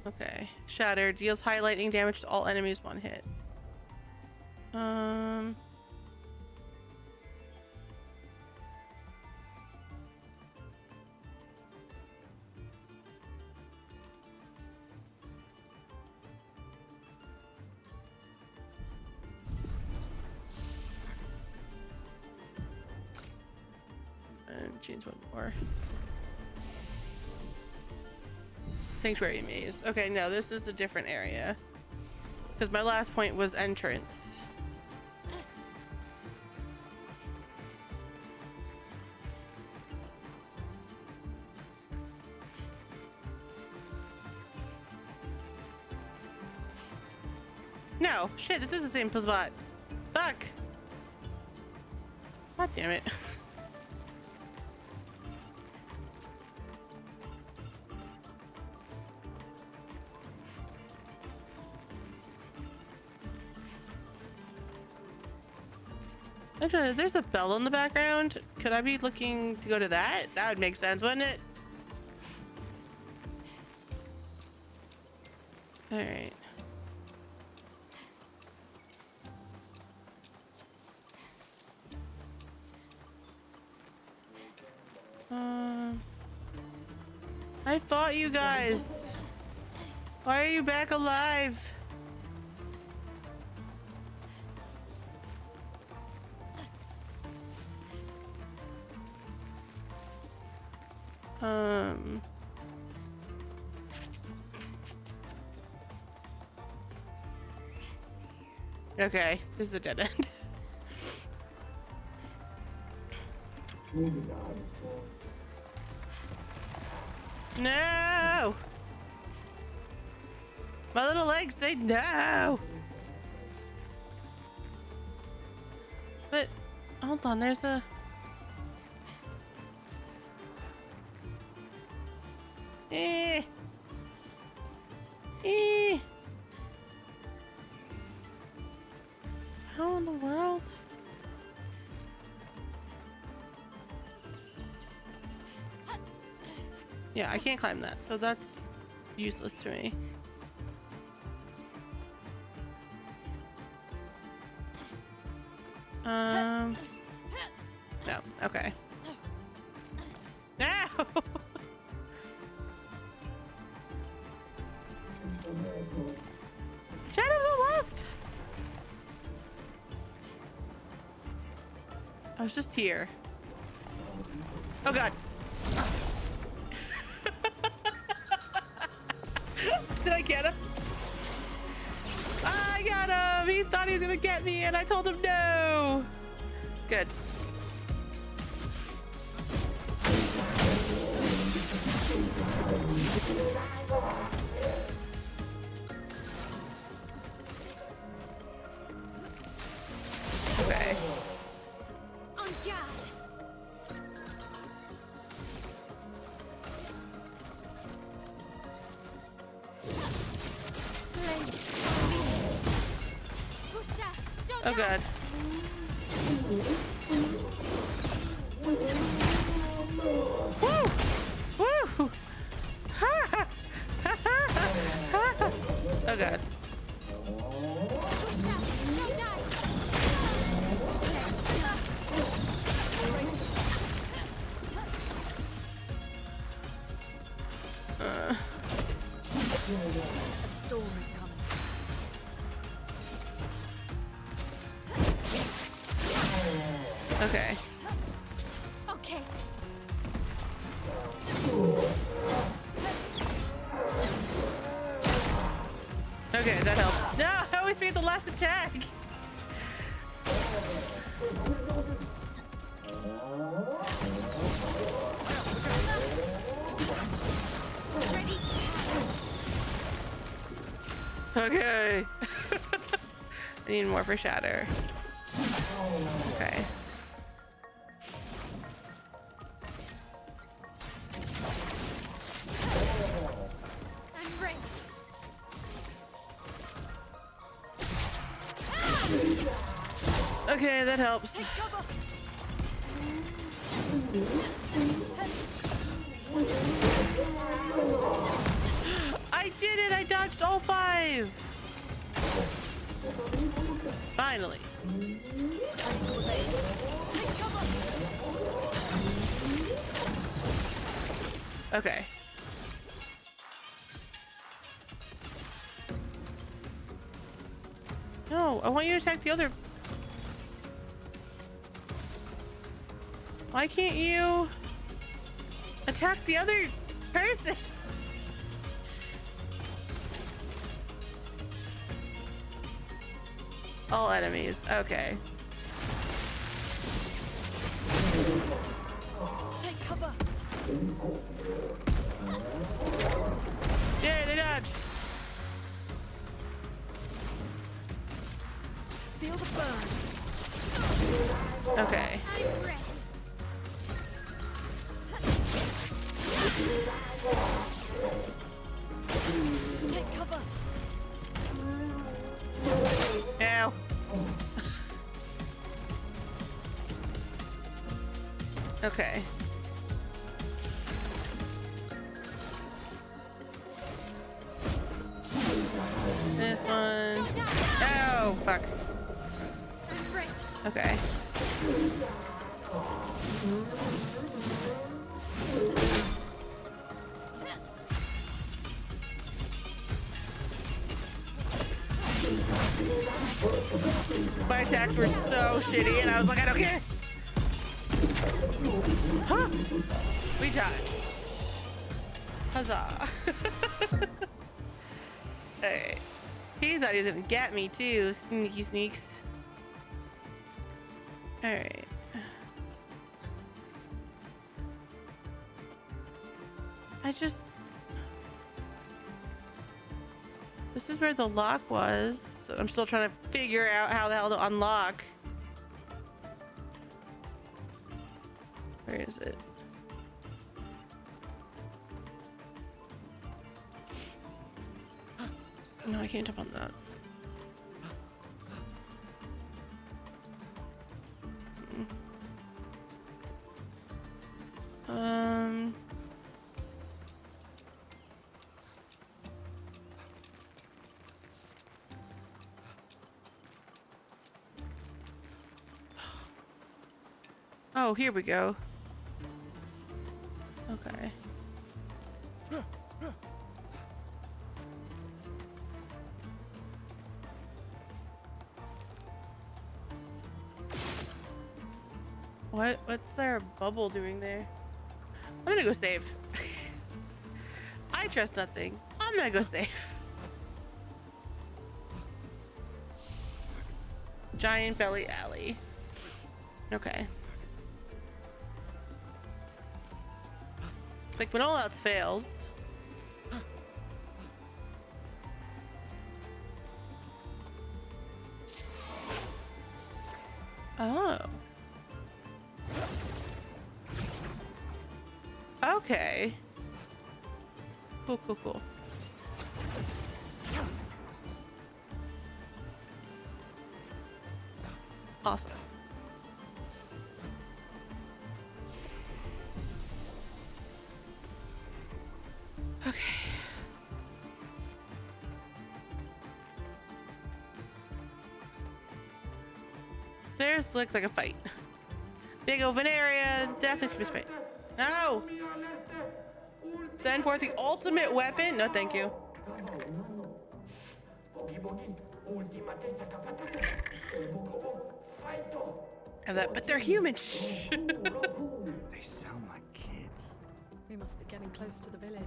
Okay. Shatter deals high lightning damage to all enemies one hit. Change one more. Sanctuary maze. Okay, no, this is a different area. Because my last point was entrance. No, shit, this is the same spot. Fuck. God damn it. Actually, there's a bell in the background. Could I be looking to go to that? That would make sense, wouldn't it? All right. I fought you guys. Why are you back alive? Okay, this is a dead end. No! My little legs say no! But, hold on, there's a... How in the world? Yeah, I can't climb that, so that's useless to me. No, okay. No! Shadow of the Lost! I was just here. Oh god. Did I get him? I got him! He thought he was gonna get me and I told him no! Good. Okay. Oh god. Woo! Woo! Ha! Ha! Ha! Ha! Oh god. A storm is coming. Okay. Okay. Okay, that helps. No, I always forget the last attack. Okay. I need more for Shatter. Okay. I'm ready. Okay, that helps. Take cover. I did it! I dodged all 5! Finally. Okay. No, I want you to attack the other... Why can't you attack the other person? All enemies. Okay. Take cover. Yay, they dodged. Feel the burn. Okay. Take cover. Ow. Okay. This one. Oh, fuck. Okay. My attacks were so shitty, and I was like, I don't care. Huh? We dodged. Huzzah. Alright. He thought he was gonna get me too. Sneaky sneaks. Alright. This is where the lock was. I'm still trying to figure out how the hell to unlock. Where is it? No, I can't jump on that. Oh, here we go. Okay. What's their bubble doing there? I'm gonna go save. I trust nothing. I'm gonna go save. Giant Belly Alley. Okay. Like when all else fails. Oh. Okay. Cool, cool, cool. Awesome. Okay. There's looks like a fight. Big open area, definitely space fight. No! Send forth the ultimate weapon? No, thank you. And that, but they're human. They sound like kids. We must be getting close to the village.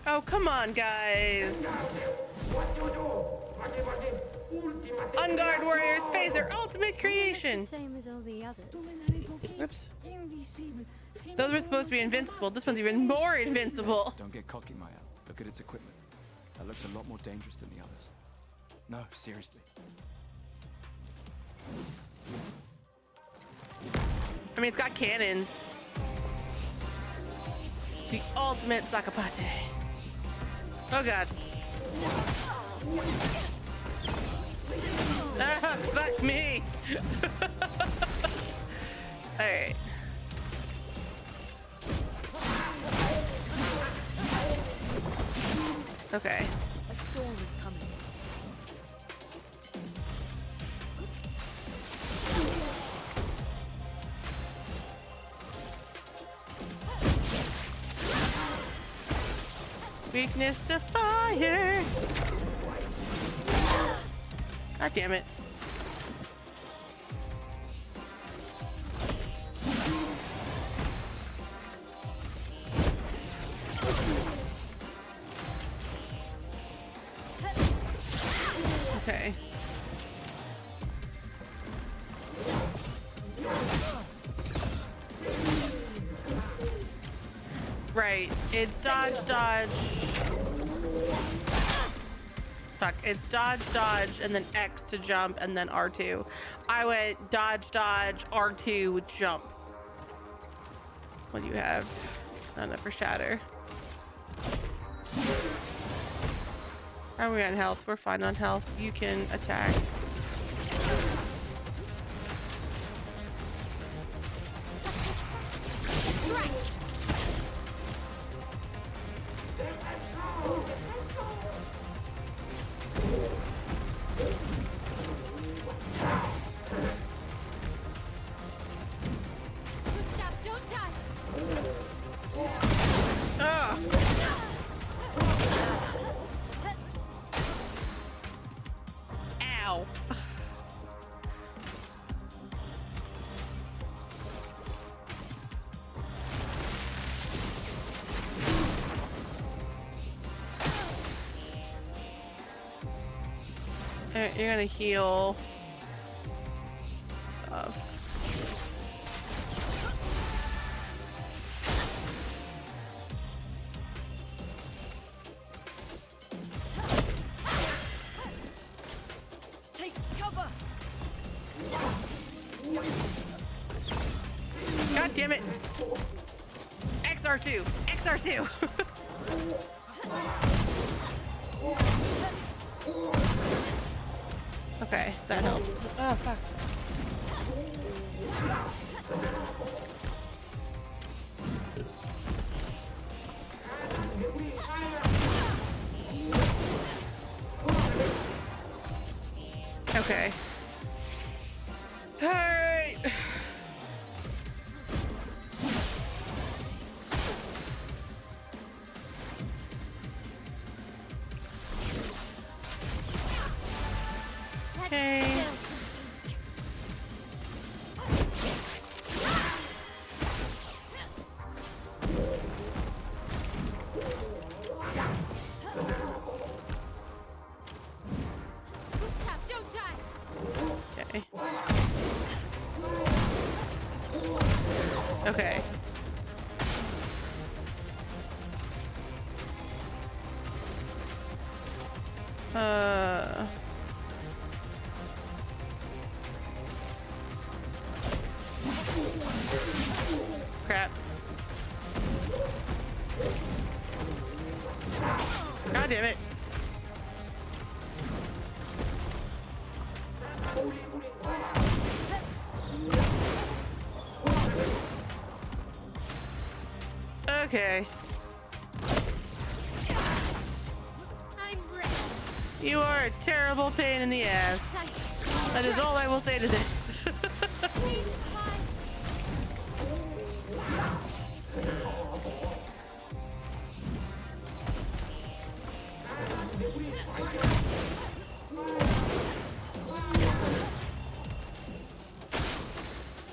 Oh, come on, guys. On guard warriors, phase their ultimate creation. The same as all the others. Whoops. Those were supposed to be invincible. This one's even more invincible. Don't get cocky, Maya. Look at its equipment. That looks a lot more dangerous than the others. No, seriously. I mean, it's got cannons. The ultimate Sakapate. Oh god. Ah, fuck me. Alright. Okay. A storm is coming. Weakness to fire. God damn it. Okay. Right. It's dodge, dodge. Fuck, it's dodge, dodge, and then X to jump, and then R2. I went dodge, dodge, R2, jump. What do you have? Not enough for shatter. How are we on health? We're fine on health. You can attack. Gustav, don't die! Ah! Ow. Alright, you're gonna heal stuff. Take cover! God damn it! XR2! XR2! Okay, that helps. Oh, fuck. Okay. All right. Okay. Gustav, don't die! Okay. Okay. Crap. God damn it. Okay. I'm ready. You are a terrible pain in the ass. That is all I will say to this. Please, fly.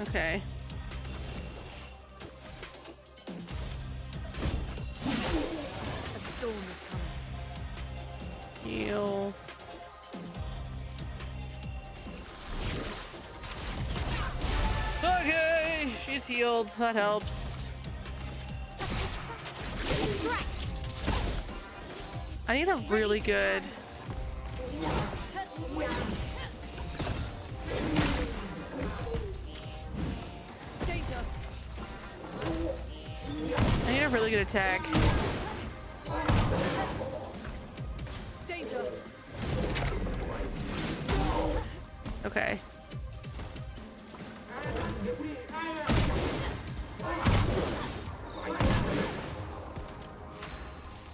Okay. A storm is coming. Heal. Okay, she's healed. That helps. I need a really good. Danger! I need a really good attack. Danger! Okay.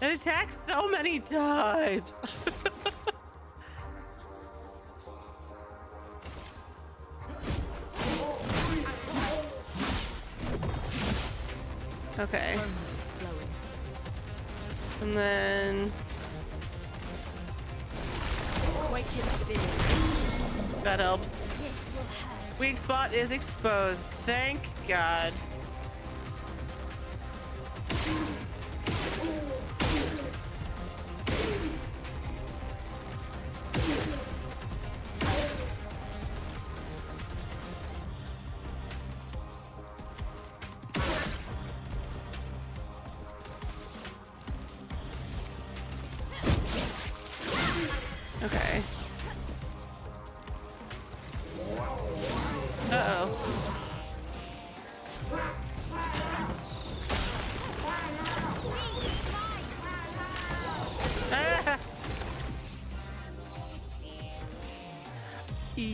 It attacks so many times. Okay. Romance flowing. And then Quaking fear. that helps. This will hurt. Weak spot is exposed. Thank God.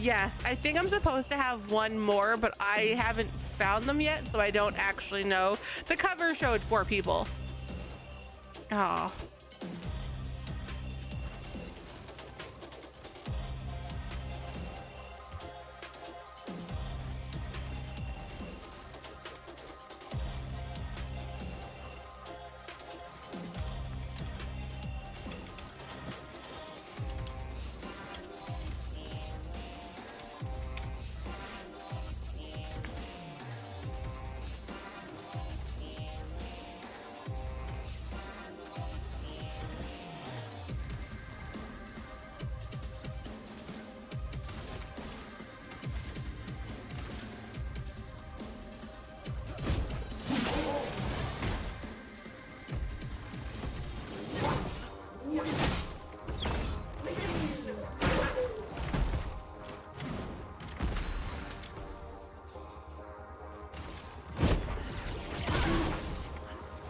Yes, I think I'm supposed to have one more, but I haven't found them yet, so I don't actually know. The cover showed 4 people. Oh.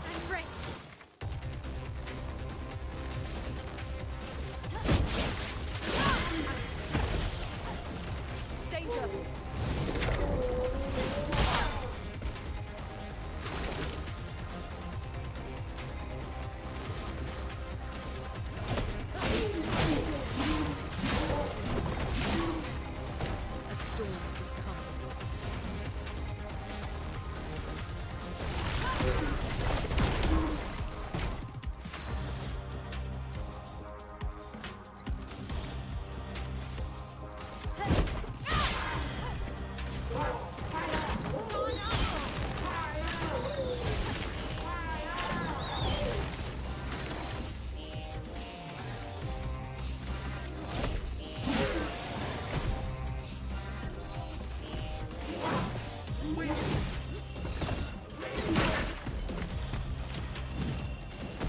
I'm ready. Danger! A storm is coming.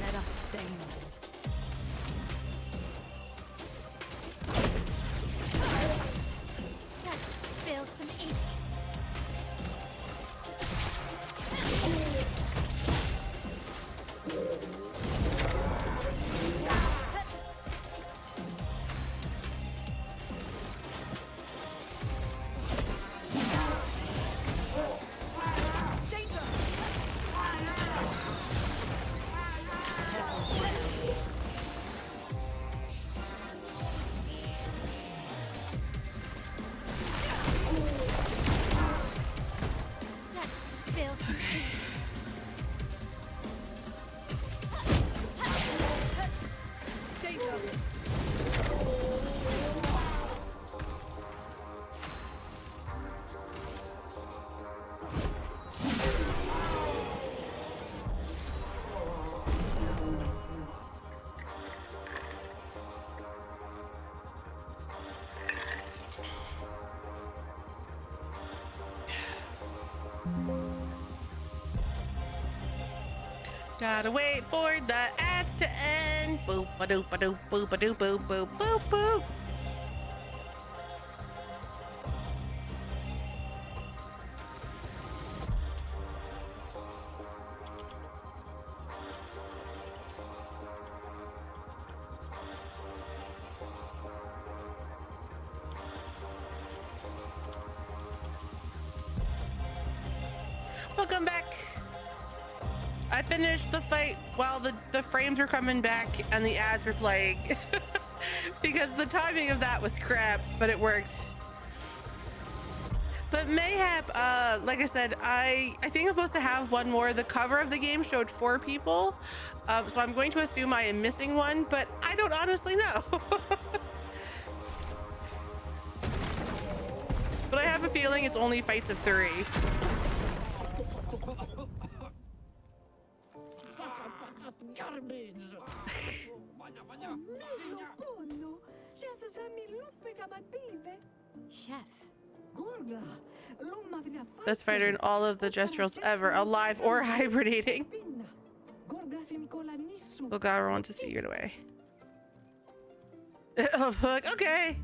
Let us stain them. Let's spill some ink. Danger! Let's spill some ink. Danger! Gotta wait for the ads to end. Boop a doop a doop boop a doop boop boop boop boop. Welcome back. I finished the fight while the frames were coming back and the ads were playing because the timing of that was crap, but it worked. But Mayhap, like I said, I think I'm supposed to have one more. The cover of the game showed 4 people, so I'm going to assume I am missing one, but I don't honestly know. But I have a feeling it's only fights of 3. Chef. Best fighter in all of the Gestrels ever, alive or hibernating. Oh god, I want to see you get away. Oh fuck, okay.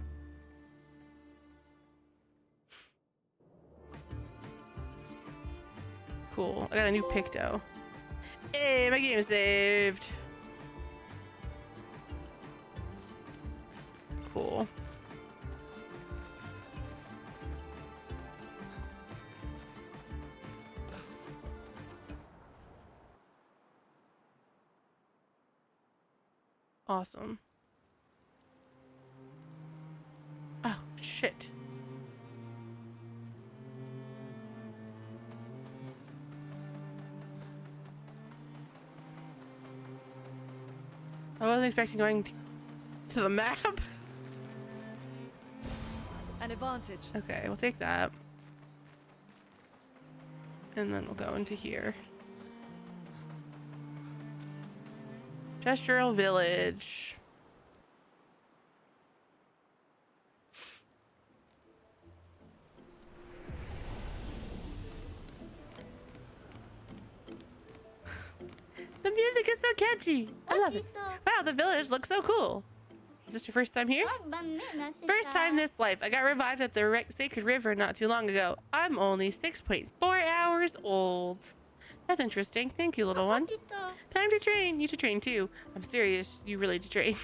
Cool, I got a new Picto. Hey, my game saved. Cool. Awesome. Oh, shit. I wasn't expecting going to the map. An advantage. Okay, we'll take that. And then we'll go into here. Gestural Village. The music is so catchy. I love it. Wow, the village looks so cool. Is this your first time here? First time this life. I got revived at the Sacred River not too long ago. I'm only 6.4 hours old. That's interesting. Thank you, little one. Time to train. You to train too. I'm serious. You really to train.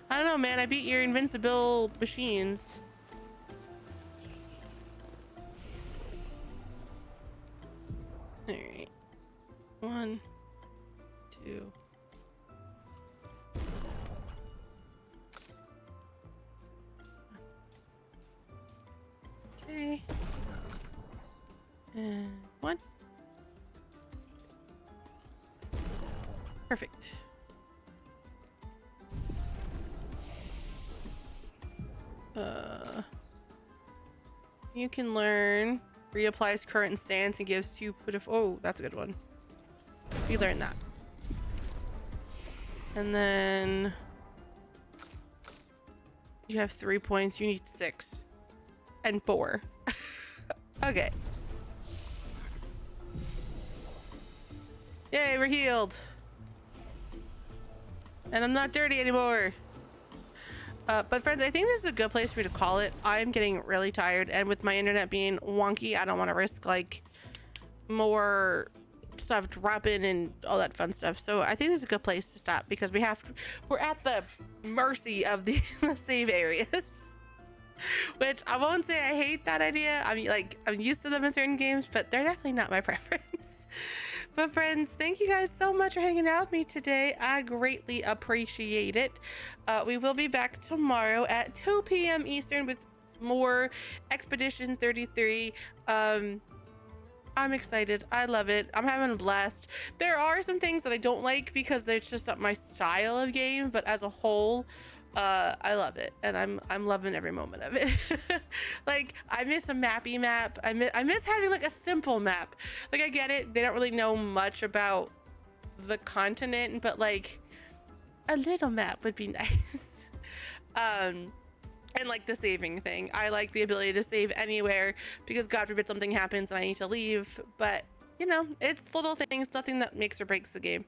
I don't know, man. I beat your invincible machines. Alright. 1, 2. Okay. And 1. Perfect. You can learn reapplies current stance and gives 2 put of. Oh, that's a good one. You learn that. And then you have 3 points. You need 6 and 4. Okay. Yay, we're healed. And I'm not dirty anymore. But friends, I think this is a good place for me to call it. I'm getting really tired, and with my internet being wonky, I don't want to risk like more stuff dropping and all that fun stuff. So I think this is a good place to stop because we're at the mercy of the save areas. Which I won't say I hate that idea. I mean, like, I'm used to them in certain games, but they're definitely not my preference. But friends, thank you guys so much for hanging out with me today. I greatly appreciate it. We will be back tomorrow at 2 p.m. Eastern with more Expedition 33. I'm excited. I love it. I'm having a blast. There are some things that I don't like because they're just not my style of game, but as a whole, I love it, and I'm loving every moment of it. Like, I miss a mappy map. I miss having like a simple map. Like, I get it, they don't really know much about the continent, but like a little map would be nice. And like the saving thing, I like the ability to save anywhere because God forbid something happens and I need to leave, but you know, it's little things, nothing that makes or breaks the game.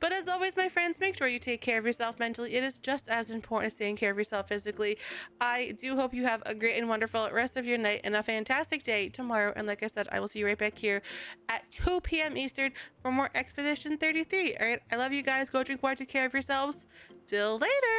But as always, my friends, make sure you take care of yourself mentally. It is just as important as taking care of yourself physically. I do hope you have a great and wonderful rest of your night and a fantastic day tomorrow. And like I said, I will see you right back here at 2 p.m. Eastern for more Expedition 33. All right, I love you guys. Go drink water, take care of yourselves. Till later.